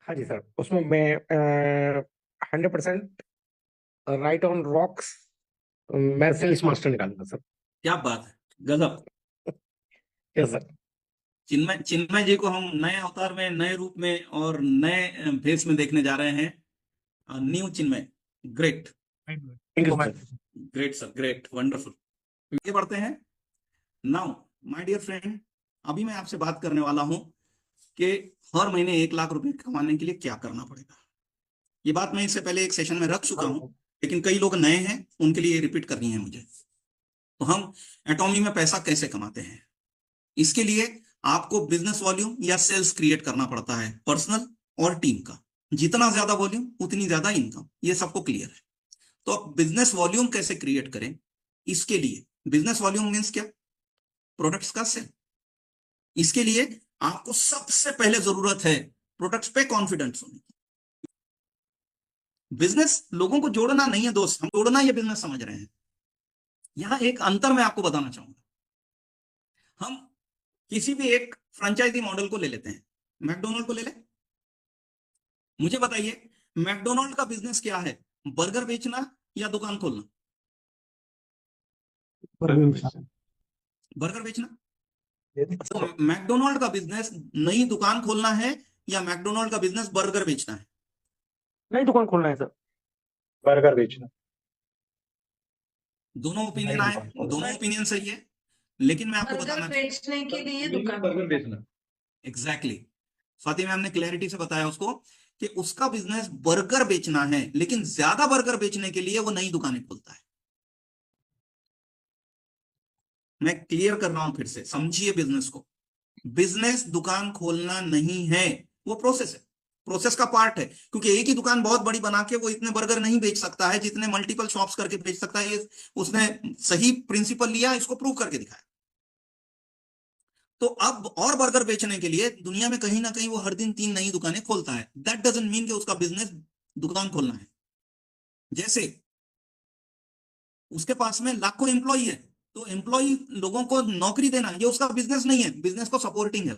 C: हाँ जी सर, उसमें मैं 100% राइट ऑन रॉक्स मैं सेल्स मास्टर निकालूंगा सर।
B: क्या बात है, गजब।
C: Yes sir.
B: चिन्मय, चिन्मय जी को हम नए अवतार में, नए रूप में और नए भेष में देखने जा रहे हैं। New Chinmay. Great.
C: Thank you sir.
B: Great sir, great, wonderful. आगे बढ़ते हैं। नाउ माय डियर फ्रेंड, अभी मैं आपसे बात करने वाला हूं कि हर महीने 1 लाख रुपए कमाने के लिए क्या करना पड़ेगा। ये बात मैं इससे पहले एक सेशन में रख चुका हूं, लेकिन कई लोग नए हैं, उनके लिए रिपीट करनी है मुझे। तो हम एटॉमी में पैसा कैसे कमाते हैं, इसके लिए आपको बिजनेस वॉल्यूम या सेल्स क्रिएट करना पड़ता है, पर्सनल और टीम का। जितना ज्यादा वॉल्यूम उतनी ज्यादा इनकम, ये सबको क्लियर है। तो अब बिजनेस वॉल्यूम कैसे क्रिएट करें, इसके लिए बिजनेस वॉल्यूम मीन्स क्या, प्रोडक्ट्स का सेल। इसके लिए आपको सबसे पहले जरूरत है प्रोडक्ट्स पे कॉन्फिडेंस होने की। बिजनेस लोगों को जोड़ना नहीं है दोस्त, हम जोड़ना ये बिजनेस समझ रहे हैं। यहां एक अंतर मैं आपको बताना चाहूंगा। हम किसी भी एक फ्रेंचाइजी मॉडल को ले लेते हैं, मैकडोनल्ड को ले लें। मुझे बताइए मैकडोनल्ड का बिजनेस क्या है, बर्गर बेचना या दुकान खोलना? बर्गर बेचना। तो मैकडोनल्ड का बिजनेस नई दुकान खोलना है या मैकडोनल्ड का बिजनेस बर्गर बेचना है?
C: नई दुकान खोलना है सर। बर्गर बेचना।
B: दोनों ओपिनियन आए, दोनों ओपिनियन सही है, लेकिन मैं आपको बताना
F: बेचने के लिए दुकान
A: बर्गर बेचना।
B: एग्जैक्टली। स्वाति मैम ने क्लैरिटी से बताया उसको कि उसका बिजनेस बर्गर बेचना है, लेकिन ज्यादा बर्गर बेचने के लिए वो नई दुकानें खोलता है। मैं क्लियर कर रहा हूं, फिर से समझिए बिजनेस को। बिजनेस दुकान खोलना नहीं है, वो प्रोसेस है, प्रोसेस का पार्ट है। क्योंकि एक ही दुकान बहुत बड़ी बना के वो इतने बर्गर नहीं बेच सकता है जितने मल्टीपल शॉप्स करके बेच सकता है। ये उसने सही प्रिंसिपल लिया, इसको प्रूव करके दिखाया। तो अब और बर्गर बेचने के लिए दुनिया में कहीं ना कहीं वो हर दिन 3 नई दुकानें खोलता है। दैट डजंट मीन कि उसका बिजनेस दुकान खोलना है। जैसे उसके पास में लाखों एम्प्लॉय है, तो एम्प्लॉय लोगों को नौकरी देना ये उसका बिजनेस नहीं है, बिजनेस को सपोर्टिंग है।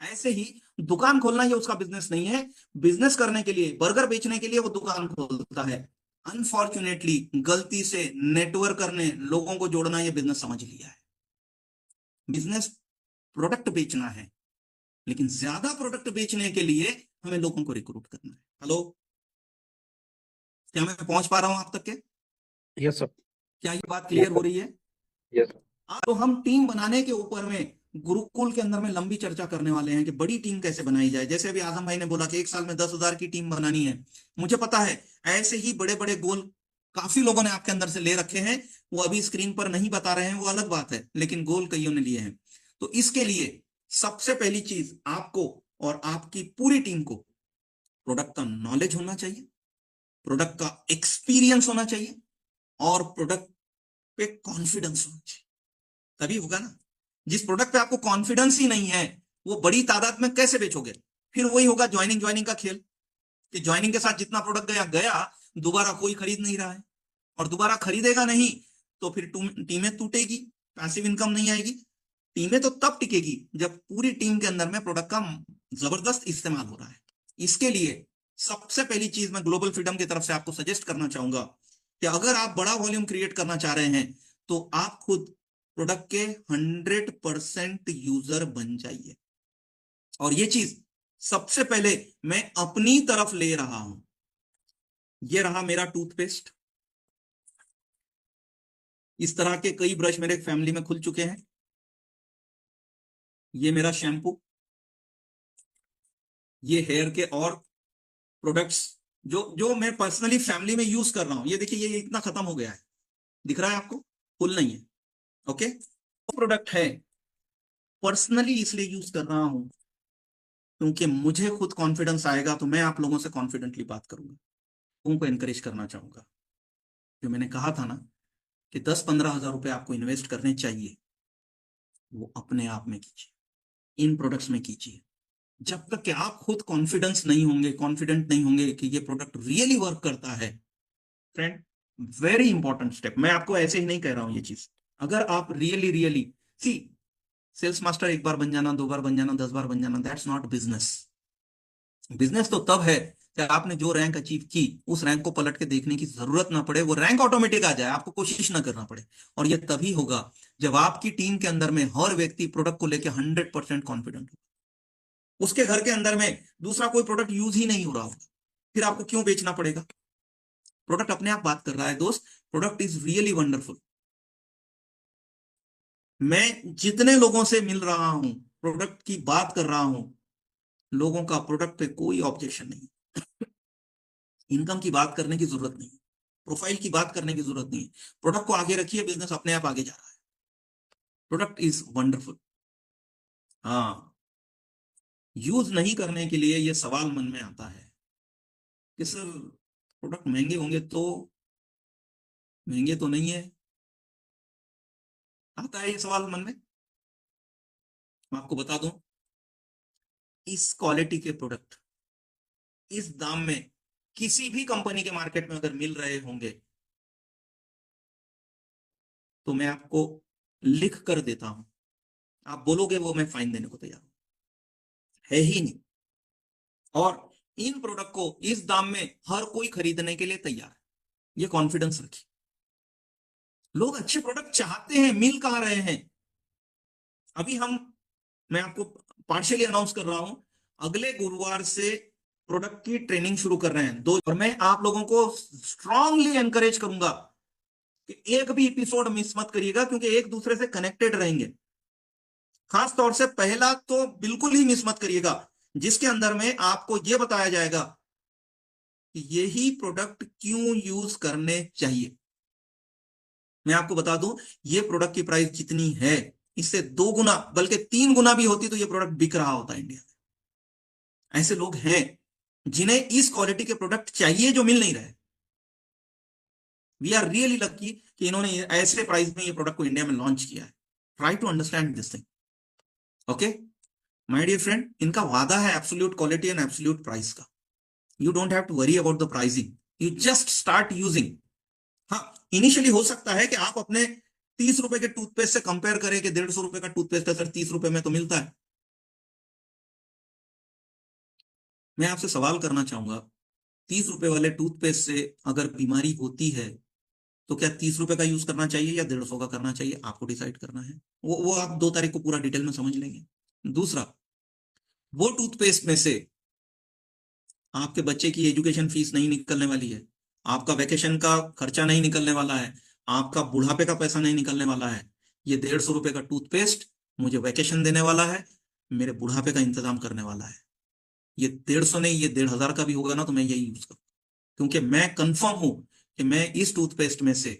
B: ऐसे ही दुकान खोलना ये उसका बिजनेस नहीं है। बिजनेस करने के लिए, बर्गर बेचने के लिए वो दुकान खोलता है। अनफॉर्चुनेटली गलती से नेटवर्क करने, लोगों को जोड़ना ये बिजनेस समझ लिया है। बिजनेस प्रोडक्ट बेचना है, लेकिन ज्यादा प्रोडक्ट बेचने के लिए हमें लोगों को रिक्रूट करना है। हेलो, क्या मैं पहुंच पा रहा हूं आप तक के?
C: Yes, sir.
B: क्या ये बात
C: Yes,
B: क्लियर हो
C: sir.
B: रही है?
C: Yes, sir.
B: तो हम टीम बनाने के ऊपर में गुरुकुल के अंदर में लंबी चर्चा करने वाले हैं कि बड़ी टीम कैसे बनाई जाए। जैसे अभी आजम भाई ने बोला कि 1 साल में 10,000 की टीम बनानी है। मुझे पता है ऐसे ही बड़े बड़े गोल काफी लोगों ने आपके अंदर से ले रखे हैं। वो अभी स्क्रीन पर नहीं बता रहे हैं, वो अलग बात है, लेकिन गोल कईयों ने लिए हैं। तो इसके लिए सबसे पहली चीज आपको और आपकी पूरी टीम को प्रोडक्ट का नॉलेज होना चाहिए, प्रोडक्ट का एक्सपीरियंस होना चाहिए, और प्रोडक्ट पे कॉन्फिडेंस होना चाहिए। तभी होगा ना। जिस प्रोडक्ट पे आपको कॉन्फिडेंस ही नहीं है, वो बड़ी तादाद में कैसे बेचोगे? फिर वही होगा ज्वाइनिंग ज्वाइनिंग का खेल, कि ज्वाइनिंग के साथ जितना प्रोडक्ट गया गया, दोबारा कोई खरीद नहीं रहा है, और दोबारा खरीदेगा नहीं तो फिर टीमें टूटेगी, पैसिव इनकम नहीं आएगी। टीमें तो तब टिकेगी जब पूरी टीम के अंदर में प्रोडक्ट का जबरदस्त इस्तेमाल हो रहा है। इसके लिए सबसे पहली चीज मैं ग्लोबल फ्रीडम की तरफ से आपको सजेस्ट करना चाहूंगा कि अगर आप बड़ा वॉल्यूम क्रिएट करना चाह रहे हैं तो आप खुद प्रोडक्ट के 100% यूजर बन जाइए। और ये चीज सबसे पहले मैं अपनी तरफ ले रहा हूं। ये रहा मेरा टूथपेस्ट। इस तरह के कई ब्रश मेरे फैमिली में खुल चुके हैं। ये मेरा शैम्पू, ये हेयर के और प्रोडक्ट्स जो जो मैं पर्सनली फैमिली में यूज कर रहा हूं। ये देखिए, ये इतना खत्म हो गया है, दिख रहा है आपको? फुल नहीं है। ओके, प्रोडक्ट है पर्सनली इसलिए यूज कर रहा हूं क्योंकि मुझे खुद कॉन्फिडेंस आएगा तो मैं आप लोगों से कॉन्फिडेंटली बात करूंगा, उनको एनकरेज करना चाहूंगा। जो मैंने कहा था ना कि 10-15 हजार रुपए आपको इन्वेस्ट करने चाहिए, वो अपने आप में कीजिए, इन प्रोडक्ट्स में कीजिए। जब तक कि आप खुद कॉन्फिडेंस नहीं होंगे, कॉन्फिडेंट नहीं होंगे कि ये प्रोडक्ट रियली वर्क करता है, फ्रेंड, वेरी इंपॉर्टेंट स्टेप। मैं आपको ऐसे ही नहीं कह रहा हूं ये चीज। अगर आप really really see, sales master एक बार बन जाना, 2 बार बन जाना, 10 बार बन जाना, दैट्स नॉट बिजनेस। बिजनेस तो तब है कि आपने जो रैंक अचीव की, उस रैंक को पलट के देखने की जरूरत ना पड़े, वो रैंक ऑटोमेटिक आ जाए, आपको कोशिश ना करना पड़े। और ये तभी होगा जब आपकी टीम के अंदर में हर व्यक्ति प्रोडक्ट को लेकर 100% कॉन्फिडेंट हो। उसके घर के अंदर में दूसरा कोई प्रोडक्ट यूज ही नहीं हो रहा होगा, फिर आपको क्यों बेचना पड़ेगा? प्रोडक्ट अपने आप बात कर रहा है दोस्त। Product is really wonderful. मैं जितने लोगों से मिल रहा हूं, प्रोडक्ट की बात कर रहा हूं, लोगों का प्रोडक्ट पे कोई ऑब्जेक्शन नहीं। इनकम की बात करने की जरूरत नहीं, प्रोफाइल की बात करने की जरूरत नहीं। प्रोडक्ट को आगे रखिए, बिजनेस अपने आप आगे जा रहा है। Product is wonderful. हाँ, यूज नहीं करने के लिए ये सवाल मन में आता है कि सर प्रोडक्ट महंगे होंगे तो, महंगे तो नहीं है। आता है ये सवाल मन में। मैं आपको बता दूं, इस क्वालिटी के प्रोडक्ट इस दाम में किसी भी कंपनी के मार्केट में अगर मिल रहे होंगे तो मैं आपको लिख कर देता हूं, आप बोलोगे वो मैं फाइन देने को तैयार हूं, है ही नहीं। और इन प्रोडक्ट को इस दाम में हर कोई खरीदने के लिए तैयार है। ये कॉन्फिडेंस रखिए। लोग अच्छे प्रोडक्ट चाहते हैं, मिल कहां रहे हैं? अभी मैं आपको पार्शियली अनाउंस कर रहा हूं, अगले गुरुवार से प्रोडक्ट की ट्रेनिंग शुरू कर रहे हैं 2। और मैं आप लोगों को स्ट्रांगली एनकरेज करूंगा कि एक भी एपिसोड मिस मत करिएगा, क्योंकि एक दूसरे से कनेक्टेड रहेंगे। खास तौर से पहला तो बिल्कुल ही मिस मत करिएगा जिसके अंदर में आपको यह बताया जाएगा कि यही प्रोडक्ट क्यों यूज करने चाहिए। मैं आपको बता दूं, ये प्रोडक्ट की प्राइस जितनी है इससे 2 गुना बल्कि 3 गुना भी होती तो ये प्रोडक्ट बिक रहा होता इंडिया में। ऐसे लोग हैं जिन्हें इस क्वालिटी के प्रोडक्ट चाहिए जो मिल नहीं रहे। वी आर रियली लकी कि इन्होंने ऐसे प्राइस में ये प्रोडक्ट को इंडिया में लॉन्च किया है। Try to understand this thing. Okay my dear friend, इनका वादा है absolute quality and absolute price का। You don't have to worry about the pricing, you just start using. हाँ, इनिशियली हो सकता है कि आप अपने 30 रुपए के टूथपेस्ट से कंपेयर करें कि 150 रुपए का टूथपेस्ट है सर, 30 रुपए में तो मिलता है। मैं आपसे सवाल करना चाहूंगा, 30 रुपए वाले टूथपेस्ट से अगर बीमारी होती है तो क्या 30 रुपए का यूज करना चाहिए या 150 का करना चाहिए, आपको डिसाइड करना है। वो आप 2 तारीख को पूरा डिटेल में समझ लेंगे। दूसरा, वो टूथपेस्ट में से आपके बच्चे की एजुकेशन फीस नहीं निकलने वाली है, आपका वेकेशन का खर्चा नहीं निकलने वाला है, आपका बुढ़ापे का पैसा नहीं निकलने वाला है। ये 150 रुपए का टूथपेस्ट मुझे वेकेशन देने वाला है, मेरे बुढ़ापे का इंतजाम करने वाला है। ये 150 नहीं, ये 1,500 का भी होगा ना तो मैं यही यूज करूँ, क्योंकि मैं कंफर्म हूं कि मैं इस टूथपेस्ट में से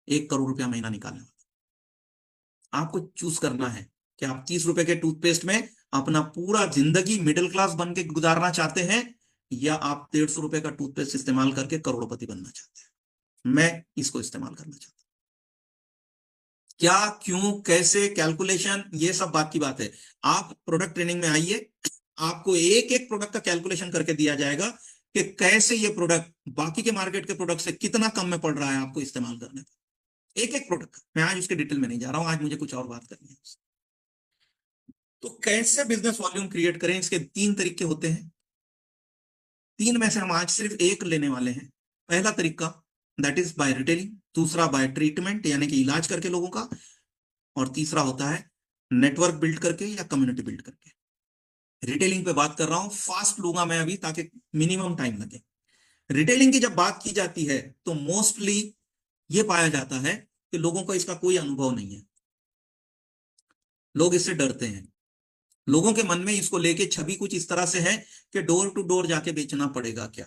B: 1 करोड़ रुपया महीना निकालने वाला। आपको चूज करना है कि आप 30 रुपए के टूथपेस्ट में अपना पूरा जिंदगी मिडिल क्लास बन के गुजारना चाहते हैं या आप 150 रुपए का टूथपेस्ट इस्तेमाल करके करोड़पति बनना चाहते हैं। मैं इसको इस्तेमाल करना चाहता हूं। क्या, क्यों, कैसे, कैलकुलेशन, ये सब बात की बात है। आप प्रोडक्ट ट्रेनिंग में आइए, आपको एक एक प्रोडक्ट का कैलकुलेशन करके दिया जाएगा कि कैसे ये प्रोडक्ट बाकी के मार्केट के प्रोडक्ट से कितना कम में पड़ रहा है आपको इस्तेमाल करने पर। एक एक प्रोडक्ट मैं आज उसके डिटेल में नहीं जा रहा हूं, आज मुझे कुछ और बात करनी है। तो कैसे बिजनेस वॉल्यूम क्रिएट करें, इसके 3 तरीके होते हैं। 3 में से हम आज सिर्फ एक लेने वाले हैं। पहला तरीका दैट इज बाय रिटेलिंग, दूसरा बाय ट्रीटमेंट यानी कि इलाज करके लोगों का, और तीसरा होता है नेटवर्क बिल्ड करके या कम्युनिटी बिल्ड करके। रिटेलिंग पे बात कर रहा हूं, फास्ट लूंगा मैं अभी ताकि मिनिमम टाइम लगे। रिटेलिंग की जब बात की जाती है तो मोस्टली ये पाया जाता है कि लोगों को इसका कोई अनुभव नहीं है, लोग इससे डरते हैं। लोगों के मन में इसको लेके छवि कुछ इस तरह से है कि डोर टू डोर जाके बेचना पड़ेगा क्या,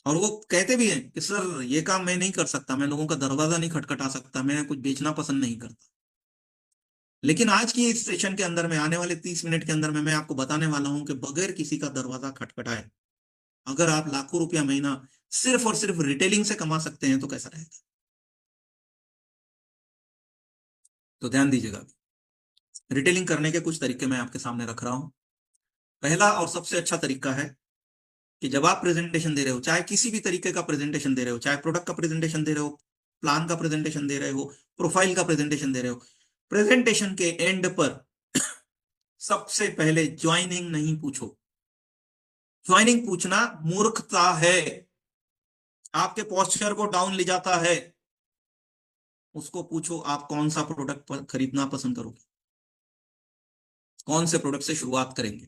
B: और वो कहते भी हैं कि सर ये काम मैं नहीं कर सकता, मैं लोगों का दरवाजा नहीं खटखटा सकता, मैं कुछ बेचना पसंद नहीं करता। लेकिन आज की इस सेशन के अंदर में आने वाले 30 मिनट के अंदर में मैं आपको बताने वाला हूं कि बगैर किसी का दरवाजा खटखटाए अगर आप लाखों रुपया महीना सिर्फ और सिर्फ रिटेलिंग से कमा सकते हैं तो कैसा रहेगा। तो ध्यान दीजिएगा, रिटेलिंग करने के कुछ तरीके मैं आपके सामने रख रहा हूं। पहला और सबसे अच्छा तरीका है कि जब आप प्रेजेंटेशन दे रहे हो, चाहे किसी भी तरीके का प्रेजेंटेशन दे रहे हो, चाहे प्रोडक्ट का प्रेजेंटेशन दे रहे हो, प्लान का प्रेजेंटेशन दे रहे हो, प्रोफाइल का प्रेजेंटेशन दे रहे हो, प्रेजेंटेशन के एंड पर सबसे पहले ज्वाइनिंग नहीं पूछो। ज्वाइनिंग पूछना मूर्खता है, आपके पोस्चर को डाउन ले जाता है। उसको पूछो आप कौन सा प्रोडक्ट खरीदना पसंद करोगे, कौन से प्रोडक्ट से शुरुआत करेंगे,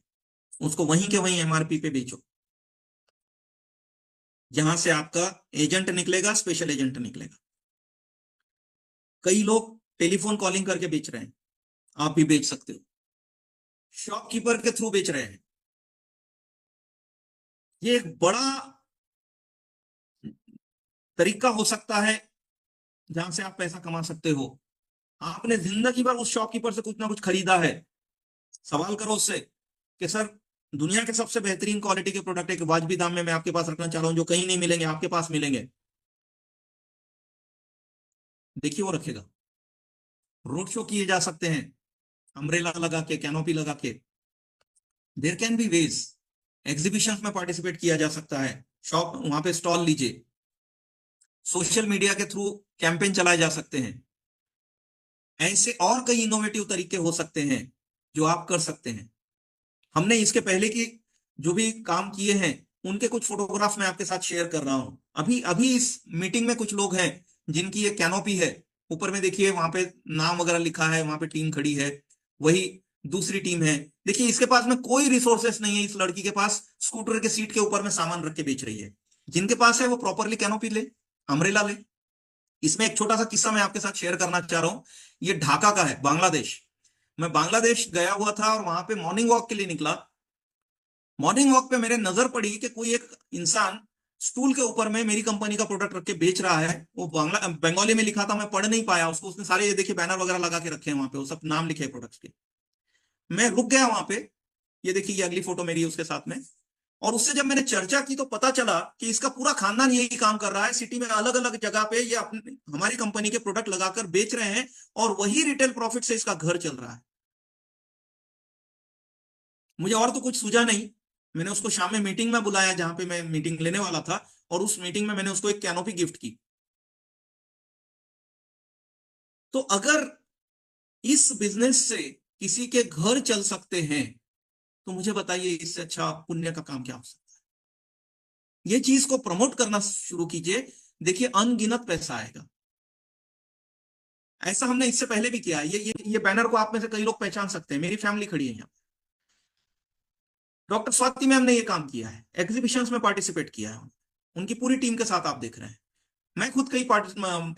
B: उसको वहीं के वहीं एमआरपी पे बेचो। जहां से आपका एजेंट निकलेगा, स्पेशल एजेंट निकलेगा। कई लोग टेलीफोन कॉलिंग करके बेच रहे हैं, आप भी बेच सकते हो। शॉपकीपर के थ्रू बेच रहे हैं। ये एक बड़ा तरीका हो सकता है जहां से आप पैसा कमा सकते हो। आपने जिंदगी भर उस शॉपकीपर से कुछ ना कुछ खरीदा है, सवाल करो उससे कि सर दुनिया के सबसे बेहतरीन क्वालिटी के प्रोडक्ट एक वाजबी दाम में मैं आपके पास रखना चाह रहा हूं, जो कहीं नहीं मिलेंगे आपके पास मिलेंगे। देखिए वो रखेगा। रोड शो किए जा सकते हैं, अम्ब्रेला लगा के, कैनोपी लगा के। There can be ways. Exhibition में पार्टिसिपेट किया जा सकता है, शॉप वहां पे स्टॉल लीजिए। सोशल मीडिया के थ्रू कैंपेन चलाए जा सकते हैं। ऐसे और कई इनोवेटिव तरीके हो सकते हैं जो आप कर सकते हैं। हमने इसके पहले की जो भी काम किए हैं उनके कुछ फोटोग्राफ मैं आपके साथ शेयर कर रहा हूं। अभी अभी इस मीटिंग में कुछ लोग हैं जिनकी ये कैनोपी है, ऊपर में देखिए वहां पे नाम वगैरह लिखा है, वहां पे टीम खड़ी है, वही दूसरी टीम है। देखिए इसके पास में कोई रिसोर्सेस नहीं है, इस लड़की के पास स्कूटर के सीट के ऊपर में सामान रख के बेच रही है। जिनके पास है वो प्रॉपरली कैनोपी ले, अम्ब्रेला ले। इसमें एक छोटा सा किस्सा मैं आपके साथ शेयर करना चाह रहा हूं। ये ढाका का है, बांग्लादेश। मैं बांग्लादेश गया हुआ था और वहां पे मॉर्निंग वॉक के लिए निकला। मॉर्निंग वॉक पे मेरे नजर पड़ी कि कोई एक इंसान स्टूल के ऊपर में मेरी कंपनी का प्रोडक्ट रख के बेच रहा है। वो बंगाली में लिखा था, मैं पढ़ नहीं पाया उसको। उसने सारे ये देखिए बैनर वगैरह लगा के रखे हैं वहां पे, वो सब नाम लिखे हैं प्रोडक्ट्स के। मैं रुक गया वहां पे। ये देखिए, ये अगली फोटो मेरी है उसके साथ में। और उससे जब मैंने चर्चा की तो पता चला कि इसका पूरा खानदान यही काम कर रहा है। सिटी में अलग अलग जगह पे ये अपनी हमारी कंपनी के प्रोडक्ट लगाकर बेच रहे हैं और वही रिटेल प्रॉफिट से इसका घर चल रहा है। मुझे और तो कुछ सूझा नहीं। मैंने उसको शाम में मीटिंग में बुलाया जहां पे मैं मीटिंग लेने वाला था, और उस मीटिंग में मैंने उसको एक कैनोपी गिफ्ट की। तो अगर इस बिजनेस से किसी के घर चल सकते हैं तो मुझे बताइए इससे अच्छा पुण्य का काम क्या हो सकता है। ये चीज को प्रमोट करना शुरू कीजिए, देखिए अनगिनत पैसा आएगा। ऐसा हमने इससे पहले भी किया है। ये बैनर को आप में से कई लोग पहचान सकते हैं, मेरी फैमिली खड़ी है यहाँ। डॉक्टर स्वाति मैम ने ये काम किया है, एग्जीबिशंस में पार्टिसिपेट किया है, उनकी पूरी टीम के साथ आप देख रहे हैं। मैं खुद कई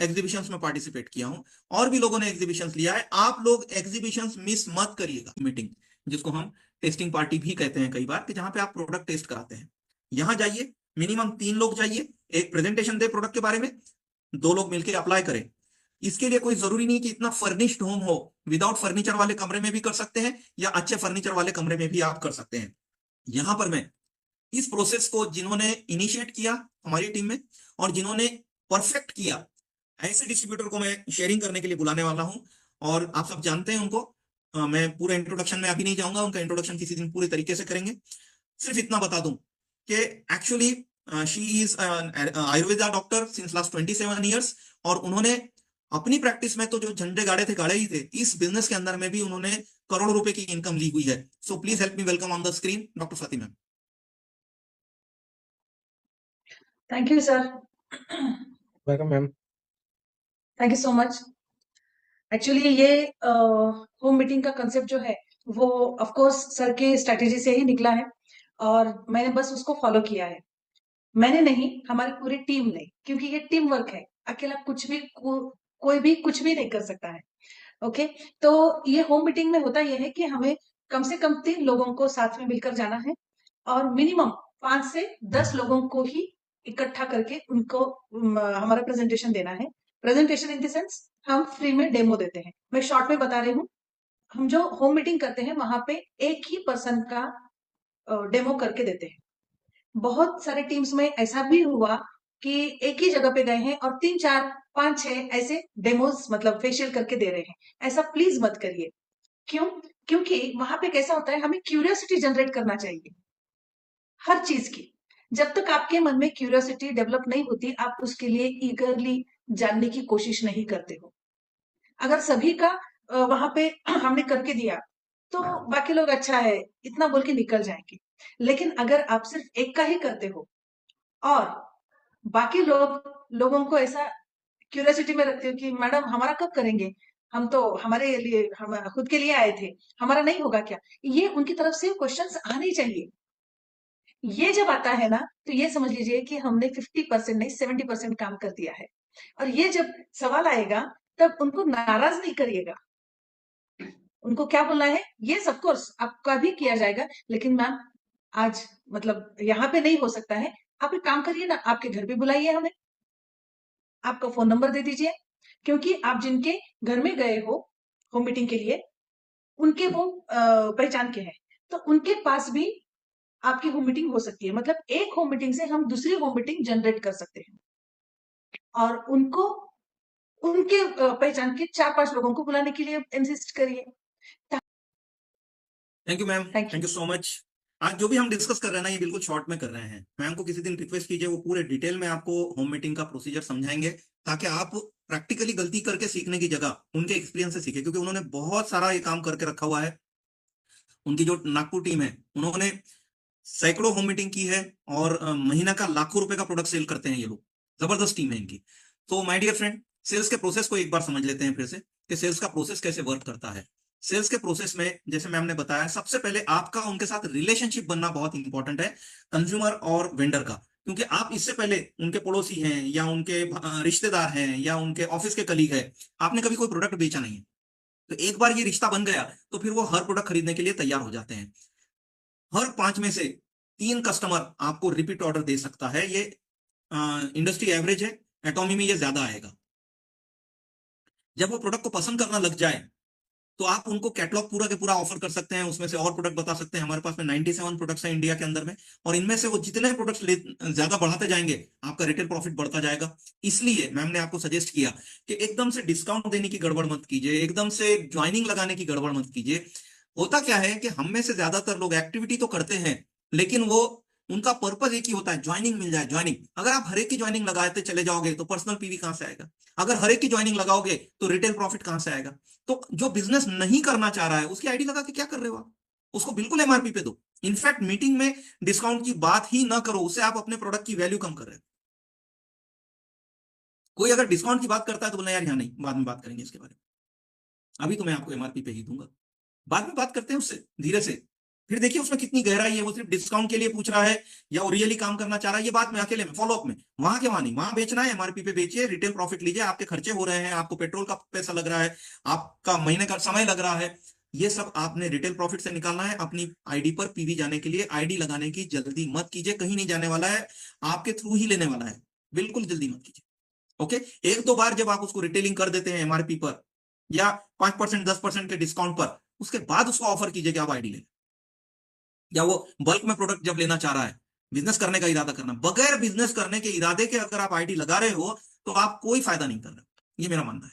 B: एग्जीबिशंस में पार्टिसिपेट किया हूं, और भी लोगों ने एग्जीबिशंस लिया है। आप लोग एग्जीबिशंस मिस मत करिएगा। मीटिंग, जिसको हम टेस्टिंग पार्टी भी कहते हैं कई बार, कि जहां पे आप प्रोडक्ट टेस्ट कराते हैं, यहां जाइए। मिनिमम 3 लोग जाइए, एक प्रेजेंटेशन दे प्रोडक्ट के बारे में, 2 लोग मिलकर अप्लाई करें। इसके लिए कोई जरूरी नहीं कि इतना फर्निश्ड होम हो। विदाउट फर्नीचर वाले कमरे में भी कर सकते हैं, या अच्छे फर्नीचर वाले कमरे में भी आप कर सकते हैं। यहां पर मैं इस प्रोसेस को जिन्होंने इनिशिएट किया हमारी टीम में, और जिन्होंने परफेक्ट किया, ऐसे डिस्ट्रीब्यूटर को मैं शेयरिंग करने के लिए बुलाने वाला हूं। और आप सब जानते हैं उनको। मैं पूरे इंट्रोडक्शन में अभी नहीं जाऊंगा, उनका इंट्रोडक्शन किसी दिन पूरे तरीके से करेंगे। सिर्फ इतना बता दूं कि actually she is Ayurveda doctor since last 27 years, और उन्होंने अपनी प्रैक्टिस में तो जो झंडे गाड़े थे गाड़े ही थे, इस बिजनेस के अंदर में भी उन्होंने करोड़ों रुपए की इनकम ली हुई है। So please help me welcome on the screen doctor Swati ma'am.
F: Thank you, sir.
C: Welcome ma'am.
F: Thank you so much. Actually ये होम मीटिंग का कंसेप्ट जो है वो ऑफ कोर्स सर के स्ट्रेटेजी से ही निकला है, और मैंने बस उसको फॉलो किया है। मैंने नहीं, हमारी पूरी टीम ने, क्योंकि ये टीम वर्क है। अकेला कुछ भी कोई भी कुछ भी नहीं कर सकता है। ओके, तो ये होम मीटिंग में होता यह है कि हमें कम से कम 3 लोगों को साथ में मिलकर जाना है, और मिनिमम 5 से 10 लोगों को ही इकट्ठा करके उनको हमारा प्रेजेंटेशन देना है। प्रेजेंटेशन इन द सेंस हम फ्री में डेमो देते हैं। मैं शॉर्ट में बता रही हूँ। हम जो होम मीटिंग करते हैं वहां पे एक ही पर्सन का डेमो करके देते हैं। बहुत सारे टीम्स में ऐसा भी हुआ कि एक ही जगह पे गए हैं और 3 4 5 6 ऐसे डेमोज मतलब फेशियल करके दे रहे हैं। ऐसा प्लीज मत करिए। क्यों? क्योंकि वहां पे कैसा होता है, हमें क्यूरियोसिटी जनरेट करना चाहिए हर चीज की। जब तक आपके मन में क्यूरियोसिटी डेवलप नहीं होती, आप उसके लिए ईगरली जानने की कोशिश नहीं करते हो। अगर सभी का वहां पे हमने करके दिया तो बाकी लोग अच्छा है इतना बोल के निकल जाएंगे। लेकिन अगर आप सिर्फ एक का ही करते हो और बाकी लोगों को ऐसा क्यूरियोसिटी में रखते हो कि मैडम हमारा कब करेंगे, हम तो हमारे लिए हम खुद के लिए आए थे, हमारा नहीं होगा क्या, ये उनकी तरफ से क्वेश्चंस आने चाहिए। ये जब आता है ना, तो ये समझ लीजिए कि हमने 50% नहीं 70% काम कर दिया है। और ये जब सवाल आएगा तब उनको नाराज नहीं करिएगा। उनको क्या बोलना है, ये सब कोर्स आपका भी किया जाएगा, लेकिन मैम आज मतलब यहाँ पे नहीं हो सकता है। आप एक काम करिए ना, आपके घर पे बुलाइए हमें, आपका फोन नंबर दे दीजिए, क्योंकि आप जिनके घर में गए हो होम मीटिंग के लिए उनके वो पहचान के हैं, तो उनके पास भी आपकी होम मीटिंग हो सकती है। मतलब एक होम मीटिंग से हम दूसरी होम मीटिंग जनरेट कर सकते हैं, और उनको उनके पहचान के 4-5 लोगों को बुलाने के लिए इंसिस्ट करिए।
B: Thank you ma'am,
F: Thank you.
B: Thank you so much. आज जो भी हम डिस्कस कर रहे हैं ना, ये बिल्कुल शॉर्ट में कर रहे हैं। मैम को किसी दिन रिक्वेस्ट कीजिए, वो पूरे डिटेल में आपको होम मीटिंग का प्रोसीजर समझाएंगे, ताकि आप प्रैक्टिकली गलती करके सीखने की जगह उनके एक्सपीरियंस से सीखे, क्योंकि उन्होंने बहुत सारा ये काम करके रखा हुआ है। उनकी जो नागपुर टीम है, उन्होंने सैकड़ों होम मीटिंग की है, और महीना का लाखों रुपए का प्रोडक्ट सेल करते हैं ये लोग। जबरदस्त टीम है इनकी। तो माय डियर फ्रेंड, सेल्स के प्रोसेस को एक बार समझ लेते हैं फिर से, कि सेल्स का प्रोसेस कैसे वर्क करता है। सेल्स के प्रोसेस में जैसे मैम ने बताया, सबसे पहले आपका उनके साथ रिलेशनशिप बनना बहुत इंपॉर्टेंट है, कंज्यूमर और वेंडर का। क्योंकि आप इससे पहले उनके पड़ोसी हैं, या उनके रिश्तेदार हैं, या उनके ऑफिस के कलीग है, आपने कभी कोई प्रोडक्ट बेचा नहीं है। तो एक बार ये रिश्ता बन गया तो फिर वो हर प्रोडक्ट खरीदने के लिए तैयार हो जाते हैं। हर 5 में से 3 कस्टमर आपको रिपीट ऑर्डर दे सकता है, ये इंडस्ट्री एवरेज है, एटॉमी में ये ज्यादा आएगा। जब वो प्रोडक्ट को पसंद करना लग जाए तो आप उनको कैटलॉग पूरा के पूरा ऑफर कर सकते हैं, उसमें से और प्रोडक्ट बता सकते हैं। हमारे पास में 97 प्रोडक्ट्स हैं इंडिया के अंदर में, और इनमें से वो जितने प्रोडक्ट्स ज्यादा बढ़ाते जाएंगे आपका रिटेल प्रॉफिट बढ़ता जाएगा। इसलिए मैम ने आपको सजेस्ट किया कि एकदम से डिस्काउंट देने की गड़बड़ मत कीजिए, एकदम से ज्वाइनिंग लगाने की गड़बड़ मत कीजिए। होता क्या है कि हम में से ज्यादातर लोग एक्टिविटी तो करते हैं, लेकिन वो उनका पर्पज एक ही होता है, ज्वाइनिंग मिल जाए, ज्वाइनिंग। अगर आप हर एक की ज्वाइनिंग लगाते चले जाओगे तो पर्सनल पीवी कहां से आएगा? अगर हर एक की ज्वाइनिंग लगाओगे तो रिटेल प्रॉफिट कहां से आएगा? तो जो बिजनेस नहीं करना चाह रहा है उसकी आईडी लगा के क्या कर रहे हो आप? उसको बिल्कुल एमआरपी पे दो। इनफैक्ट मीटिंग में डिस्काउंट की बात ही ना करो, उससे आप अपने प्रोडक्ट की वैल्यू कम कर रहे हो। कोई अगर डिस्काउंट की बात करता है तो बोलना यार यहाँ नहीं, बाद में बात करेंगे इसके बारे में, अभी तो मैं आपको एमआरपी पे ही दूंगा, बाद में बात करते हैं उससे धीरे से। फिर देखिए उसमें कितनी गहराई है, वो सिर्फ डिस्काउंट के लिए पूछ रहा है या वो रियली काम करना चाह रहा है, ये बात में अकेले में फॉलोअप में। वहां के वहां नहीं, वहां बेचना है एमआरपी पे बेचिए, रिटेल प्रॉफिट लीजिए, आपके खर्चे हो रहे हैं, आपको पेट्रोल का पैसा लग रहा है, आपका महीने का समय लग रहा है, ये सब आपने रिटेल प्रॉफिट से निकालना है। अपनी आईडी पर पीवी जाने के लिए आईडी लगाने की जल्दी मत कीजिए, कहीं नहीं जाने वाला है, आपके थ्रू ही लेने वाला है, बिल्कुल जल्दी मत कीजिए। ओके, 1-2 बार जब आप उसको रिटेलिंग कर देते हैं एमआरपी पर या 5% 10% के डिस्काउंट पर, उसके बाद उसको ऑफर कीजिए कि आप आईडी ले, या वो बल्क में प्रोडक्ट जब लेना चाह रहा है, बिजनेस करने का इरादा करना, बगैर बिजनेस करने के इरादे के अगर आप आईडी लगा रहे हो तो आप कोई फायदा नहीं कर रहे, ये मेरा मानना है।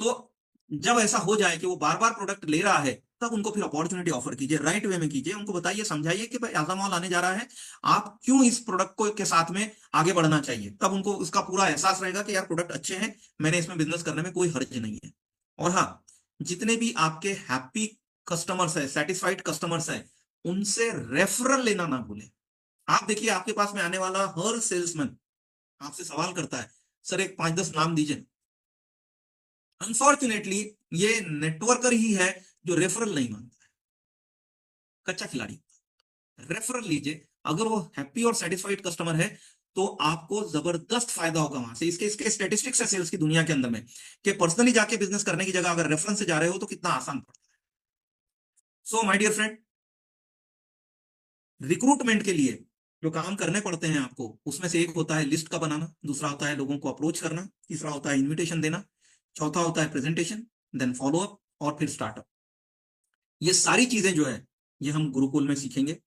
B: तो जब ऐसा हो जाए कि वो बार बार प्रोडक्ट ले रहा है, तब उनको फिर अपॉर्चुनिटी ऑफर कीजिए, राइट वे में कीजिए, उनको बताइए, समझाइए कि भाई ऐसा माल आने जा रहा है, आप क्यों इस प्रोडक्ट को के साथ में आगे बढ़ना चाहिए। तब उनको उसका पूरा एहसास रहेगा कि यार प्रोडक्ट अच्छे हैं, मैंने इसमें बिजनेस करने में कोई हर्ज नहीं है। और हाँ, जितने भी आपके हैप्पी कस्टमर्स है, सेटिस्फाइड कस्टमर्स है, उनसे रेफरल लेना ना भूलें। आप देखिए आपके पास में आने वाला हर सेल्समैन आपसे सवाल करता है, सर एक 5-10 नाम दीजिए। अनफॉर्चुनेटली ये नेटवर्कर ही है जो रेफरल नहीं मांगता है, कच्चा खिलाड़ी। रेफरल लीजिए, अगर वो हैप्पी और सेटिस्फाइड कस्टमर है तो आपको जबरदस्त फायदा होगा वहां से। इसके स्टेटिस्टिक्स है सेल्स की दुनिया के अंदर में कि पर्सनली जाके बिजनेस करने की जगह अगर रेफरेंस से जा रहे हो तो कितना आसान पड़ता है। So my dear friend, recruitment के लिए जो काम करने पड़ते हैं आपको, उसमें से एक होता है लिस्ट का बनाना, दूसरा होता है लोगों को अप्रोच करना, तीसरा होता है इन्विटेशन देना, चौथा होता है प्रेजेंटेशन, देन फॉलोअप और फिर स्टार्टअप। ये सारी चीजें जो है ये हम गुरुकुल में सीखेंगे।